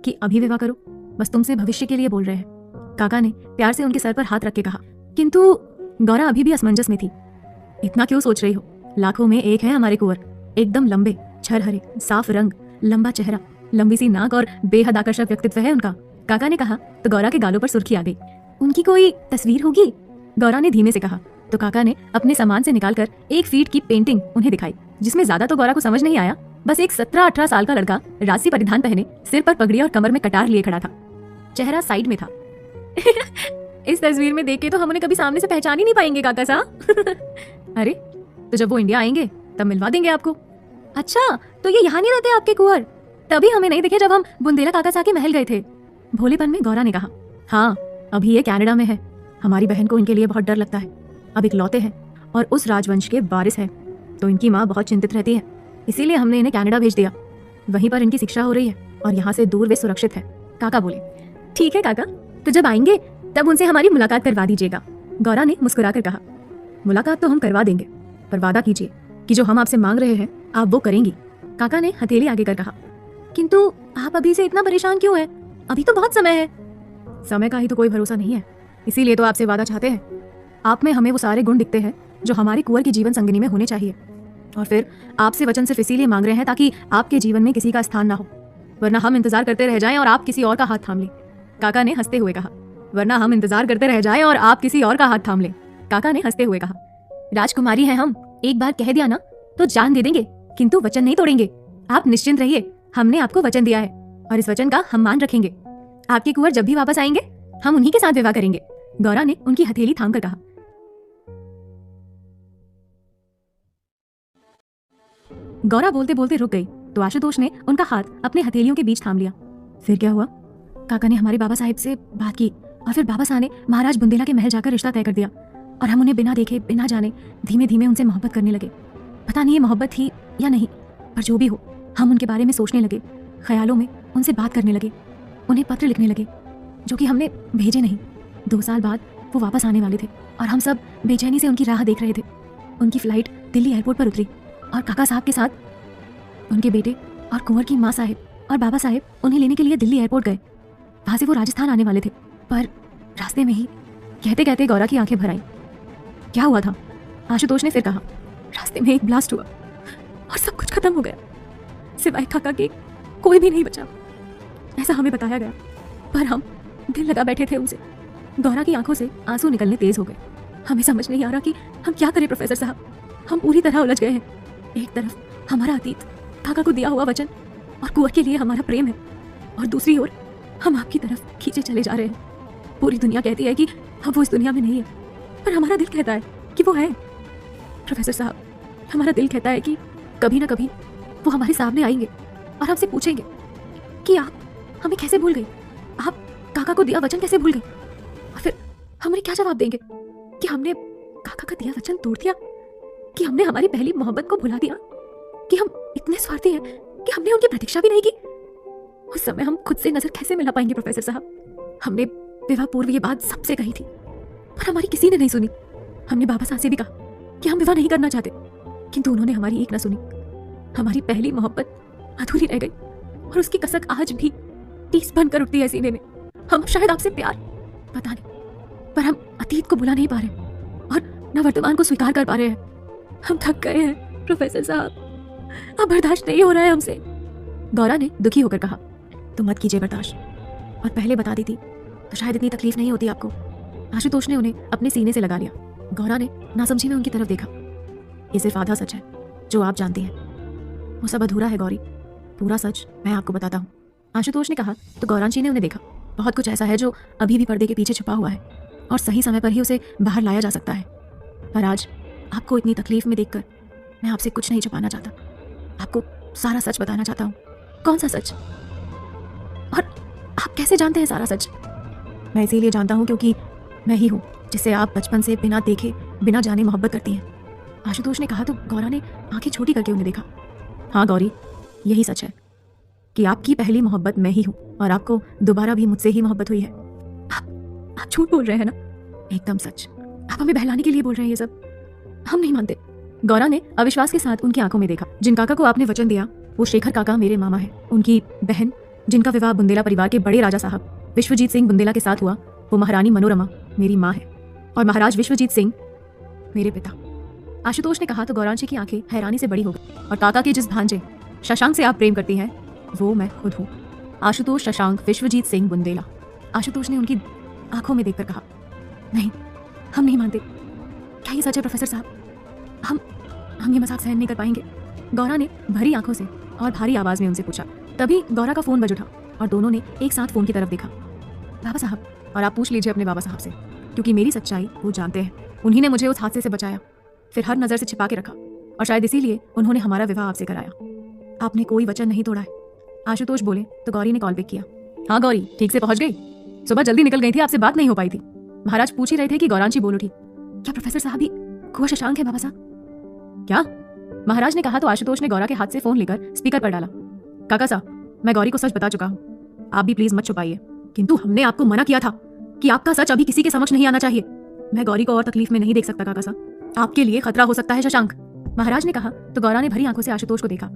कि अभी विवाह करो, बस तुमसे भविष्य के लिए बोल रहे हैं। काका ने प्यार से उनके सर पर हाथ रख के कहा। किंतु गौरा अभी भी असमंजस में थी। इतना क्यों सोच रही हो? लाखों में एक है हमारे कुंवर, एकदम लंबे, छरहरे, साफ रंग, लंबा चेहरा, लंबी सी नाक और बेहद आकर्षक व्यक्तित्व है उनका। काका ने कहा तो गौरा के गालों पर सुर्खी आ गई। उनकी कोई तस्वीर होगी? गौरा ने धीमे से कहा तो काका ने अपने सामान से निकालकर 1 फीट की पेंटिंग उन्हें दिखाई, जिसमें ज्यादा तो गौरा को समझ नहीं आया। बस एक 17-18 साल का लड़का राजसी परिधान पहने, सिर पर पगड़ी और कमर में कटार लिए खड़ा था। चेहरा साइड में था। इस तस्वीर में देख के तो हम उन्हें कभी सामने से पहचान ही नहीं पाएंगे काका साहब। अरे तो जब वो इंडिया आएंगे तब मिलवा देंगे आपको। अच्छा, तो ये यहाँ नहीं रहते आपके कुंवर? तभी हमें नहीं दिखे जब हम बुंदेला काका के महल गए थे। भोलेपन में गौरा ने कहा। हाँ, अभी ये कनाडा में है। हमारी बहन को इनके लिए बहुत डर लगता है। अब इकलौते हैं और उस राजवंश के वारिस हैं, तो इनकी माँ बहुत चिंतित रहती है। इसीलिए हमने इन्हें कनाडा भेज दिया। वहीं पर इनकी शिक्षा हो रही है और यहाँ से दूर वे सुरक्षित है। काका बोले। ठीक है काका, तो जब आएंगे तब उनसे हमारी मुलाकात करवा दीजिएगा। गौरा ने मुस्कुराकर कहा। मुलाकात तो हम करवा देंगे, पर वादा कीजिए कि जो हम आपसे मांग रहे हैं आप वो करेंगी। काका ने हथेली आगे कर कहा। किंतु आप अभी से इतना परेशान क्यों हैं? अभी तो बहुत समय है। समय का ही तो कोई भरोसा नहीं है, इसीलिए तो आपसे वादा चाहते हैं। आप में हमें वो सारे गुण दिखते हैं जो हमारे कुंवर की जीवन संगिनी में होने चाहिए, और फिर आपसे वचन सिर्फ इसीलिए मांग रहे हैं ताकि आपके जीवन में किसी का स्थान ना हो, वरना हम इंतजार करते रह जाएं और आप किसी और का हाथ थाम लें। काका ने हंसते हुए कहा। वरना हम इंतजार करते रह जाएं और आप किसी और का हाथ थाम लें। काका ने हंसते हुए कहा। राजकुमारी हैं हम, एक बार कह दिया ना तो जान दे देंगे, किंतु वचन नहीं तोड़ेंगे। आप निश्चिंत रहिए, हमने आपको वचन दिया है और इस वचन का हम मान रखेंगे। आपके कुंवर जब भी वापस आएंगे हम उन्हीं के साथ विवाह करेंगे। गौरा ने उनकी हथेली थाम कर कहा। गौरा बोलते बोलते रुक गई तो आशुतोष ने उनका हाथ अपने हथेलियों के बीच थाम लिया। फिर क्या हुआ? काका ने हमारे बाबा साहिब से बात की और फिर बाबा साहब ने महाराज बुंदेला के महल जाकर रिश्ता तय कर दिया और हम उन्हें बिना देखे बिना जाने धीमे धीमे उनसे मोहब्बत करने लगे। पता नहीं ये मोहब्बत थी या नहीं, पर जो भी हो हम उनके बारे में सोचने लगे, ख्यालों में उनसे बात करने लगे, उन्हें पत्र लिखने लगे जो कि हमने भेजे नहीं। 2 साल बाद वो वापस आने वाले थे और हम सब बेचैनी से उनकी राह देख रहे थे। उनकी फ्लाइट दिल्ली एयरपोर्ट पर उतरी और काका साहब के साथ उनके बेटे और कुंवर की माँ साहिब और बाबा साहिब उन्हें लेने के लिए दिल्ली एयरपोर्ट गए। वहाँ से वो राजस्थान आने वाले थे, पर रास्ते में ही कहते कहते गौरा की आंखें भर आईं। क्या हुआ था? आशुतोष ने फिर कहा। रास्ते में एक ब्लास्ट हुआ और सब कुछ खत्म हो गया, सिवाय काका के कोई भी नहीं बचा, ऐसा हमें बताया गया। पर हम दिल लगा बैठे थे उनसे। गौरा की आंखों से आंसू निकलने तेज हो गए। हमें समझ नहीं आ रहा कि हम क्या करें प्रोफेसर साहब। हम पूरी तरह उलझ गए हैं। एक तरफ हमारा अतीत, काका को दिया हुआ वचन और कुंवर के लिए हमारा प्रेम है, और दूसरी ओर हम आपकी तरफ खींचे चले जा रहे हैं। पूरी दुनिया कहती है कि अब वो इस दुनिया में नहीं है, पर हमारा दिल कहता है कि वो है। प्रोफेसर साहब, हमारा दिल कहता है कि कभी ना कभी वो हमारे सामने आएंगे और हमसे पूछेंगे कि आप हमें कैसे भूल गई, आप काका को दिया वचन कैसे भूल गई। और फिर हम उन्हें क्या जवाब देंगे कि हमने काका का दिया वचन तोड़ दिया, कि हमने हमारी पहली मोहब्बत को भुला दिया, कि हम इतने स्वार्थी हैं कि हमने उनकी प्रतीक्षा भी नहीं की। उस समय हम खुद से नजर कैसे मिला पाएंगे प्रोफेसर साहब। हमने विवाह पूर्व ये बात सबसे कही थी, पर हमारी किसी ने नहीं सुनी। हमने बाबा साहब से भी कहा कि हम विवाह नहीं करना चाहते, किंतु उन्होंने हमारी एक न सुनी। हमारी पहली मोहब्बत अधूरी रह गई और उसकी कसक आज भी टीस बनकर उठती है सीने में। हम शायद आपसे प्यार, पता नहीं, पर हम अतीत को भुला नहीं पा रहे और न वर्तमान को स्वीकार कर पा रहे हैं। हम थक गए हैं प्रोफेसर साहब, अब बर्दाश्त नहीं हो रहा है हमसे। गौरा ने दुखी होकर कहा। तो मत कीजिए बर्दाश्त, और पहले बता दी थी तो शायद इतनी तकलीफ नहीं होती आपको। आशुतोष ने उन्हें अपने सीने से लगा लिया। गौरा ने नासमझी में उनकी तरफ देखा। ये सिर्फ आधा सच है जो आप जानती हैं, वो सब अधूरा है गौरी। पूरा सच मैं आपको बताता हूँ। आशुतोष ने कहा तो गौरांशी ने उन्हें देखा। बहुत कुछ ऐसा है जो अभी भी पर्दे के पीछे छुपा हुआ है और सही समय पर ही उसे बाहर लाया जा सकता है। पर आज आपको इतनी तकलीफ में देखकर मैं आपसे कुछ नहीं छुपाना चाहता, आपको सारा सच बताना चाहता हूँ। कौन सा सच? और आप कैसे जानते हैं सारा सच? मैं इसीलिए जानता हूँ क्योंकि मैं ही हूँ जिसे आप बचपन से बिना देखे बिना जाने मोहब्बत करती हैं। आशुतोष ने कहा तो गौरा ने आंखें छोटी करके उन्हें देखा। हाँ गौरी, यही सच है कि आपकी पहली मोहब्बत मैं ही हूँ और आपको दोबारा भी मुझसे ही मोहब्बत हुई है। आप झूठ बोल रहे हैं ना? एकदम सच। आप हमें बहलाने के लिए बोल रहे हैं ये सब? हम नहीं मानते। गौरा ने अविश्वास के साथ उनकी आंखों में देखा। जिन काका को आपने वचन दिया वो शेखर काका मेरे मामा है। उनकी बहन जिनका विवाह बुंदेला परिवार के बड़े राजा साहब विश्वजीत सिंह बुंदेला के साथ हुआ, वो महारानी मनोरमा मेरी माँ है और महाराज विश्वजीत सिंह मेरे पिता। आशुतोष ने कहा तो गौरांशी की आंखें हैरानी से बड़ी हो गई। और काका के जिस भांजे शशांक से आप प्रेम करती हैं वो मैं खुद हूँ, आशुतोष शशांक विश्वजीत सिंह बुंदेला। आशुतोष ने उनकी आंखों में देखकर कहा, नहीं, हम नहीं मानते। क्या ये सच है प्रोफेसर साहब? हम ये मजाक सहन नहीं कर पाएंगे। गौरा ने भरी आंखों से और भारी आवाज में उनसे पूछा। तभी गौरा का फोन बज उठा और दोनों ने एक साथ फोन की तरफ देखा। बाबा साहब, और आप पूछ लीजिए अपने बाबा साहब से, क्योंकि मेरी सच्चाई वो जानते हैं। उन्हीं ने मुझे उस हादसे से बचाया। फिर हर नज़र से छिपा के रखा, और शायद इसीलिए उन्होंने हमारा विवाह आपसे कराया। आपने कोई वचन नहीं तोड़ा है। आशुतोष बोले तो गौरी ने कॉल पिक किया। हाँ गौरी, ठीक से पहुंच गई? सुबह जल्दी निकल गई थी, आपसे बात नहीं हो पाई थी। महाराज पूछ ही रहे थे कि गौरांशी बोल उठी। क्या प्रोफेसर साहब ही कुंवर शशांक है बाबा साहब? क्या? महाराज ने कहा तो आशुतोष ने गौरा के हाथ से फोन लेकर स्पीकर पर डाला। काका साहब, मैं गौरी को सच बता चुका हूँ, आप भी प्लीज मत छुपाइए। किंतु हमने आपको मना किया था कि आपका सच अभी किसी के समक्ष नहीं आना चाहिए। मैं गौरी को और तकलीफ में नहीं देख सकता काका साहब, आपके लिए खतरा हो सकता है शशांक। महाराज ने कहा तो गौरा ने भरी आंखों से आशुतोष को देखा।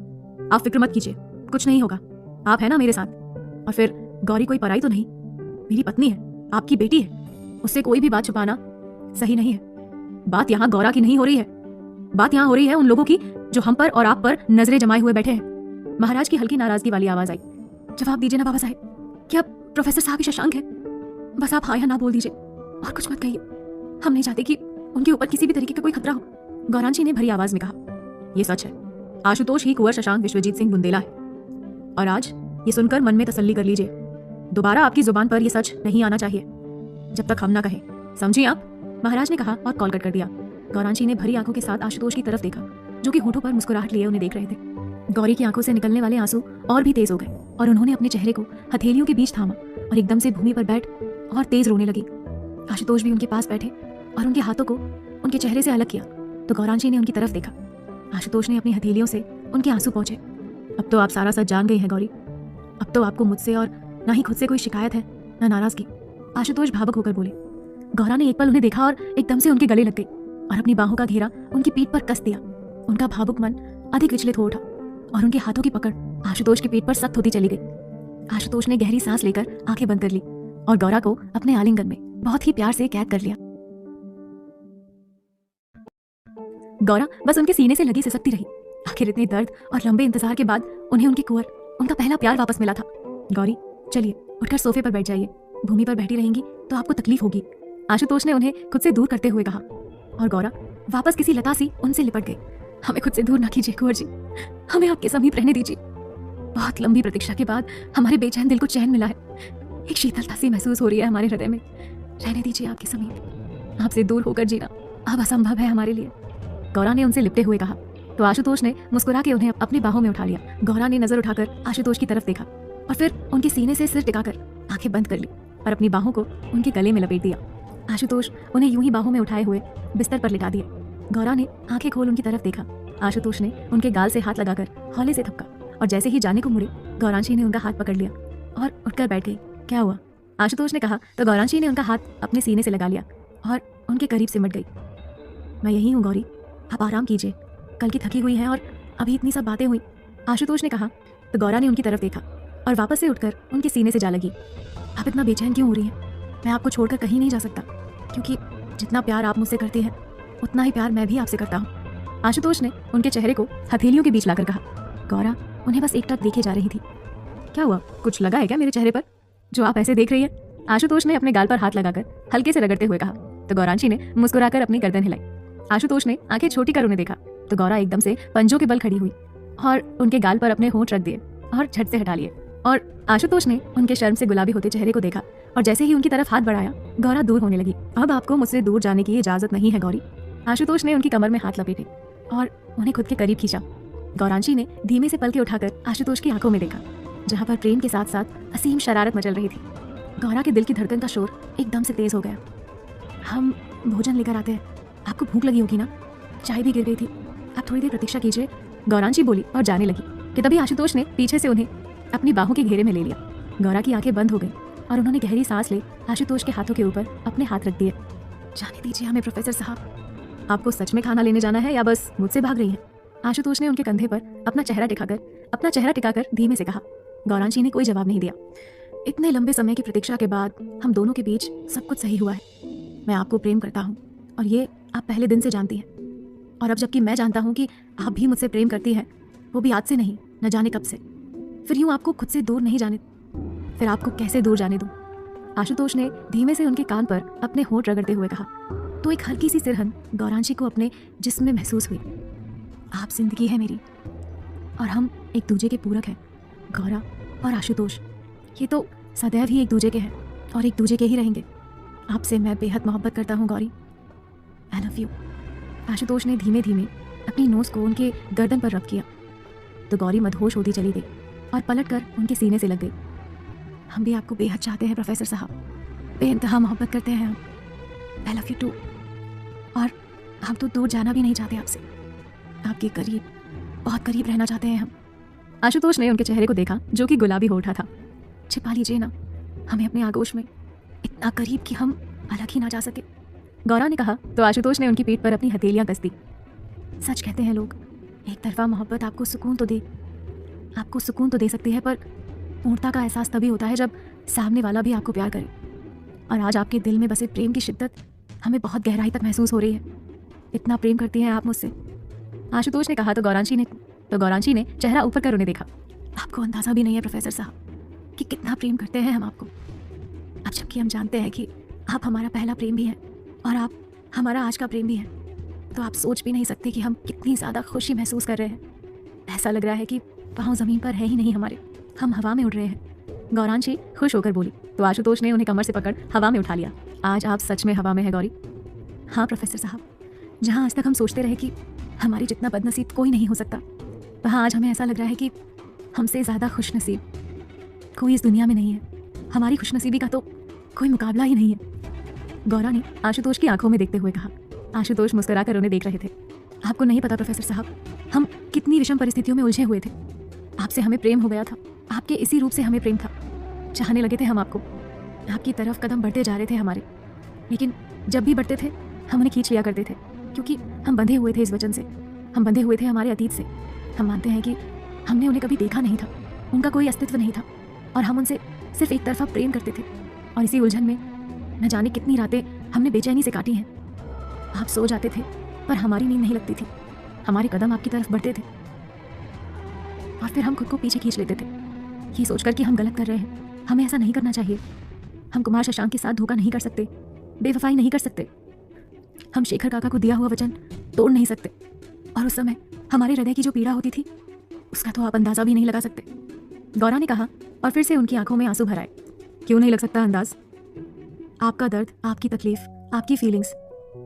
आप फिक्र मत कीजिए, कुछ नहीं होगा, आप है ना मेरे साथ। और फिर गौरी कोई पराई तो नहीं, मेरी पत्नी है, आपकी बेटी है, उससे कोई भी बात छुपाना सही नहीं है। बात यहाँ गौरा की नहीं हो रही है, बात यहाँ हो रही है उन लोगों की जो हम पर और आप पर नजरें जमाए हुए बैठे हैं। महाराज की हल्की नाराजगी वाली आवाज आई। जवाब दीजिए ना बाबा साहब, क्या प्रोफेसर साहब ही शशांक है? बस आप हाँ या ना बोल दीजिए और कुछ मत कहिए। हम नहीं चाहते कि उनके ऊपर किसी भी तरीके का कोई खतरा हो। गौरांशी ने भरी आवाज में कहा। ये सच है, आशुतोष ही कुंवर शशांक विश्वजीत सिंह बुंदेला है। और आज ये सुनकर मन में तसल्ली कर लीजिए, दोबारा आपकी जुबान पर यह सच नहीं आना चाहिए जब तक हम ना कहें, समझिए आप? महाराज ने कहा और कॉल कट कर दिया। गौरांशी ने भरी आंखों के साथ आशुतोष की तरफ देखा, जो कि होठों पर मुस्कुराहट लिए उन्हें देख रहे थे। गौरी की आंखों से निकलने वाले आंसू और भी तेज हो गए और उन्होंने अपने चेहरे को हथेलियों के बीच थामा और एकदम से भूमि पर बैठ और तेज रोने लगी। आशुतोष भी उनके पास बैठे और उनके हाथों को उनके चेहरे से अलग किया तो गौरांशी ने उनकी तरफ देखा। आशुतोष ने अपनी हथेलियों से उनके आंसू पहुंचे। अब तो आप सारा सच जान गई हैं गौरी, अब तो आपको मुझसे और ना ही खुद से कोई शिकायत है ना नाराजगी। आशुतोष भावुक होकर बोले। गौरा ने एक पल उन्हें देखा और एकदम से उनके गले लग गई और अपनी बाहों का घेरा उनकी पीठ पर कस दिया। उनका भावुक मन अधिक विचलित हो उठा और उनके हाथों की पकड़ आशुतोष के पेट पर सख्त होती चली गई। आशुतोष ने गहरी सांस लेकर आंखें बंद कर ली और गौरा को अपने आलिंगन में बहुत ही प्यार से कैद कर लिया। गौरा बस उनके सीने से लगी सिसकती रही। आखिर इतने दर्द और लंबे इंतजार के बाद उन्हें उनकी कुंवर, उनका पहला प्यार वापस मिला था। गौरी चलिए उठकर सोफे पर बैठ जाइए, भूमि पर बैठी रहेंगी तो आपको तकलीफ होगी, आशुतोष ने उन्हें खुद से दूर करते हुए कहा। और गौरा वापस किसी लता सी उनसे लिपट गई। हमें खुद से दूर ना कीजिए कुंवर जी, हमें आपके समीप रहने दीजिए। बहुत लंबी प्रतीक्षा के बाद हमारे बेचैन दिल को चैन मिला है। एक शीतलता सी महसूस हो रही है हमारे हृदय में। रहने दीजिए आपके समीप, आपसे दूर होकर जीना अब असंभव है हमारे लिए। गौरा ने उनसे लिपटे हुए कहा तो आशुतोष ने मुस्कुरा के उन्हें अपनी बाहों में उठा लिया। गौरा ने नजर उठाकर आशुतोष की तरफ देखा और फिर उनके सीने से सिर टिकाकर आंखें बंद कर ली और अपनी बाहों को उनके गले में लपेट दिया। आशुतोष उन्हें यूं ही बाहों में उठाए हुए बिस्तर पर लिटा दिए। गौरा ने आंखें खोल उनकी तरफ देखा। आशुतोष ने उनके गाल से हाथ लगाकर हौले से थपका और जैसे ही जाने को मुड़े गौरांशी ने उनका हाथ पकड़ लिया और उठकर बैठ गई। क्या हुआ? आशुतोष ने कहा तो गौरांशी ने उनका हाथ अपने सीने से लगा लिया और उनके करीब सिमट गई। मैं यही हूँ गौरी, आप आराम कीजिए, कल की थकी हुई हैं और अभी इतनी सब बातें हुई, आशुतोष ने कहा तो गौरा ने उनकी तरफ देखा और वापस से उठकर उनके सीने से जा लगी। आप इतना बेचैन क्यों हो रही हैं? मैं आपको छोड़कर कहीं नहीं जा सकता, क्योंकि जितना प्यार आप मुझसे करते हैं उतना ही प्यार मैं भी आपसे करता हूँ। आशुतोष ने उनके चेहरे को हथेलियों के बीच लाकर कहा। गौरा उन्हें बस एकटक देखे जा रही थी। क्या हुआ, कुछ लगा है क्या मेरे चेहरे पर जो आप ऐसे देख रही है? आशुतोष ने अपने गाल पर हाथ लगाकर हल्के से रगड़ते हुए कहा तो गौरांशी ने मुस्कुराकर अपनी गर्दन हिलाई। आशुतोष ने आंखें छोटी कर उन्हें देखा तो गौरा एकदम से पंजों के बल खड़ी हुई और उनके गाल पर अपने होंठ रख दिए और झट से हटा लिए। और आशुतोष ने उनके शर्म से गुलाबी होते चेहरे को देखा और जैसे ही उनकी तरफ हाथ बढ़ाया गौरा दूर होने लगी। अब आपको मुझसे दूर जाने की इजाजत नहीं है गौरी। आशुतोष ने उनकी कमर में हाथ लपेटे और उन्हें खुद के करीब खींचा। गौरांशी ने धीमे से पलके उठाकर आशुतोष की आंखों में देखा, जहाँ पर प्रेम के साथ साथ असीम शरारत मचल रही थी। गौरा के दिल की धड़कन का शोर एकदम से तेज हो गया। हम भोजन लेकर आते हैं, आपको भूख लगी होगी ना, चाय भी गिर गई थी, आप थोड़ी देर प्रतीक्षा कीजिए, गौरांशी बोली और जाने लगी कि तभी आशुतोष ने पीछे से उन्हें अपनी बाहों के घेरे में ले लिया। गौरा की आंखें बंद हो गई और उन्होंने गहरी सांस ले आशुतोष के हाथों के ऊपर अपने हाथ रख दिए। जाने दीजिए हमें प्रोफेसर साहब, आपको सच में खाना लेने जाना है या बस मुझसे भाग रही हैं? आशुतोष ने उनके कंधे पर अपना चेहरा टिकाकर धीमे से कहा। गौरांशी ने कोई जवाब नहीं दिया। इतने लंबे समय की प्रतीक्षा के बाद हम दोनों के बीच सब कुछ सही हुआ है। मैं आपको प्रेम करता हूँ और ये आप पहले दिन से जानती हैं, और अब जबकि मैं जानता हूँ कि आप भी मुझसे प्रेम करती हैं, वो भी आज से नहीं, न जाने कब से, फिर यूँ आपको खुद से दूर नहीं जाने, फिर आपको कैसे दूर जाने दूँ? आशुतोष ने धीमे से उनके कान पर अपने होंठ रगड़ते हुए कहा तो एक हल्की सी सिरहन गौरांशी को अपने जिस्म में महसूस हुई। आप जिंदगी है मेरी और हम एक दूजे के पूरक हैं। गौरा और आशुतोष ये तो सदैव ही एक दूजे के हैं और एक दूजे के ही रहेंगे। आपसे मैं बेहद मोहब्बत करता हूँ गौरी। आई लव यू। आशुतोष ने धीमे धीमे अपनी नोज को उनके गर्दन पर रब किया तो गौरी मदहोश होती चली गई और पलटकर उनके सीने से लग गई। हम भी आपको बेहद चाहते हैं प्रोफेसर साहब, बेइंतहा मोहब्बत करते हैं हम। I love you too. और हम तो दूर जाना भी नहीं चाहते आपसे, आपके करीब, बहुत करीब रहना चाहते हैं हम। आशुतोष ने उनके चेहरे को देखा जो कि गुलाबी हो उठा था। छिपा लीजिए ना हमें अपने आगोश में, इतना करीब कि हम अलग ही ना जा सके। गौरा ने कहा तो आशुतोष ने उनकी पीठ पर अपनी हथेलियां कस दी। सच कहते हैं लोग, एक तरफा मोहब्बत आपको सुकून तो दे सकती है, पर पूर्णता का एहसास तभी होता है जब सामने वाला भी आपको प्यार करे। और आज आपके दिल में बसे प्रेम की शिद्दत हमें बहुत गहराई तक महसूस हो रही है। इतना प्रेम करती हैं आप मुझसे, आशुतोष ने कहा तो गौरांशी ने चेहरा ऊपर कर उन्हें देखा। आपको अंदाजा भी नहीं है प्रोफेसर साहब कि कितना प्रेम करते हैं हम आपको। अब जबकि हम जानते हैं कि आप हमारा पहला प्रेम भी हैं और आप हमारा आज का प्रेम भी हैं, तो आप सोच भी नहीं सकते कि हम कितनी ज़्यादा खुशी महसूस कर रहे हैं। ऐसा लग रहा है कि पाँव ज़मीन पर है ही नहीं हमारे, हम हवा में उड़ रहे हैं। गौरांशी खुश होकर बोली तो आशुतोष ने उन्हें कमर से पकड़ हवा में उठा लिया। आज आप सच में हवा में है गौरी। हाँ प्रोफेसर साहब, जहाँ आज तक हम सोचते रहे कि हमारी जितना बदनसीब कोई नहीं हो सकता, वहाँ आज हमें ऐसा लग रहा है कि हमसे ज़्यादा खुशनसीब कोई इस दुनिया में नहीं है। हमारी खुशनसीबी का तो कोई मुकाबला ही नहीं है। गौरा ने आशुतोष की आंखों में देखते हुए कहा। आशुतोष मुस्कुराकर उन्हें देख रहे थे। आपको नहीं पता प्रोफेसर साहब, हम कितनी विषम परिस्थितियों में उलझे हुए थे। आपसे हमें प्रेम हो गया था, आपके इसी रूप से हमें प्रेम था। चाहने लगे थे हम आपको, आपकी तरफ कदम बढ़ते जा रहे थे हमारे, लेकिन जब भी बढ़ते थे हम उन्हें खींच लिया करते थे, क्योंकि हम बंधे हुए थे इस वचन से, हम बंधे हुए थे हमारे अतीत से। हम मानते हैं कि हमने उन्हें कभी देखा नहीं था, उनका कोई अस्तित्व नहीं था, और हम उनसे सिर्फ एक तरफा प्रेम करते थे। और इसी उलझन में न जाने कितनी रातें हमने बेचैनी से काटी हैं। आप सो जाते थे पर हमारी नींद नहीं लगती थी, हमारे कदम आपकी तरफ बढ़ते थे और फिर हम खुद को पीछे खींच लेते थे, ये सोचकर कि हम गलत कर रहे हैं, हमें ऐसा नहीं करना चाहिए। हम कुमार शशांक के साथ धोखा नहीं कर सकते, बेवफाई नहीं कर सकते, हम शेखर काका को दिया हुआ वचन तोड़ नहीं सकते। और उस समय हमारे हृदय की जो पीड़ा होती थी उसका तो आप अंदाजा भी नहीं लगा सकते। गौरा ने कहा और फिर से उनकी आंखों में आंसू भर आए। क्यों नहीं लग सकता अंदाज? आपका दर्द, आपकी तकलीफ, आपकी फीलिंग्स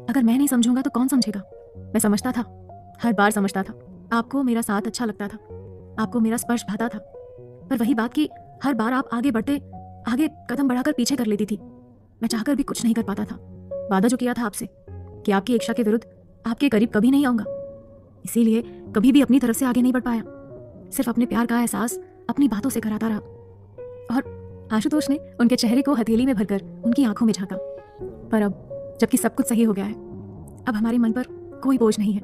अगर मैं नहीं समझूंगा तो कौन समझेगा? मैं समझता था, हर बार समझता था। आपको मेरा साथ अच्छा लगता था, आपको मेरा स्पर्श भाता था, पर वही बात कि हर बार आप आगे कदम बढ़ाकर पीछे कर लेती थी। मैं चाहकर भी कुछ नहीं कर पाता था। वादा जो किया था आपसे कि आपकी इच्छा के विरुद्ध आपके करीब कभी नहीं आऊंगा, इसीलिए कभी भी अपनी तरफ से आगे नहीं बढ़ पाया। सिर्फ अपने प्यार का एहसास अपनी बातों से कराता रहा। और आशुतोष ने उनके चेहरे को हथेली में भरकर उनकी आंखों में झांका। पर अब जबकि सब कुछ सही हो गया है, अब हमारे मन पर कोई बोझ नहीं है।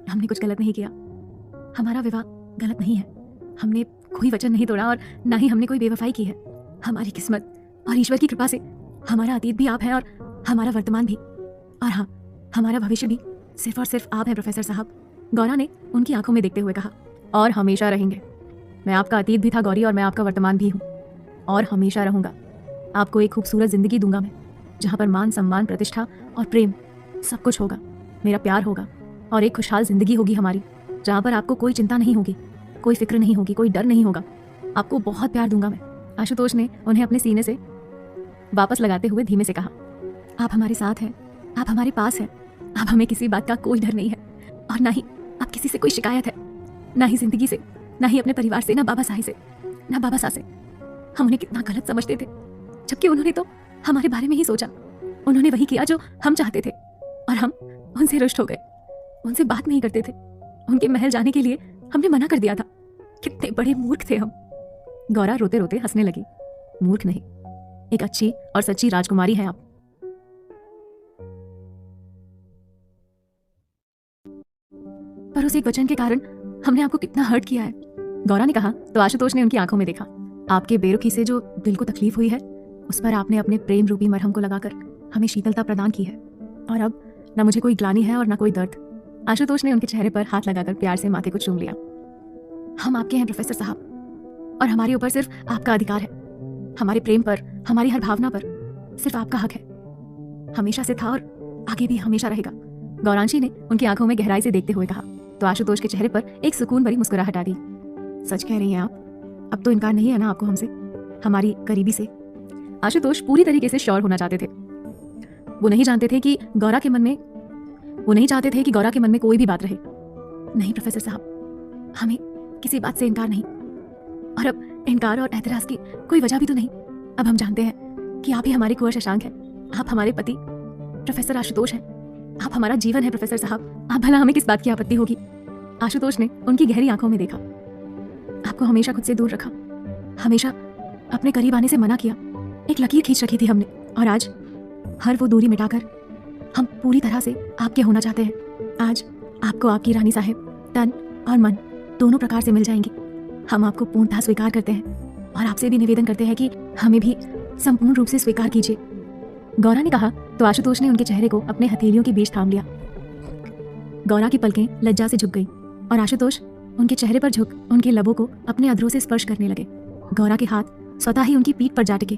हमने कुछ गलत नहीं किया, हमारा विवाह गलत नहीं है, हमने कोई वचन नहीं तोड़ा और ना ही हमने कोई बेवफाई की है। हमारी किस्मत और ईश्वर की कृपा से हमारा अतीत भी आप हैं और हमारा वर्तमान भी, और हाँ, हमारा भविष्य भी सिर्फ और सिर्फ आप हैं प्रोफेसर साहब। गौरा ने उनकी आंखों में देखते हुए कहा। और हमेशा रहेंगे। मैं आपका अतीत भी था गौरी, और मैं आपका वर्तमान भी हूँ और हमेशा रहूँगा। आपको एक खूबसूरत जिंदगी दूंगा मैं, जहाँ पर मान सम्मान, प्रतिष्ठा और प्रेम सब कुछ होगा। मेरा प्यार होगा और एक खुशहाल जिंदगी होगी हमारी, जहाँ पर आपको कोई चिंता नहीं होगी, कोई फिक्र नहीं होगी, कोई डर नहीं होगा। आपको बहुत प्यार दूंगा मैं। आशुतोष ने उन्हें अपने सीने से वापस लगाते हुए धीमे से कहा। आप हमारे साथ हैं, आप हमारे पास हैं, अब हमें किसी बात का कोई डर नहीं है, और ना ही अब किसी से कोई शिकायत है, ना ही जिंदगी से, ना ही अपने परिवार से, ना बाबा साहिब से, ना बाबा सा से। हम उन्हें कितना गलत समझते थे, जबकि उन्होंने तो हमारे बारे में ही सोचा। उन्होंने वही किया जो हम चाहते थे, और हम उनसे रुष्ट हो गए, उनसे बात नहीं करते थे। उनके महल जाने के लिए हमने मना कर दिया था। कितने बड़े मूर्ख थे हम। गौरा रोते रोते हंसने लगी। मूर्ख नहीं, एक अच्छी और सच्ची राजकुमारी है आप। पर उस एक वचन के कारण हमने आपको कितना हर्ट किया है, गौरा ने कहा तो आशुतोष ने उनकी आंखों में देखा। आपके बेरुखी से जो दिल को तकलीफ हुई है, उस पर आपने अपने प्रेम रूपी मरहम को लगाकर हमें शीतलता प्रदान की है, और अब न मुझे कोई ग्लानि है और न कोई दर्द। आशुतोष ने उनके चेहरे पर हाथ लगाकर प्यार से माथे को चूम लिया। हम आपके हैं प्रोफेसर साहब, और हमारे ऊपर सिर्फ आपका अधिकार है। हमारे प्रेम पर, हमारी हर भावना पर सिर्फ आपका हक है। हमेशा से था और आगे भी हमेशा रहेगा। गौरांशी ने उनकी आंखों में गहराई से देखते हुए कहा तो आशुतोष के चेहरे पर एक सुकून भरी मुस्कुराहट आ गई। सच कह रही हैं आप? अब तो इनकार नहीं है ना आपको हमसे, हमारी करीबी से? आशुतोष पूरी तरीके से श्योर होना चाहते थे। वो नहीं जानते थे कि गौरा के मन में वो नहीं चाहते थे कि गौरा के मन में कोई भी बात रहे। नहीं प्रोफेसर साहब, हमें किसी बात से इनकार नहीं, और अब इनकार और एतराज की कोई वजह भी तो नहीं। अब हम जानते हैं कि आप ही हमारे कुंवर शशांक हैं, आप हमारे पति प्रोफेसर आशुतोष हैं, आप हमारा जीवन है प्रोफेसर साहब। आप भला हमें किस बात की आपत्ति होगी? आशुतोष ने उनकी गहरी आंखों में देखा। आपको हमेशा खुद से दूर रखा, हमेशा अपने करीब आने से मना किया, एक लकीर खींच रखी थी हमने, और आज हर वो दूरी मिटाकर हम पूरी तरह से आपके होना चाहते हैं। आज आपको आपकी रानी साहिब तन और मन दोनों प्रकार से मिल जाएंगी। हम आपको पूर्णतः स्वीकार करते हैं और आपसे भी निवेदन करते हैं कि हमें भी संपूर्ण रूप से स्वीकार कीजिए। गौरा ने कहा तो आशुतोष ने उनके चेहरे को अपने हथेलियों के बीच थाम लिया। गौरा की पलकें लज्जा से झुक गईं और आशुतोष उनके चेहरे पर झुक उनके लबों को अपने अधरों से स्पर्श करने लगे। गौरा के हाथ स्वतः ही उनकी पीठ पर जा टिके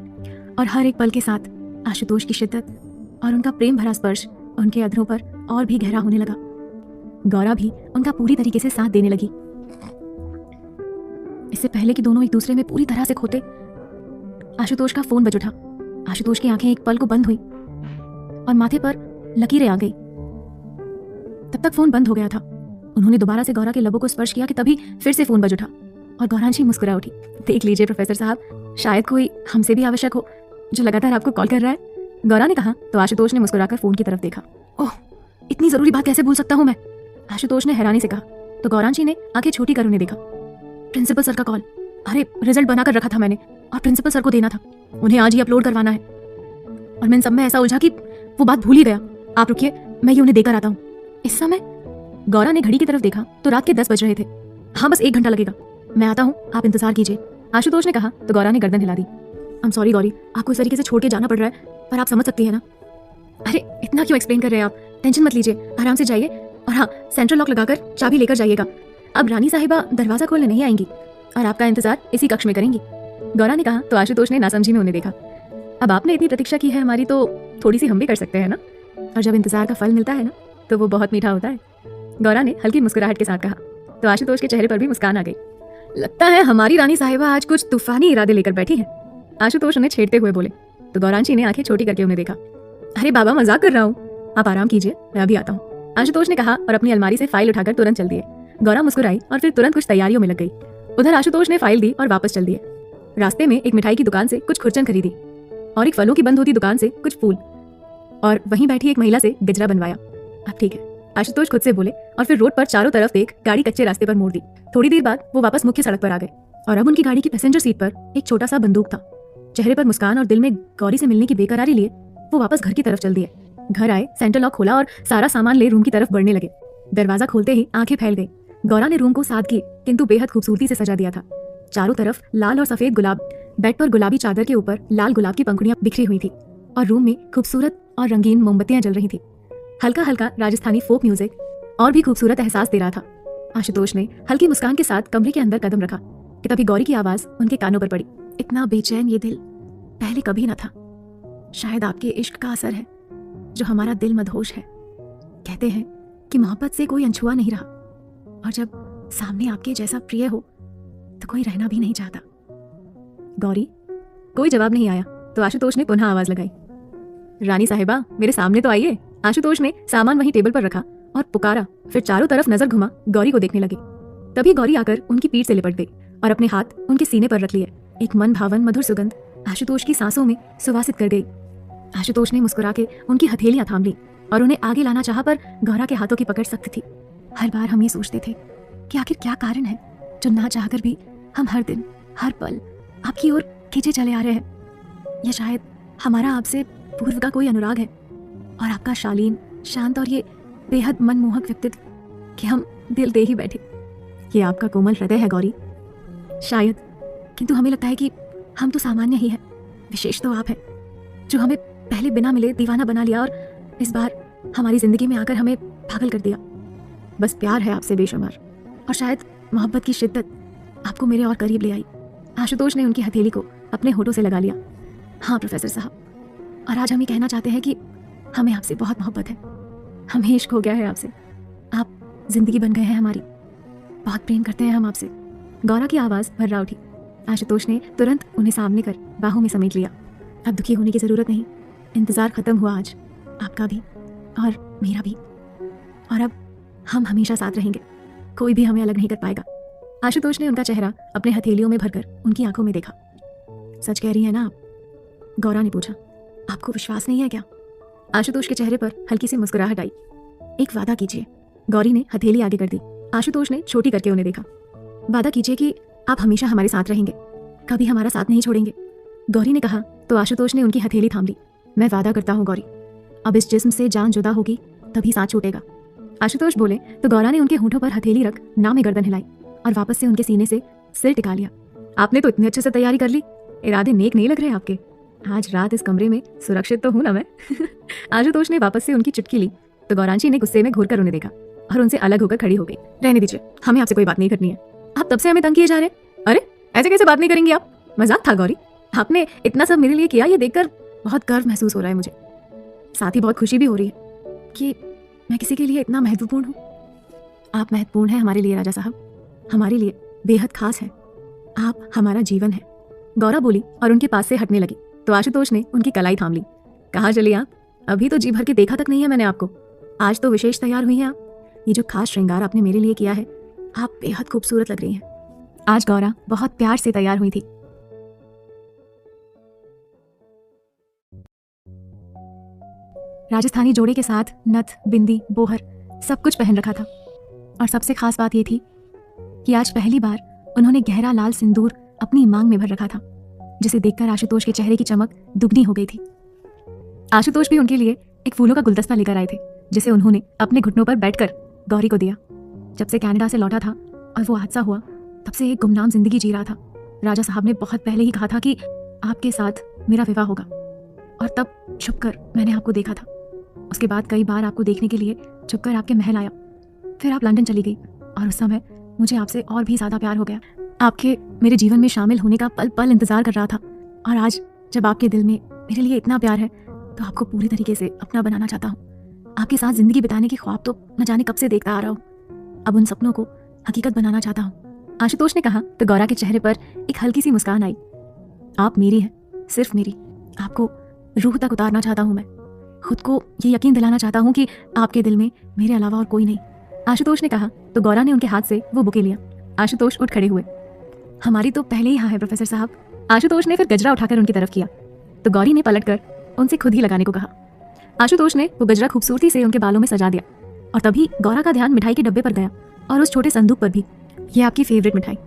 और हर एक पल के साथ आशुतोष की शिद्दत और उनका प्रेम भरा स्पर्श उनके अधरों पर और भी गहरा होने लगा। गौरा भी उनका पूरी तरीके से साथ देने लगी। इससे पहले कि दोनों एक दूसरे में पूरी तरह से खोते, आशुतोष का फोन बज उठा। आशुतोष की आंखें एक पल को बंद हुई और माथे पर लकीरें आ गई। तब तक फोन बंद हो गया था। उन्होंने दोबारा से गौरा के लबों को स्पर्श किया कि तभी फिर से फोन बज उठा और गौरांशी मुस्कुरा उठी। देख लीजिए प्रोफेसर साहब, शायद कोई हमसे भी आवश्यक हो जो लगातार आपको कॉल कर रहा है, गौरा ने कहा तो आशुतोष ने मुस्कुराकर फोन की तरफ देखा। ओह, इतनी जरूरी बात कैसे भूल सकता हूँ मैं? आशुतोष ने हैरानी से कहा तो गौरांशी ने आंखें छोटी कर उन्हें देखा। प्रिंसिपल सर का कॉल। अरे, रिजल्ट बनाकर रखा था मैंने और प्रिंसिपल सर को देना था, उन्हें आज ही अपलोड करवाना है और मैं इन सब में ऐसा उलझा कि वो बात भूल ही गया। आप रुकिए, मैं ये उन्हें देकर आता हूँ। इस समय गौरा ने घड़ी की तरफ देखा तो रात के 10 बज रहे थे। हाँ, बस 1 घंटा लगेगा, मैं आता हूँ, आप इंतजार कीजिए, आशुतोष ने कहा तो गौरा ने गर्दन हिला दी। आई एम सॉरी गौरी, आपको इस तरीके से छोड़ के जाना पड़ रहा है, पर आप समझ सकती है ना। अरे, इतना क्यों एक्सप्लेन कर रहे हैं आप? टेंशन मत लीजिए, आराम से जाइए और हाँ, सेंट्रल लॉक लगाकर चाबी लेकर जाइएगा। अब रानी साहिबा दरवाजा खोलने नहीं आएंगी और आपका इंतजार इसी कक्ष में करेंगी, गौरा ने कहा तो आशुतोष ने नासमझी में उन्हें देखा। अब आपने इतनी प्रतीक्षा की है हमारी, तो थोड़ी सी हम भी कर सकते हैं ना, और जब इंतजार का फल मिलता है ना तो वो बहुत मीठा होता है, गौरा ने हल्की मुस्कुराहट के साथ कहा तो आशुतोष के चेहरे पर भी मुस्कान आ गई। लगता है हमारी रानी साहिबा आज कुछ तूफानी इरादे लेकर बैठी है, आशुतोष उन्हें छेड़ते हुए बोले तो गौरांशी ने आंखें छोटी करके उन्हें देखा। अरे बाबा, मजाक कर रहा हूँ, आप आराम कीजिए, मैं अभी आता हूँ, आशुतोष ने कहा और अपनी अलमारी से फाइल उठाकर तुरंत चल दिए। गौरा मुस्कुराई और फिर तुरंत कुछ तैयारियों में लग गई। उधर आशुतोष ने फाइल दी और वापस चल दिए। रास्ते में एक मिठाई की दुकान से कुछ खुरचन खरीदी और एक फलों की बंद होती दुकान से कुछ फूल, और वहीं बैठी एक महिला से गजरा बनवाया। अब ठीक है, आशुतोष खुद से बोले और फिर रोड पर चारों तरफ देख गाड़ी कच्चे रास्ते पर मोड़ दी। थोड़ी देर बाद वो वापस मुख्य सड़क पर आ गए और अब उनकी गाड़ी की पैसेंजर सीट पर एक छोटा सा बंदूक था। चेहरे पर मुस्कान और दिल में गौरी से मिलने की बेकरारी लिए वो वापस घर की तरफ चल दिए। घर आए, सेंटर लॉक खोला और सारा सामान ले रूम की तरफ बढ़ने लगे। दरवाजा खोलते ही आंखें फैल गई। गौरा ने रूम को सादगी किंतु बेहद खूबसूरती से सजा दिया था। चारों तरफ लाल और सफेद गुलाब, बेड पर गुलाबी चादर के ऊपर लाल गुलाब की पंखुड़ियां बिखरी हुई थी और रूम में खूबसूरत और रंगीन मोमबत्तियां जल रही थी। हल्का हल्का राजस्थानी फोक म्यूजिक और भी खूबसूरत एहसास दे रहा था। आशुतोष ने हल्की मुस्कान के साथ कमरे के अंदर कदम रखा कि तभी गौरी की आवाज उनके कानों पर पड़ी। इतना बेचैन ये दिल पहले कभी न था, शायद आपके इश्क का असर है जो हमारा दिल मदहोश है। कहते हैं कि मोहब्बत से कोई अनछुआ नहीं रहा, और जब सामने आपके जैसा प्रिय हो तो कोई रहना भी नहीं चाहता। गौरी, कोई जवाब नहीं आया तो आशुतोष ने पुनः आवाज लगाई, रानी साहिबा मेरे सामने तो आइए। आशुतोष ने सामान वहीं टेबल पर रखा और पुकारा, फिर चारों तरफ नजर घुमा, गौरी को देखने लगे। तभी गौरी आकर उनकी पीठ से लिपट गई और अपने हाथ उनके सीने पर रख लिए। एक मन भावन मधुर सुगंध आशुतोष की सांसों में सुवासित कर गई। आशुतोष ने मुस्कुरा के उनकी हथेलियां थाम ली और उन्हें आगे लाना चाहा, पर गौरा के हाथों की पकड़ सख्त थी। हर बार हम ये सोचते थे कि आखिर क्या कारण है जो ना चाहकर भी हम हर दिन हर पल आपकी ओर खींचे चले आ रहे हैं। यह शायद हमारा आपसे पूर्व का कोई अनुराग है और आपका शालीन, शांत और ये बेहद मनमोहक व्यक्तित्व कि हम दिल दे ही बैठे। ये आपका कोमल हृदय है गौरी, शायद, किंतु हमें लगता है कि हम तो सामान्य ही हैं। विशेष तो आप हैं जो हमें पहले बिना मिले दीवाना बना लिया और इस बार हमारी जिंदगी में आकर हमें पागल कर दिया। बस प्यार है आपसे बेशुमार, और शायद मोहब्बत की शिद्दत आपको मेरे और करीब ले आई। आशुतोष ने उनकी हथेली को अपने होठों से लगा लिया। हाँ प्रोफेसर साहब, और आज हम ये कहना चाहते हैं कि हमें आपसे बहुत मोहब्बत है, हमें इश्क हो गया है आपसे। आप जिंदगी बन गए हैं हमारी, बहुत प्रेम करते हैं हम आपसे। गौरा की आवाज़ भर्रा उठी। आशुतोष ने तुरंत उन्हें सामने कर बाहों में समेट लिया। अब दुखी होने की ज़रूरत नहीं, इंतज़ार ख़त्म हुआ आज, आपका भी और मेरा भी। और अब हम हमेशा साथ रहेंगे, कोई भी हमें अलग नहीं कर पाएगा। आशुतोष ने उनका चेहरा अपने हथेलियों में भरकर उनकी आंखों में देखा। सच कह रही है ना आप? गौरा ने पूछा। आपको विश्वास नहीं है क्या? आशुतोष के चेहरे पर हल्की सी मुस्कुराहट आई। एक वादा कीजिए। गौरी ने हथेली आगे कर दी। आशुतोष ने छोटी करके उन्हें देखा। वादा कीजिए कि आप हमेशा हमारे साथ रहेंगे, कभी हमारा साथ नहीं छोड़ेंगे। गौरी ने कहा तो आशुतोष ने उनकी हथेली थाम ली। मैं वादा करता हूँ गौरी, अब इस जिस्म से जान जुदा होगी तभी साथ छूटेगा। आशुतोष बोले तो गौरा ने उनके होठों पर हथेली रख ना में गर्दन हिलाई और वापस से उनके सीने से सिर टिका लिया। आपने तो इतने अच्छे से तैयारी कर ली, इरादे नेक नहीं लग रहे आपके। आज रात इस कमरे में सुरक्षित तो हूं ना मैं? आशुतोष ने वापस से उनकी चुटकी ली तो गौरांशी ने गुस्से में घूर कर उन्हें देखा और उनसे अलग होकर खड़ी हो गई। रहने दीजिए, हमें आपसे कोई बात नहीं करनी है। आप तब से हमें तंग किए जा रहे हैं। अरे ऐसे कैसे बात नहीं करेंगी आप? मजाक था गौरी, आपने इतना सब मेरे लिए किया, ये देखकर बहुत गर्व महसूस हो रहा है मुझे। साथ ही बहुत खुशी भी हो रही है कि मैं किसी के लिए इतना महत्वपूर्ण हूँ। आप महत्वपूर्ण हैं हमारे लिए राजा साहब, हमारे लिए बेहद खास है। आप हमारा जीवन है। गौरा बोली और उनके पास से हटने लगी तो आशुतोष ने उनकी कलाई थाम ली। कहाँ चली आप? अभी तो जी भर के देखा तक नहीं है मैंने आपको। आज तो विशेष तैयार हुई हैं आप। ये जो खास श्रृंगार आपने मेरे लिए किया है, आप बेहद खूबसूरत लग रही हैं। आज गौरा बहुत प्यार से तैयार हुई थी। राजस्थानी जोड़े के साथ नथ, बिंदी, बोहर सब कुछ पहन रखा था और सबसे खास बात ये थी कि आज पहली बार उन्होंने गहरा लाल सिंदूर अपनी मांग में भर रखा था, जिसे देखकर आशुतोष के चेहरे की चमक दुगनी हो गई थी। आशुतोष भी उनके लिए एक फूलों का गुलदस्ता लेकर आए थे, जिसे उन्होंने अपने घुटनों पर बैठकर गौरी को दिया। जब से कनाडा से लौटा था और वो हादसा हुआ, तब से एक गुमनाम जिंदगी जी रहा था। राजा साहब ने बहुत पहले ही कहा था कि आपके साथ मेरा विवाह होगा, और तब छुपकर मैंने आपको देखा था। उसके बाद कई बार आपको देखने के लिए छुपकर आपके महल आया। फिर आप लंदन चली गई और उस समय मुझे आपसे और भी ज्यादा प्यार हो गया। आपके मेरे जीवन में शामिल होने का पल पल इंतजार कर रहा था, और आज जब आपके दिल में मेरे लिए इतना प्यार है तो आपको पूरी तरीके से अपना बनाना चाहता हूँ। आपके साथ जिंदगी बिताने के ख्वाब तो न जाने कब से देखता आ रहा हूँ, अब उन सपनों को हकीकत बनाना चाहता हूँ। आशुतोष ने कहा तो गौरा के चेहरे पर एक हल्की सी मुस्कान आई। आप मेरी हैं, सिर्फ मेरी। आपको रूह तक उतारना चाहता हूँ मैं। खुद को ये यकीन दिलाना चाहता हूँ कि आपके दिल में मेरे अलावा और कोई नहीं। आशुतोष ने कहा तो गौरा ने उनके हाथ से वो बुके लिया। आशुतोष उठ खड़े हुए। हमारी तो पहले ही हाँ है प्रोफेसर साहब। आशुतोष ने फिर गजरा उठाकर उनकी तरफ किया तो गौरी ने पलटकर उनसे खुद ही लगाने को कहा। आशुतोष ने वो गजरा खूबसूरती से उनके बालों में सजा दिया और तभी गौरा का ध्यान मिठाई के डब्बे पर गया और उस छोटे संदूक पर भी। ये आपकी फेवरेट मिठाई,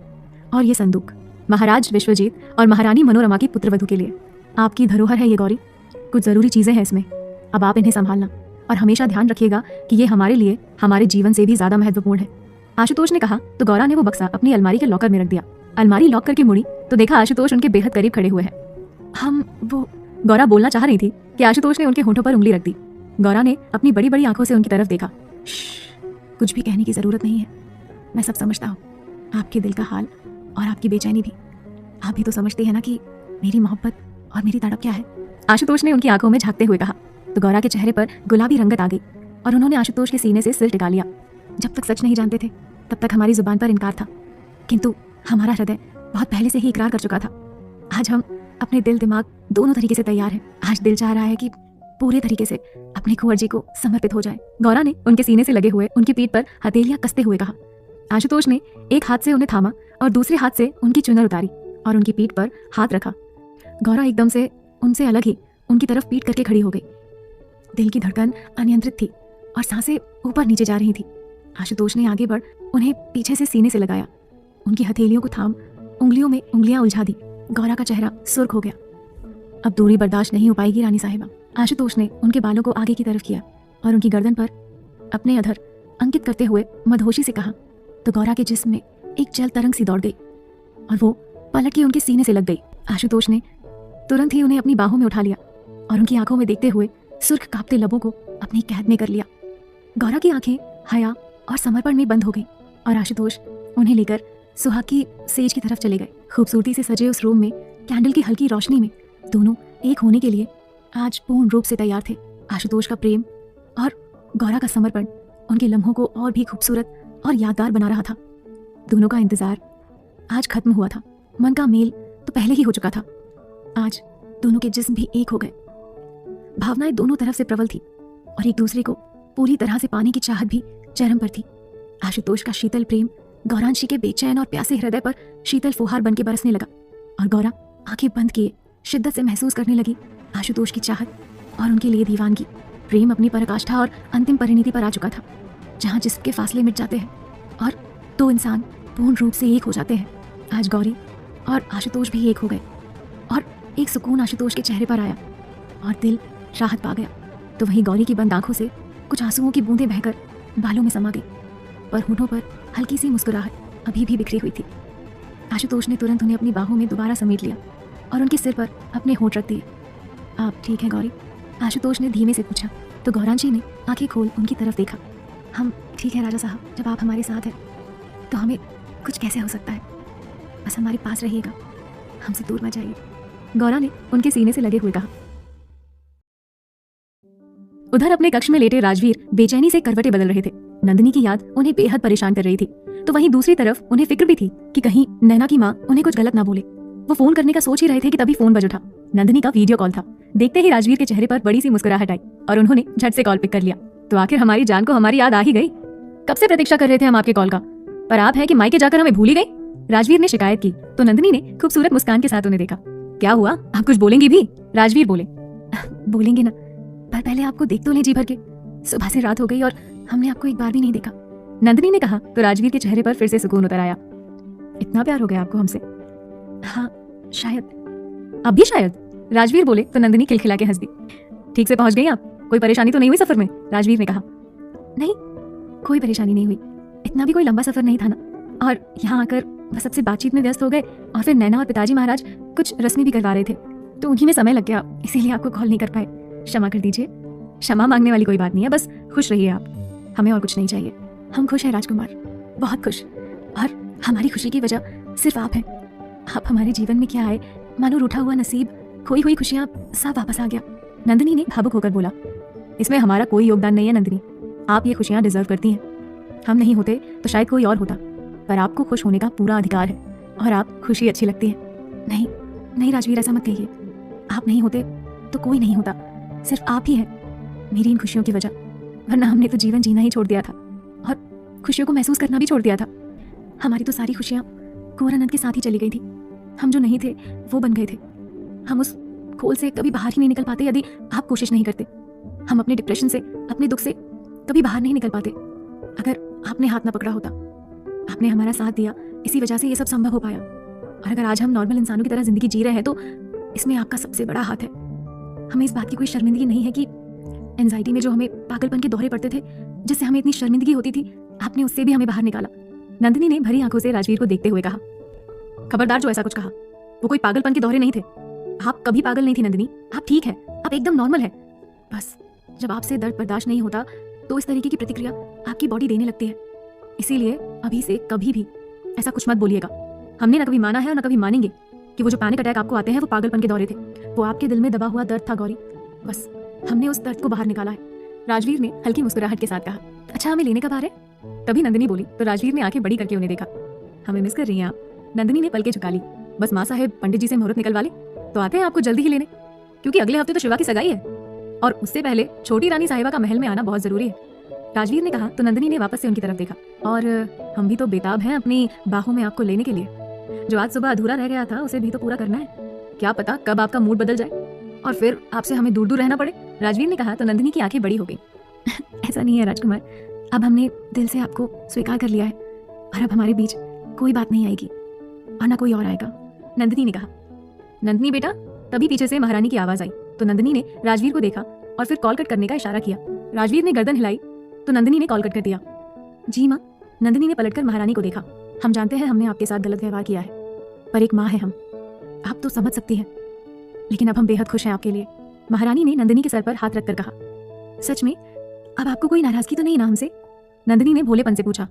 और ये संदूक महाराज विश्वजीत और महारानी मनोरमा की पुत्रवधू के लिए। आपकी धरोहर है ये गौरी, कुछ जरूरी चीजें हैं इसमें। अब आप इन्हें संभालना और हमेशा ध्यान रखिएगा कि ये हमारे लिए हमारे जीवन से भी ज्यादा महत्वपूर्ण है। आशुतोष ने कहा तो गौरा ने वो बक्सा अपनी अलमारी के लॉकर में रख दिया। अलमारी लॉक करके मुड़ी तो देखा आशुतोष उनके बेहद करीब खड़े हुए हैं। हम वो गौरा बोलना चाह रही थी कि आशुतोष ने उनके होठों पर उंगली रख दी। गौरा ने अपनी बड़ी बड़ी आंखों से उनकी तरफ देखा। कुछ भी कहने की जरूरत नहीं है, मैं सब समझता हूँ, आपके दिल का हाल और आपकी बेचैनी भी। आप भी तो समझती है ना कि मेरी मोहब्बत और मेरी तड़प क्या है। आशुतोष ने उनकी आंखों में झांकते हुए कहा तो गौरा के चेहरे पर गुलाबी रंगत आ गई और उन्होंने आशुतोष के सीने से सिर टिका लिया। जब तक सच नहीं जानते थे तब तक हमारी जुबान पर इनकार था, किंतु हमारा हृदय बहुत पहले से ही इकरार कर चुका था। आज हम अपने दिल दिमाग दोनों तरीके से तैयार हैं। आज दिल चाह रहा है कि पूरे तरीके से अपनी कुंवर जी को समर्पित हो जाए। गौरा ने उनके सीने से लगे हुए उनकी पीठ पर हथेलियां कसते हुए कहा। आशुतोष ने एक हाथ से उन्हें थामा और दूसरे हाथ से उनकी चुनर उतारी और उनकी पीठ पर हाथ रखा। गौरा एकदम से उनसे अलग ही उनकी तरफ पीठ करके खड़ी हो गई। दिल की धड़कन अनियंत्रित थी और सांसें ऊपर नीचे जा रही थी। आशुतोष ने आगे बढ़ उन्हें पीछे से सीने से लगाया, उनकी हथेलियों को थाम उंगलियों में उंगलियां उलझा दी। गौरा का चेहरा सुर्ख हो गया। अब दूरी बर्दाश्त नहीं हो पाएगी रानी साहिबा। आशुतोष ने उनके बालों को आगे की तरफ किया और उनकी गर्दन पर अपने अधर अंकित करते हुए मदहोशी से कहा तो गौरा के जिस्म में एक जल तरंग सी दौड़ गई और वो पलट के उनके सीने से लग गई। आशुतोष ने तुरंत ही उन्हें अपनी बाहों में उठा लिया और उनकी आंखों में देखते हुए सुर्ख कांपते लबों को अपनी कैद में कर लिया। गौरा की आंखें हया और समर्पण में बंद हो गई और आशुतोष उन्हें लेकर सुहाग की सेज की तरफ चले गए। खूबसूरती से सजे उस रूम में कैंडल की हल्की रोशनी में दोनों एक होने के लिए आज पूर्ण रूप से तैयार थे। आशुतोष का प्रेम और गौरा का समर्पण उनके लम्हों को और भी खूबसूरत और यादगार बना रहा था। दोनों का इंतजार आज खत्म हुआ था। मन का मेल तो पहले ही हो चुका था। आज दोनों के जिस्म भी एक हो गए। भावनाएं दोनों तरफ से प्रबल थी और एक दूसरे को पूरी तरह से पाने की चाहत भी चरम पर थी। आशुतोष का शीतल प्रेम गौरांशी के बेचैन और प्यासे हृदय पर शीतल फुहार बन के बरसने लगा और गौरा आंखें बंद किए शिद्दत से महसूस करने लगी आशुतोष की चाहत और उनके लिए दीवानगी। प्रेम अपनी पराकाष्ठा और अंतिम परिणति पर आ चुका था, जहाँ जिस्म के फासले मिट जाते हैं और दो इंसान पूर्ण रूप से एक हो जाते हैं। आज गौरी और आशुतोष भी एक हो गए और एक सुकून आशुतोष के चेहरे पर आया और दिल राहत पा गया। तो वहीं गौरी की बंद आंखों से कुछ आंसुओं की बूंदें बहकर बालों में समा गई, पर होठों पर हल्की सी मुस्कुराहट अभी भी बिखरी हुई थी। आशुतोष ने तुरंत उन्हें अपनी बाहों में दोबारा समेट लिया और उनके सिर पर अपने होठ रख दिए। आप ठीक हैं गौरी? आशुतोष ने धीमे से पूछा तो गौरांशी ने आंखें खोल उनकी तरफ देखा। हम ठीक है राजा साहब, जब आप हमारे साथ हैं तो हमें कुछ कैसे हो सकता है, बस हमारे पास रहिएगा, हमसे दूर मत जाइए, गौरा ने उनके सीने से लगे हुए कहा। उधर अपने कक्ष में लेटे राजवीर बेचैनी से करवटें बदल रहे थे। नंदिनी की याद उन्हें बेहद परेशान कर रही थी, तो वहीं दूसरी तरफ उन्हें फिक्र भी थी कि कहीं नैना की माँ उन्हें कुछ गलत ना बोले। वो फोन करने का सोच ही रहे थे कि तभी फोन बज उठा। नंदिनी का वीडियो कॉल था। देखते ही राजवीर के चेहरे पर बड़ी सी मुस्कुराहट आई और उन्होंने झट से कॉल पिक कर लिया। तो आखिर हमारी जान को हमारी याद आ ही गई। कब से प्रतीक्षा कर रहे थे हम आपके कॉल का, पर आप है कि मायके जाकर हमें भूल ही गई, राजवीर ने शिकायत की। तो नंदिनी ने खूबसूरत मुस्कान के साथ उन्हें देखा। क्या हुआ, आप कुछ बोलेंगी भी? राजवीर बोले। बोलेंगे ना, पर पहले आपको देख तो ले जी भर के। सुबह से रात हो गई और हमने आपको एक बार भी नहीं देखा, नंदिनी ने कहा। तो राजवीर के चेहरे पर फिर से सुकून उतर आया। इतना प्यार हो गया आपको हमसे? हाँ शायद। अब भी शायद, राजवीर बोले। तो नंदिनी खिलखिला के हंस दी। ठीक से पहुंच गई आप? कोई परेशानी तो नहीं हुई सफर में? राजवीर ने कहा। नहीं, कोई परेशानी नहीं हुई, इतना भी कोई लंबा सफर नहीं था ना, और यहाँ आकर बस सबसे बातचीत में व्यस्त हो गए और फिर नैना और पिताजी महाराज कुछ रस्मी भी करवा रहे थे, तो उन्हीं में समय लग गया, इसीलिए आपको कॉल नहीं कर पाए। क्षमा कर दीजिए। क्षमा मांगने वाली कोई बात नहीं है, बस खुश रहिए आप, हमें और कुछ नहीं चाहिए। हम खुश हैं राजकुमार, बहुत खुश, और हमारी खुशी की वजह सिर्फ आप हैं। आप हमारे जीवन में क्या आए, मानो रूठा हुआ नसीब, खोई हुई खुशियाँ सब वापस आ गया, नंदिनी ने भावुक होकर बोला। इसमें हमारा कोई योगदान नहीं है नंदिनी, आप ये खुशियाँ डिजर्व करती हैं। हम नहीं होते तो शायद कोई और होता, पर आपको खुश होने का पूरा अधिकार है और आप खुशी अच्छी लगती है। नहीं नहीं राजवीर, ऐसा मत कहिए, आप नहीं होते तो कोई नहीं होता, सिर्फ आप ही हैं मेरी इन खुशियों की वजह, वरना हमने तो जीवन जीना ही छोड़ दिया था और खुशियों को महसूस करना भी छोड़ दिया था। हमारी तो सारी खुशियाँ कुंवरानंद के साथ ही चली गई थी, हम जो नहीं थे वो बन गए थे। हम उस खोल से कभी बाहर ही नहीं निकल पाते यदि आप कोशिश नहीं करते। हम अपने डिप्रेशन से, अपने दुख से कभी बाहर नहीं निकल पाते अगर आपने हाथ ना पकड़ा होता। आपने हमारा साथ दिया, इसी वजह से ये सब संभव हो पाया, और अगर आज हम नॉर्मल इंसानों की तरह जिंदगी जी रहे हैं तो इसमें आपका सबसे बड़ा हाथ है। हमें इस बात की कोई शर्मिंदगी नहीं है कि एंजाइटी में जो हमें पागलपन के दौरे पड़ते थे, जिससे हमें इतनी शर्मिंदगी होती थी, आपने उससे भी हमें बाहर निकाला। नंदिनी ने भरी आंखों से राजवीर को देखते हुए कहा। खबरदार जो ऐसा कुछ कहा, वो कोई पागलपन के दौरे नहीं थे। आप कभी पागल नहीं थी नंदिनी, आप ठीक है, आप एकदम नॉर्मल है। बस जब आपसे दर्द बर्दाश्त नहीं होता तो इस तरीके की प्रतिक्रिया आपकी बॉडी देने लगती है। इसीलिए अभी से कभी भी ऐसा कुछ मत बोलिएगा। हमने न कभी माना है और न कभी मानेंगे कि वो जो पैनिक अटैक आपको आते हैं वो पागलपन के दौरे थे। वो आपके दिल में दबा हुआ दर्द था गौरी, बस हमने उस दर्द को बाहर निकाला है। राजवीर ने हल्की मुस्कुराहट के साथ कहा। अच्छा, हमें लेने कब आ रहे? तभी नंदिनी बोली। तो राजवीर ने आंखें बड़ी करके उन्हें देखा। हमें मिस कर रही हैं आप? नंदिनी ने पलकें झुका ली। बस माँ साहेब पंडित जी से मुहूर्त निकलवा ले तो आते हैं आपको जल्दी ही लेने, क्योंकि अगले हफ्ते तो शिवा की सगाई है और उससे पहले छोटी रानी साहिबा का महल में आना बहुत जरूरी है, राजवीर ने कहा। तो नंदिनी ने वापस से उनकी तरफ देखा। और हम भी तो बेताब हैं अपनी बाहों में आपको लेने के लिए। जो आज सुबह अधूरा रह गया था उसे भी तो पूरा करना है। क्या पता कब आपका मूड बदल जाए और फिर आपसे हमें दूर दूर रहना पड़े, राजवीर ने कहा। तो नंदिनी की आंखें बड़ी हो गई। ऐसा नहीं है राजकुमार, अब हमने दिल से आपको स्वीकार कर लिया है और अब हमारे बीच कोई बात नहीं आएगी और ना कोई और आएगा, नंदिनी ने कहा। नंदिनी बेटा, तभी पीछे से महारानी की आवाज आई। तो नंदिनी ने राजवीर को देखा और फिर कॉल कट करने का इशारा किया। राजवीर ने गर्दन हिलाई तो नंदिनी ने कॉल कट कर दिया। जी माँ, नंदिनी ने पलटकर महारानी को देखा। हम जानते हैं हमने आपके साथ गलत व्यवहार किया है, पर एक माँ है हम, आप तो समझ सकती हैं, लेकिन अब हम बेहद खुश हैं आपके लिए, महारानी ने नंदिनी के सर पर हाथ रखकर कहा। सच में अब आपको कोई नाराजगी तो नहीं ना हमसे? नंदिनी ने भोलेपन से पूछा।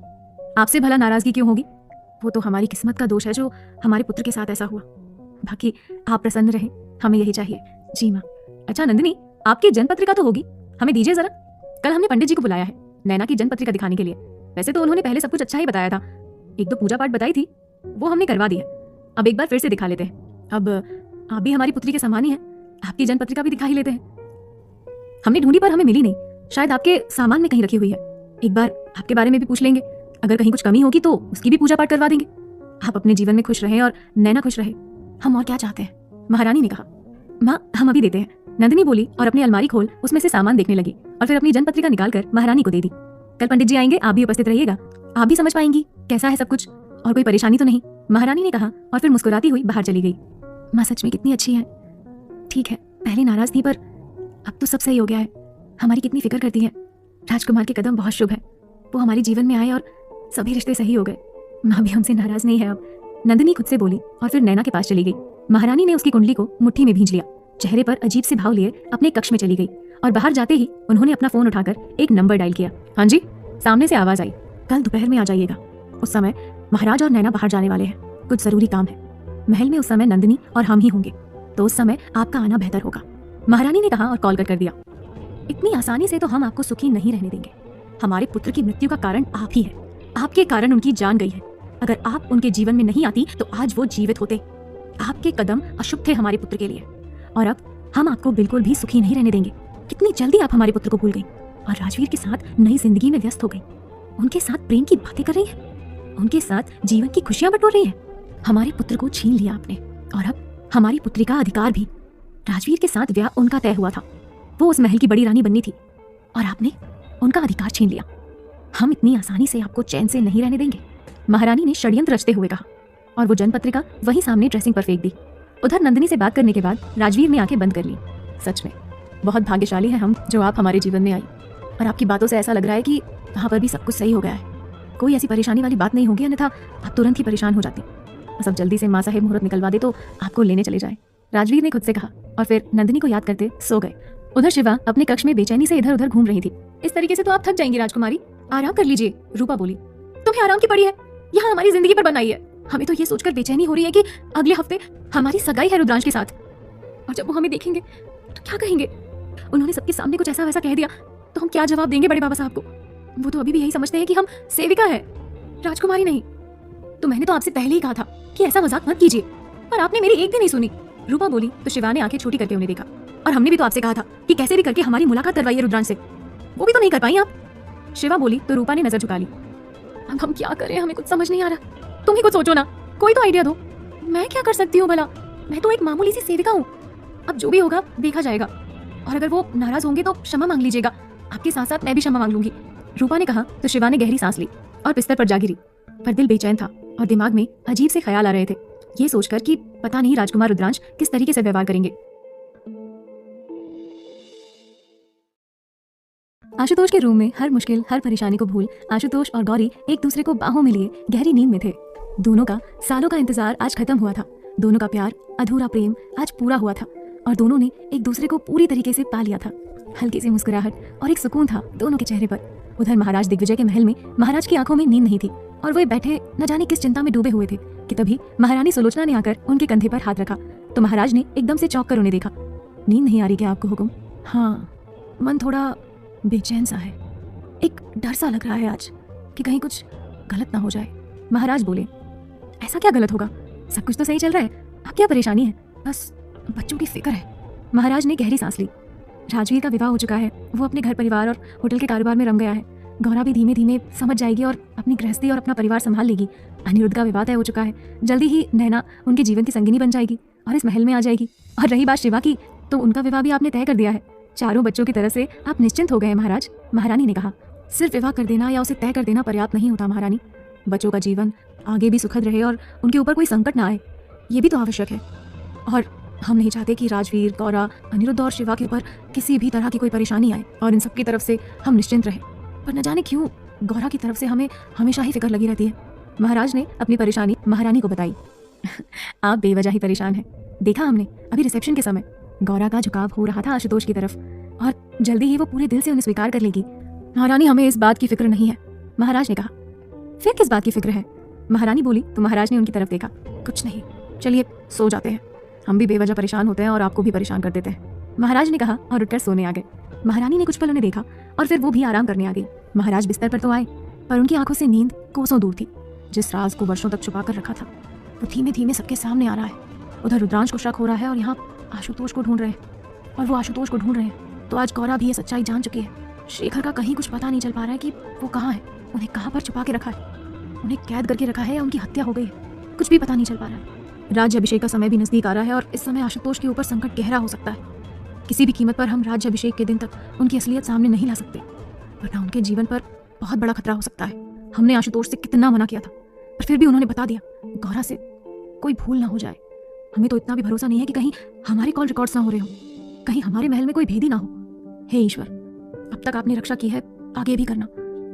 आपसे भला नाराजगी क्यों होगी? वो तो हमारी किस्मत का दोष है जो हमारे पुत्र के साथ ऐसा हुआ, बाकी आप प्रसन्न रहें, हमें यही चाहिए। जी माँ। अच्छा नंदिनी, आपकी जन्म पत्रिका तो होगी, हमें दीजिए जरा। कल हमने पंडित जी को बुलाया है नैना की जन्म पत्रिका दिखाने के लिए। वैसे तो उन्होंने पहले सब कुछ अच्छा ही बताया था, एक दो पूजा पाठ बताई थी, वो हमने करवा दी है। अब एक बार फिर से दिखा लेते हैं। अब आप भी हमारी पुत्री के समान ही हैं, आपकी जन्म पत्रिका भी दिखा ही लेते हैं। हमने ढूंढी पर हमें मिली नहीं, शायद आपके सामान में कहीं रखी हुई है। एक बार आपके बारे में भी पूछ लेंगे, अगर कहीं कुछ कमी होगी तो उसकी भी पूजा पाठ करवा देंगे। आप अपने जीवन में खुश रहें और नैना खुश रहे, हम और क्या चाहते हैं। महारानी ने कहा। माँ, हम अभी देते हैं, नंदिनी बोली और अपनी अलमारी खोल उसमें से सामान देखने लगी और फिर अपनी जन्म पत्रिका निकालकर महारानी को दे दी। कल पंडित जी आएंगे, आप भी उपस्थित रहिएगा, आप भी समझ पाएंगी कैसा है सब कुछ और कोई परेशानी तो नहीं, महारानी ने कहा और फिर मुस्कुराती हुई बाहर चली गई। माँ सच में कितनी अच्छी है। ठीक है, पहले नाराज थी पर अब तो सब सही हो गया है। हमारी कितनी फिक्र करती है। राजकुमार के कदम बहुत शुभ है, वो हमारी जीवन में आए और सभी रिश्ते सही हो गए। माँ भी हमसे नाराज नहीं है अब, नंदिनी खुद से बोली और फिर नैना के पास चली गई। महारानी ने उसकी कुंडली को मुट्ठी में भींच लिया, चेहरे पर अजीब से भाव लिए अपने कक्ष में चली गई और बाहर जाते ही उन्होंने अपना फोन उठाकर एक नंबर डायल किया। हाँ जी, सामने से आवाज आई, कल दोपहर में आ जाइएगा। उस समय महाराज और नैना बाहर जाने वाले हैं, कुछ जरूरी काम है। महल में उस समय नंदिनी और हम ही होंगे, तो उस समय आपका आना बेहतर होगा, महारानी ने कहा और कॉल कर दिया। इतनी आसानी से तो हम आपको सुखी नहीं रहने देंगे। हमारे पुत्र की मृत्यु का कारण आप ही है, आपके कारण उनकी जान गई है। अगर आप उनके जीवन में नहीं आती तो आज वो जीवित होते। आपके कदम अशुभ थे हमारे पुत्र के लिए और अब हम आपको बिल्कुल भी सुखी नहीं रहने देंगे। कितनी जल्दी आप हमारे पुत्र को भूल गई और राजवीर के साथ नई जिंदगी में व्यस्त हो गई। उनके साथ प्रेम की बातें कर रही है, उनके साथ जीवन की खुशियां बटोर रही है। हमारे पुत्र को छीन लिया आपने और अब हमारी पुत्री का अधिकार भी। राजवीर के साथ ब्याह उनका तय हुआ था, वो उस महल की बड़ी रानी बननी थी और आपने उनका अधिकार छीन लिया। हम इतनी आसानी से आपको चैन से नहीं रहने देंगे, महारानी ने षड्यंत्र रचते हुए कहा और वो जन्म पत्रिका वहीं सामने ड्रेसिंग पर फेंक दी। उधर नंदिनी से बात करने के बाद राजवीर ने आंखें बंद कर ली। सच में बहुत भाग्यशाली है हम जो आप हमारे जीवन में आई, और आपकी बातों से ऐसा लग रहा है कि यहाँ पर भी सब कुछ सही हो गया है। कोई ऐसी परेशानी वाली बात नहीं होगी, अन्यथा आप तुरंत ही परेशान हो जाती। बस अब जल्दी से माँ साहेब मुहूर्त निकलवा दे तो आपको लेने चले जाए, राजवीर ने खुद से कहा और फिर नंदिनी को याद करते सो गए। उधर शिवा अपने कक्ष में बेचैनी से इधर उधर घूम रही थी। इस तरीके से तो आप थक जाएंगी राजकुमारी, आराम कर लीजिए, रूपा बोली। तुम्हें आराम की पड़ी है, यहाँ हमारी जिंदगी पर बनाई है। हमें तो ये सोचकर बेचैनी हो रही है कि अगले हफ्ते हमारी सगाई है रुद्रांश के साथ, और जब वो हमें देखेंगे तो क्या कहेंगे। उन्होंने सबके सामने कुछ ऐसा वैसा कह दिया तो हम क्या जवाब देंगे बड़े बाबा साहब को। वो तो अभी भी यही समझते हैं कि हम सेविका है, राजकुमारी नहीं। तो मैंने तो आपसे पहले ही कहा था कि ऐसा मजाक मत कीजिए, पर आपने मेरी एक भी नहीं सुनी, रूपा बोली। तो शिवा ने आंखें छोटी करके उन्हें देखा। और हमने भी तो आपसे कहा था कि कैसे भी करके हमारी मुलाकात करवाइए रुद्रांश से, वो भी तो नहीं कर पाई आप, शिवा बोली। तो रूपा ने नजर झुका ली। अब हम क्या करें, हमें कुछ समझ नहीं आ रहा। तुम ही कुछ सोचो ना, कोई तो आइडिया दो। मैं क्या कर सकती हूँ भला, मैं तो एक मामूली सी सेविका हूँ। अब जो भी होगा देखा जाएगा, और अगर वो नाराज होंगे तो क्षमा मांग लीजिएगा, आपके साथ साथ मैं भी क्षमा मांग लूंगी, रूपा ने कहा। तो शिवा ने गहरी सांस ली और बिस्तर पर जा गिरी, पर दिल बेचैन था और दिमाग में अजीब से ख्याल आ रहे थे, ये सोचकर कि पता नहीं राजकुमार रुद्रांश किस तरीके से व्यवहार करेंगे। आशुतोष के रूम में हर मुश्किल हर परेशानी को भूल आशुतोष और गौरी एक दूसरे को बाहों में लिए गहरी नींद में थे। दोनों का सालों का इंतजार आज खत्म हुआ था। दोनों का प्यार, अधूरा प्रेम आज पूरा हुआ था और दोनों ने एक दूसरे को पूरी तरीके से पा लिया था। हल्की सी मुस्कुराहट और एक सुकून था दोनों के चेहरे पर। उधर महाराज दिग्विजय के महल में महाराज की आंखों में नींद नहीं थी और वे बैठे न जाने किस चिंता में डूबे हुए थे कि तभी महारानी सुलोचना ने आकर उनके कंधे पर हाथ रखा। तो महाराज ने एकदम से चौंक कर उन्हें देखा। नींद नहीं आ रही क्या आपको हुकुम? हाँ, मन थोड़ा बेचैन सा है, एक डर सा लग रहा है आज कि कहीं कुछ गलत ना हो जाए, महाराज बोले। ऐसा क्या गलत होगा, सब कुछ तो सही चल रहा है, अब क्या परेशानी है, बस बच्चों की फिक्र है। महाराज ने गहरी सांस ली। राजवीर का विवाह हो चुका है, वो अपने घर परिवार और होटल के कारोबार में रम गया है। गौरा भी धीमे धीमे समझ जाएगी और अपनी गृहस्थी और अपना परिवार संभाल लेगी। अनिरुद्ध का विवाह तय हो चुका है, जल्दी ही नैना उनके जीवन की संगिनी बन जाएगी और इस महल में आ जाएगी। और रही बात शिवा की, तो उनका विवाह भी आपने तय कर दिया है। चारों बच्चों की तरफ से आप निश्चिंत हो गए महाराज, महारानी ने कहा। सिर्फ विवाह कर देना या उसे तय कर देना पर्याप्त नहीं होता महारानी, बच्चों का जीवन आगे भी सुखद रहे और उनके ऊपर कोई संकट ना आए, ये भी तो आवश्यक है। और हम नहीं चाहते कि राजवीर, गौरा, अनिरुद्ध और शिवा के ऊपर किसी भी तरह की कोई परेशानी आए और इन सब की तरफ से हम निश्चिंत रहें। पर न जाने क्यों गौरा की तरफ से हमें हमेशा ही फिक्र लगी रहती है। महाराज ने अपनी परेशानी महारानी को बताई। आप बेवजह ही परेशान हैं, देखा हमने अभी रिसेप्शन के समय। गौरा का झुकाव हो रहा था आशुतोष की तरफ और जल्दी ही वो पूरे दिल से उन्हें स्वीकार कर लेगी। महारानी, हमें इस बात की फिक्र नहीं है, महाराज ने कहा। फिर किस बात की फिक्र है, महारानी बोली। तो महाराज ने उनकी तरफ देखा। कुछ नहीं, चलिए सो जाते हैं, हम भी बेवजह परेशान होते हैं और आपको भी परेशान कर देते हैं, महाराज ने कहा और उठकर सोने आ गए। महारानी ने कुछ पल उन्हें देखा और फिर वो भी आराम करने आ गई। महाराज बिस्तर पर तो आए, पर उनकी आंखों से नींद कोसों दूर थी। जिस राज को वर्षों तक छुपा कर रखा था वो धीमे धीमे सबके सामने आ रहा है। उधर रुद्रांश को शक हो रहा है और यहाँ आशुतोष को ढूंढ रहे हैं, और वो आशुतोष को ढूंढ रहे हैं। तो आज गौरा भी ये सच्चाई जान चुकी है, शेखर का कहीं कुछ पता नहीं चल पा रहा है कि वो कहाँ है, उन्हें कहाँ पर छुपा के रखा है, उन्हें कैद करके रखा है या उनकी हत्या हो गई है, कुछ भी पता नहीं चल पा रहा है। राज्याभिषेक का समय भी नजदीक आ रहा है और इस समय आशुतोष के ऊपर संकट गहरा हो सकता है। किसी भी कीमत पर हम राज्याभिषेक के दिन तक उनकी असलियत सामने नहीं ला सकते, वरना उनके जीवन पर बहुत बड़ा खतरा हो सकता है। हमने आशुतोष से कितना मना किया था, पर फिर भी उन्होंने बता दिया। गौरा से कोई भूल ना हो जाए। हमें तो इतना भी भरोसा नहीं है कि कहीं हमारे कॉल रिकॉर्ड्स ना हो रहे हो, कहीं हमारे महल में कोई भेदी ना हो। हे ईश्वर, अब तक आपने रक्षा की है, आगे भी करना।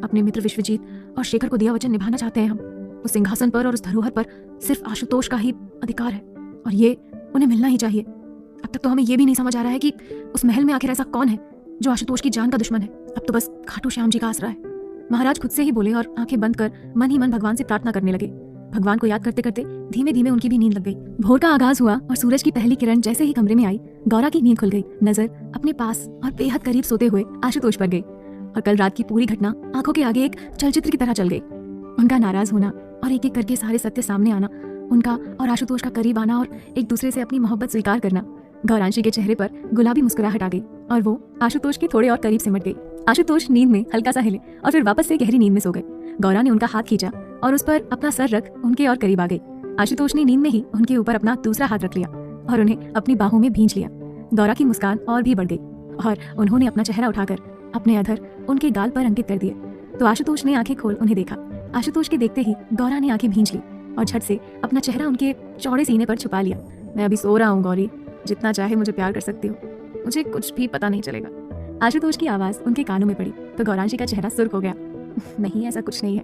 अपने मित्र विश्वजीत और शेखर को दिया वचन निभाना चाहते हैं हम। उस सिंहासन पर और उस धरोहर पर सिर्फ आशुतोष का ही अधिकार है और ये उन्हें मिलना ही चाहिए। अब तक तो हमें ये भी नहीं समझ आ रहा है कि उस महल में आखिर ऐसा कौन है जो आशुतोष की जान का दुश्मन है। अब तो बस खाटू श्याम जी का आसरा है। महाराज खुद से ही बोले और आंखें बंद कर मन ही मन भगवान से प्रार्थना करने लगे। भगवान को याद करते करते धीमे धीमे उनकी भी नींद लग गई। भोर का आगाज हुआ और सूरज की पहली किरण जैसे ही कमरे में आई, गौरा की नींद खुल गई। नजर अपने पास और बेहद करीब सोते हुए आशुतोष पर गई और कल रात की पूरी घटना आंखों के आगे एक चलचित्र की तरह चल गई। उनका नाराज होना और एक एक करके सारे सत्य सामने आना, उनका और आशुतोष का करीब आना और एक दूसरे से अपनी मोहब्बत स्वीकार करना। गौरांशी के चेहरे पर गुलाबी मुस्कुराहट आ गई और वो आशुतोष के थोड़े और करीब सिमट गई। आशुतोष नींद में हल्का सा हिले और फिर वापस से गहरी नींद में सो गए। गौरा ने उनका हाथ खींचा और उस पर अपना सर रख उनके और करीब आ गई। आशुतोष ने नींद में ही उनके ऊपर अपना दूसरा हाथ रख लिया और उन्हें अपनी बाहों में भींच लिया। गौरा की मुस्कान और भी बढ़ गई और उन्होंने अपना चेहरा उठाकर अपने अधर उनके गाल पर अंकित कर दिए तो आशुतोष ने आंखें खोल उन्हें देखा। आशुतोष के देखते ही गौरा ने आंखें भींच ली और झट से अपना चेहरा उनके चौड़े सीने पर छुपा लिया। मैं अभी सो रहा हूँ गौरी, जितना चाहे मुझे प्यार कर सकती हो, मुझे कुछ भी पता नहीं चलेगा। आशुतोष की आवाज़ उनके कानों में पड़ी तो गौरांशी का चेहरा सुर्ख हो गया। नहीं, ऐसा कुछ नहीं है,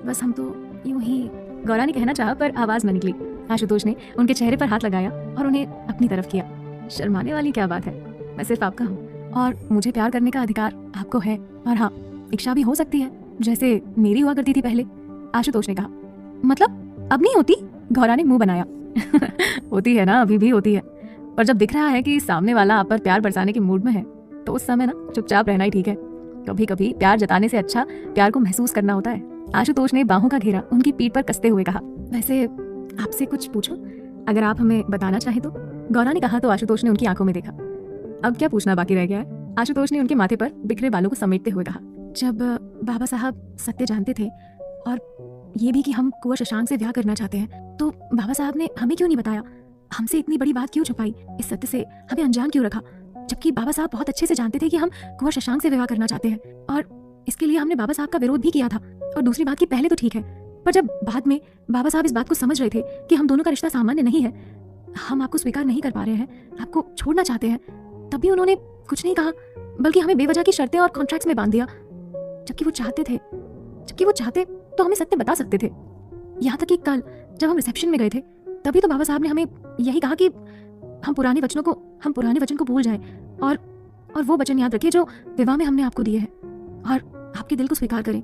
बस हम तो यूं ही, गौरा ने कहना चाहा पर आवाज़ न निकली। आशुतोष ने उनके चेहरे पर हाथ लगाया और उन्हें अपनी तरफ किया। शर्माने वाली क्या बात है, मैं सिर्फ आपका हूँ और मुझे प्यार करने का अधिकार आपको है। और हाँ, इच्छा भी हो सकती है जैसे मेरी हुआ करती थी पहले। आशुतोष ने कहा। मतलब अब नहीं होती? गौरा ने मुंह बनाया। होती है ना, अभी भी होती है, पर जब दिख रहा है कि सामने वाला आप पर प्यार बरसाने के मूड में है तो उस समय ना चुपचाप रहना ही ठीक है। कभी कभी प्यार जताने से अच्छा प्यार को महसूस करना होता है। आशुतोष ने बाहों का घेरा उनकी पीठ पर कसते हुए कहा। वैसे आपसे कुछ पूछूं, अगर आप हमें बताना चाहें तो? गौरा ने कहा तो आशुतोष ने उनकी आंखों में देखा। अब क्या पूछना बाकी रह गया है? आशुतोष ने उनके माथे पर बिखरे बालों को समेटते हुए कहा। जब बाबा साहब सत्य जानते थे और ये भी कि हम कुंवर शशांक से ब्याह करना चाहते हैं, तो बाबा साहब ने हमें क्यों नहीं बताया? हमसे इतनी बड़ी बात क्यों छुपाई? इस सत्य से हमें अनजान क्यों रखा? जबकि बाबा साहब बहुत अच्छे से जानते थे कि हम कुंवर शशांक से विवाह करना चाहते हैं और इसके लिए हमने बाबा साहब का विरोध भी किया था। और दूसरी बात कि पहले तो ठीक है, पर जब बाद में बाबा साहब इस बात को समझ रहे थे कि हम दोनों का रिश्ता सामान्य नहीं है, हम आपको स्वीकार नहीं कर पा रहे हैं, आपको छोड़ना चाहते हैं, तब भी उन्होंने कुछ नहीं कहा, बल्कि हमें बेवजह की शर्तें और कॉन्ट्रैक्ट्स में बांध दिया। जबकि वो चाहते तो हमें सत्य बता सकते थे। यहाँ तक कि कल जब हम रिसेप्शन में गए थे तभी तो बाबा साहब ने हमें यही कहा कि हम पुराने वचन को भूल जाएं और वो वचन याद रखें जो विवाह में हमने आपको दिए हैं और आपके दिल को स्वीकार करें।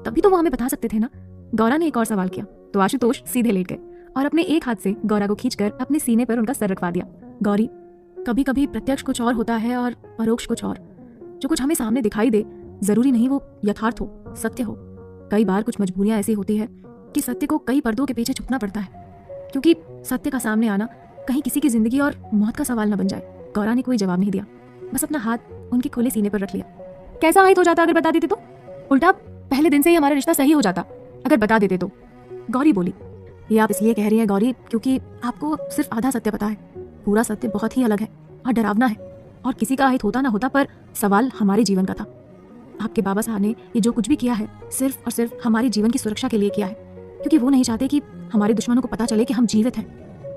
तभी तो वो हमें बता सकते थे ना। गौरा ने एक और सवाल किया तो आशुतोष सीधे लेट गए और अपने एक हाथ से गौरा को खींचकर अपने सीने पर उनका सर रखवा दिया। गौरी, कभी कभी प्रत्यक्ष कुछ और होता है और परोक्ष कुछ और। जो कुछ हमें सामने दिखाई दे जरूरी नहीं वो यथार्थ हो, सत्य हो। कई बार कुछ मजबूरियां ऐसी होती है कि सत्य को कई पर्दों के पीछे छुपना पड़ता है, क्योंकि सत्य का सामने आना कहीं किसी की जिंदगी और मौत का सवाल न बन जाए। गौरा ने कोई जवाब नहीं दिया, बस अपना हाथ उनके खुले सीने पर रख लिया। कैसा आहित हो जाता अगर बता देते तो? उल्टा पहले दिन से ही हमारा रिश्ता सही हो जाता अगर बता देते तो। गौरी बोली। ये आप इसलिए कह रही हैं गौरी क्योंकि आपको सिर्फ आधा सत्य पता है। पूरा सत्य बहुत ही अलग है और डरावना है और किसी का अहित होता ना होता, पर सवाल हमारे जीवन का था। आपके बाबा साहब ने ये जो कुछ भी किया है सिर्फ और सिर्फ हमारे जीवन की सुरक्षा के लिए किया है, क्योंकि वो नहीं चाहते कि हमारे दुश्मनों को पता चले कि हम जीवित हैं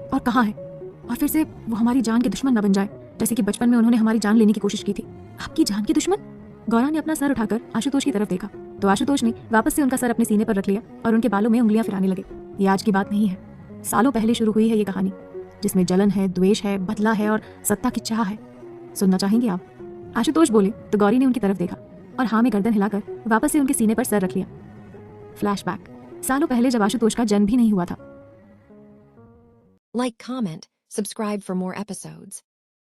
और कहाँ हैं, और फिर से वो हमारी जान के दुश्मन न बन जाए, जैसे कि बचपन में उन्होंने हमारी जान लेने की कोशिश की थी। आपकी जान के दुश्मन? गौरा ने अपना सर उठाकर आशुतोष की तरफ देखा तो आशुतोष ने वापस से उनका सर अपने सीने पर रख लिया और उनके बालों में उंगलियां फिराने लगे। ये आज की बात नहीं है, सालों पहले शुरू हुई है ये कहानी, जिसमें जलन है, द्वेष है, बदला है और सत्ता की चाह है। सुनना चाहेंगे आप? आशुतोष बोले तो गौरी ने उनकी तरफ देखा और हाँ में गर्दन हिलाकर वापस से उनके सीने पर सर रख लिया। फ्लैशबैक, सालों पहले जब आशुतोष का जन्म भी नहीं हुआ था। Like, comment, subscribe for more episodes.